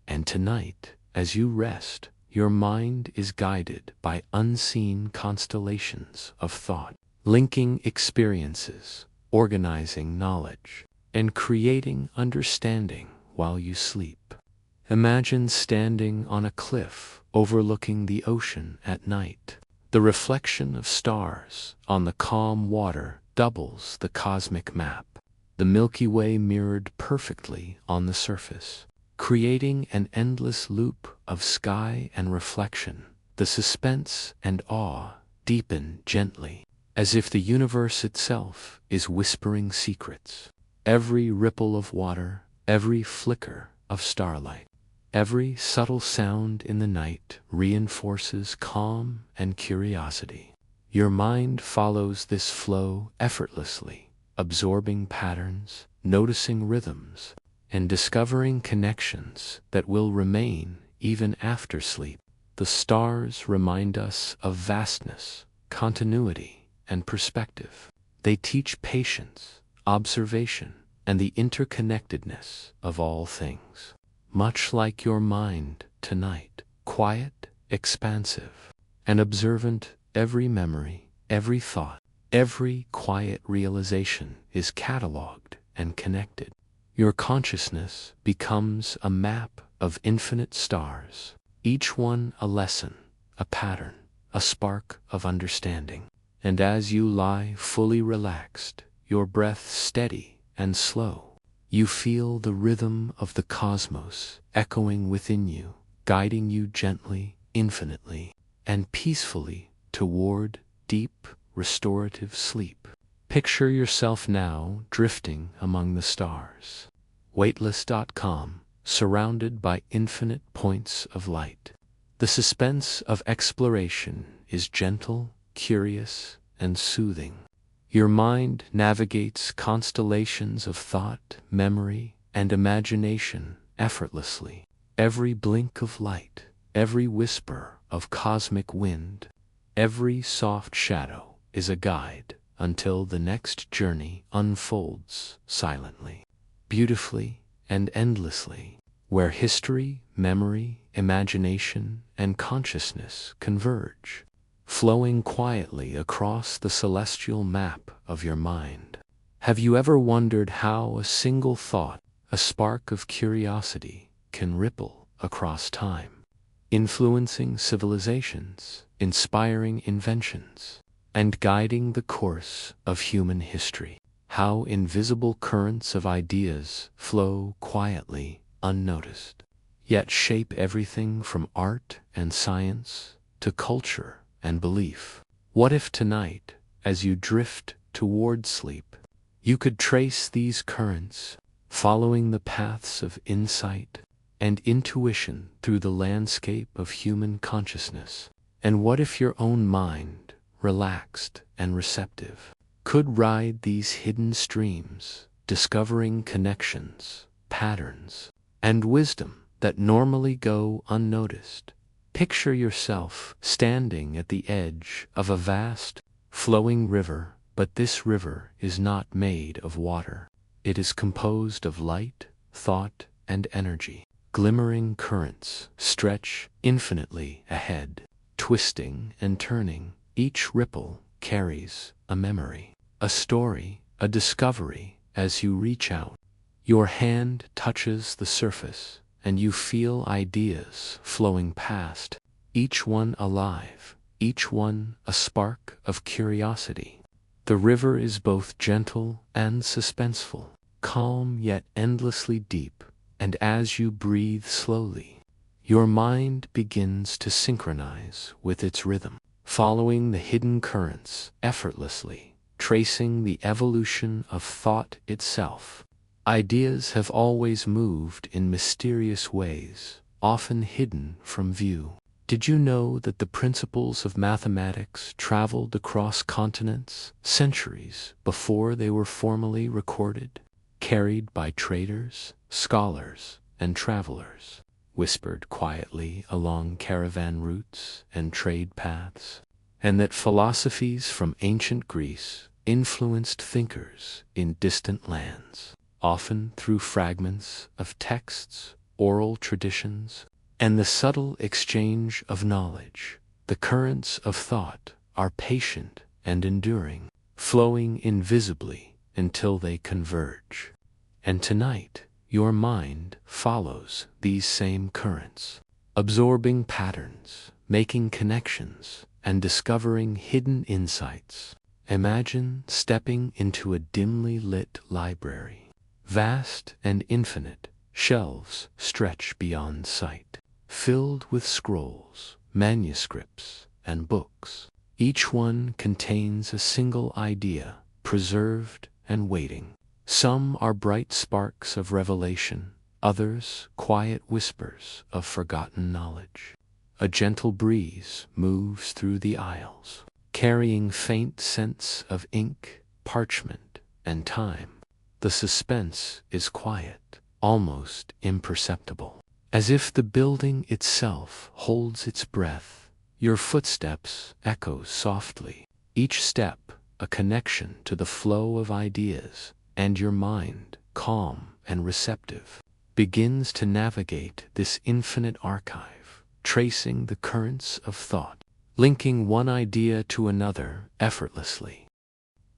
And tonight, as you rest, your mind is guided by unseen constellations of thought, linking experiences, organizing knowledge, and creating understanding while you sleep. Imagine standing on a cliff overlooking the ocean at night. The reflection of stars on the calm water doubles the cosmic map, the Milky Way mirrored perfectly on the surface, creating an endless loop of sky and reflection. The suspense and awe deepen gently, as if the universe itself is whispering secrets. Every ripple of water, every flicker of starlight, every subtle sound in the night reinforces calm and curiosity. Your mind follows this flow effortlessly, absorbing patterns, noticing rhythms, and discovering connections that will remain even after sleep. The stars remind us of vastness, continuity, and perspective. They teach patience, observation, and the interconnectedness of all things. Much like your mind tonight, quiet, expansive, and observant, every memory, every thought, every quiet realization is catalogued and connected. Your consciousness becomes a map of infinite stars, each one a lesson, a pattern, a spark of understanding. And as you lie fully relaxed, your breath steady and slow, you feel the rhythm of the cosmos echoing within you, guiding you gently, infinitely, and peacefully toward deep, restorative sleep. Picture yourself now drifting among the stars. Weightless.com, surrounded by infinite points of light. The suspense of exploration is gentle, curious, and soothing. Your mind navigates constellations of thought, memory, and imagination effortlessly. Every blink of light, every whisper of cosmic wind, every soft shadow is a guide until the next journey unfolds silently, beautifully, and endlessly, where history, memory, imagination, and consciousness converge, flowing quietly across the celestial map of your mind. Have you ever wondered how a single thought, a spark of curiosity, can ripple across time, influencing civilizations, inspiring inventions, and guiding the course of human history? How invisible currents of ideas flow quietly, unnoticed, yet shape everything from art and science to culture and belief. What if tonight, as you drift toward sleep, you could trace these currents, following the paths of insight and intuition through the landscape of human consciousness? And what if your own mind, relaxed and receptive, could ride these hidden streams, discovering connections, patterns, and wisdom that normally go unnoticed? Picture yourself standing at the edge of a vast, flowing river, but this river is not made of water. It is composed of light, thought, and energy. Glimmering currents stretch infinitely ahead, twisting and turning. Each ripple carries a memory, a story, a discovery. As you reach out, your hand touches the surface, and you feel ideas flowing past, each one alive, each one a spark of curiosity. The river is both gentle and suspenseful, calm yet endlessly deep, and as you breathe slowly, your mind begins to synchronize with its rhythm, following the hidden currents effortlessly, tracing the evolution of thought itself. Ideas have always moved in mysterious ways, often hidden from view. Did you know that the principles of mathematics traveled across continents centuries before they were formally recorded, carried by traders, scholars, and travelers, whispered quietly along caravan routes and trade paths, and that philosophies from ancient Greece influenced thinkers in distant lands, often through fragments of texts, oral traditions, and the subtle exchange of knowledge? The currents of thought are patient and enduring, flowing invisibly until they converge. And tonight, your mind follows these same currents, absorbing patterns, making connections, and discovering hidden insights. Imagine stepping into a dimly lit library. Vast and infinite, shelves stretch beyond sight, filled with scrolls, manuscripts, and books. Each one contains a single idea, preserved and waiting. Some are bright sparks of revelation, others quiet whispers of forgotten knowledge. A gentle breeze moves through the aisles, carrying faint scents of ink, parchment, and time. The suspense is quiet, almost imperceptible, as if the building itself holds its breath. Your footsteps echo softly, each step a connection to the flow of ideas, and your mind, calm and receptive, begins to navigate this infinite archive, tracing the currents of thought, linking one idea to another effortlessly.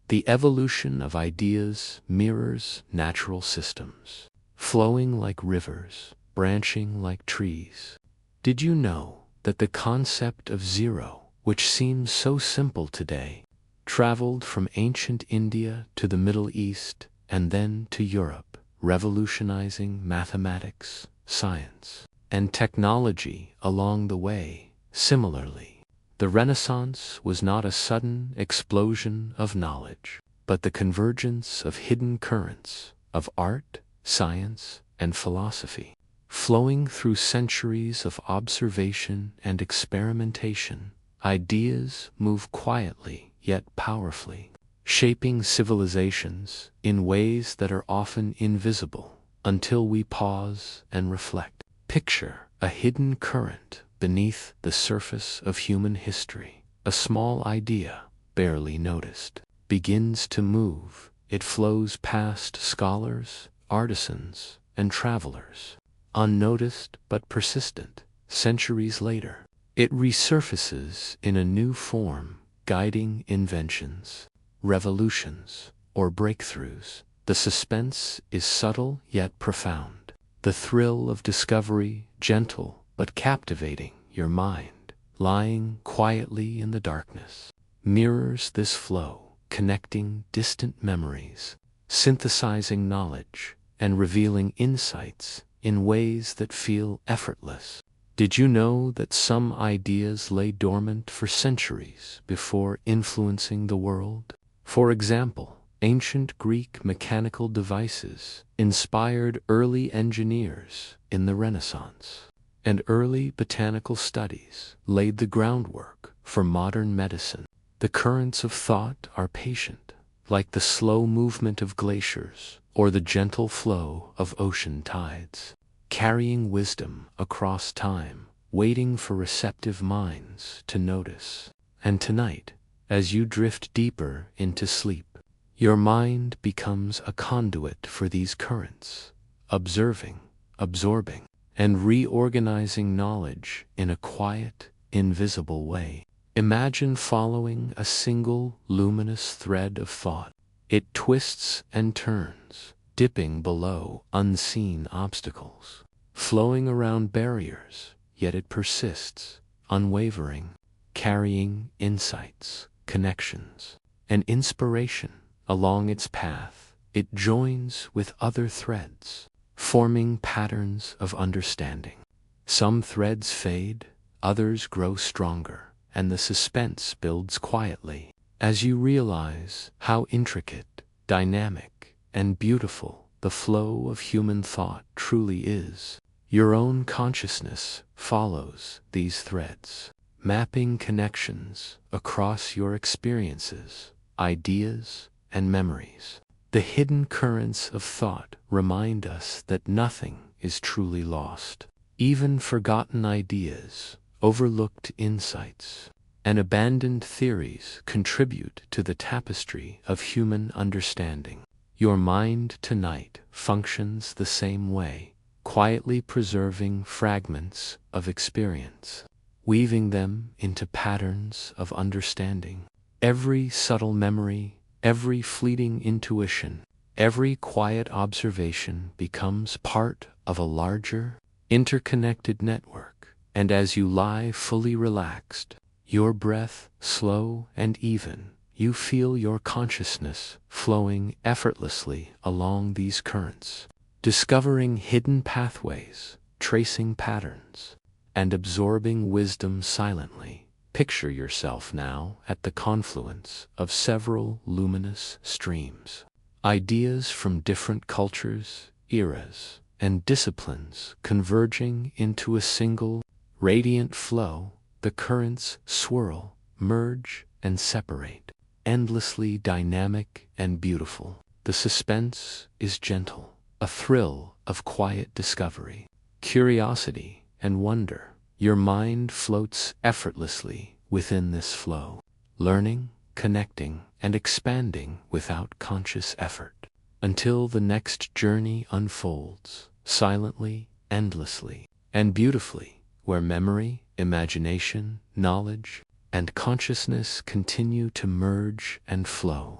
The evolution of ideas mirrors natural systems, flowing like rivers, branching like trees. Did you know that the concept of zero, which seems so simple today, traveled from ancient India to the Middle East and then to Europe, revolutionizing mathematics, science, and technology along the way? Similarly, the Renaissance was not a sudden explosion of knowledge, but the convergence of hidden currents of art, science, and philosophy. Flowing through centuries of observation and experimentation, ideas move quietly yet powerfully, shaping civilizations in ways that are often invisible until we pause and reflect. Picture a hidden current beneath the surface of human history. A small idea, barely noticed, begins to move. It flows past scholars, artisans, and travelers. Unnoticed but persistent, centuries later, it resurfaces in a new form, guiding inventions, revolutions, or breakthroughs. The suspense is subtle yet profound. The thrill of discovery, gentle but captivating. Your mind, lying quietly in the darkness, mirrors this flow, connecting distant memories, synthesizing knowledge, and revealing insights in ways that feel effortless. Did you know that some ideas lay dormant for centuries before influencing the world? For example, ancient Greek mechanical devices inspired early engineers in the Renaissance, and early botanical studies laid the groundwork for modern medicine. The currents of thought are patient, like the slow movement of glaciers or the gentle flow of ocean tides, carrying wisdom across time, waiting for receptive minds to notice. And tonight, as you drift deeper into sleep, your mind becomes a conduit for these currents, observing, absorbing, and reorganizing knowledge in a quiet, invisible way. Imagine following a single luminous thread of thought. It twists and turns, dipping below unseen obstacles, flowing around barriers, yet it persists, unwavering, carrying insights, connections, and inspiration along its path. It joins with other threads, forming patterns of understanding. Some threads fade, others grow stronger, and the suspense builds quietly as you realize how intricate, dynamic, and beautiful the flow of human thought truly is. Your own consciousness follows these threads, mapping connections across your experiences, ideas, and memories. The hidden currents of thought remind us that nothing is truly lost. Even forgotten ideas, overlooked insights, and abandoned theories contribute to the tapestry of human understanding. Your mind tonight functions the same way, quietly preserving fragments of experience, weaving them into patterns of understanding. Every subtle memory, every fleeting intuition, every quiet observation becomes part of a larger, interconnected network. And as you lie fully relaxed, your breath slow and even, you feel your consciousness flowing effortlessly along these currents, discovering hidden pathways, tracing patterns, and absorbing wisdom silently. Picture yourself now at the confluence of several luminous streams. Ideas from different cultures, eras, and disciplines converging into a single, radiant flow. The currents swirl, merge, and separate, endlessly dynamic and beautiful. The suspense is gentle, a thrill of quiet discovery, curiosity, and wonder. Your mind floats effortlessly within this flow, learning, connecting, and expanding without conscious effort, until the next journey unfolds, silently, endlessly, and beautifully, where memory, imagination, knowledge, and consciousness continue to merge and flow.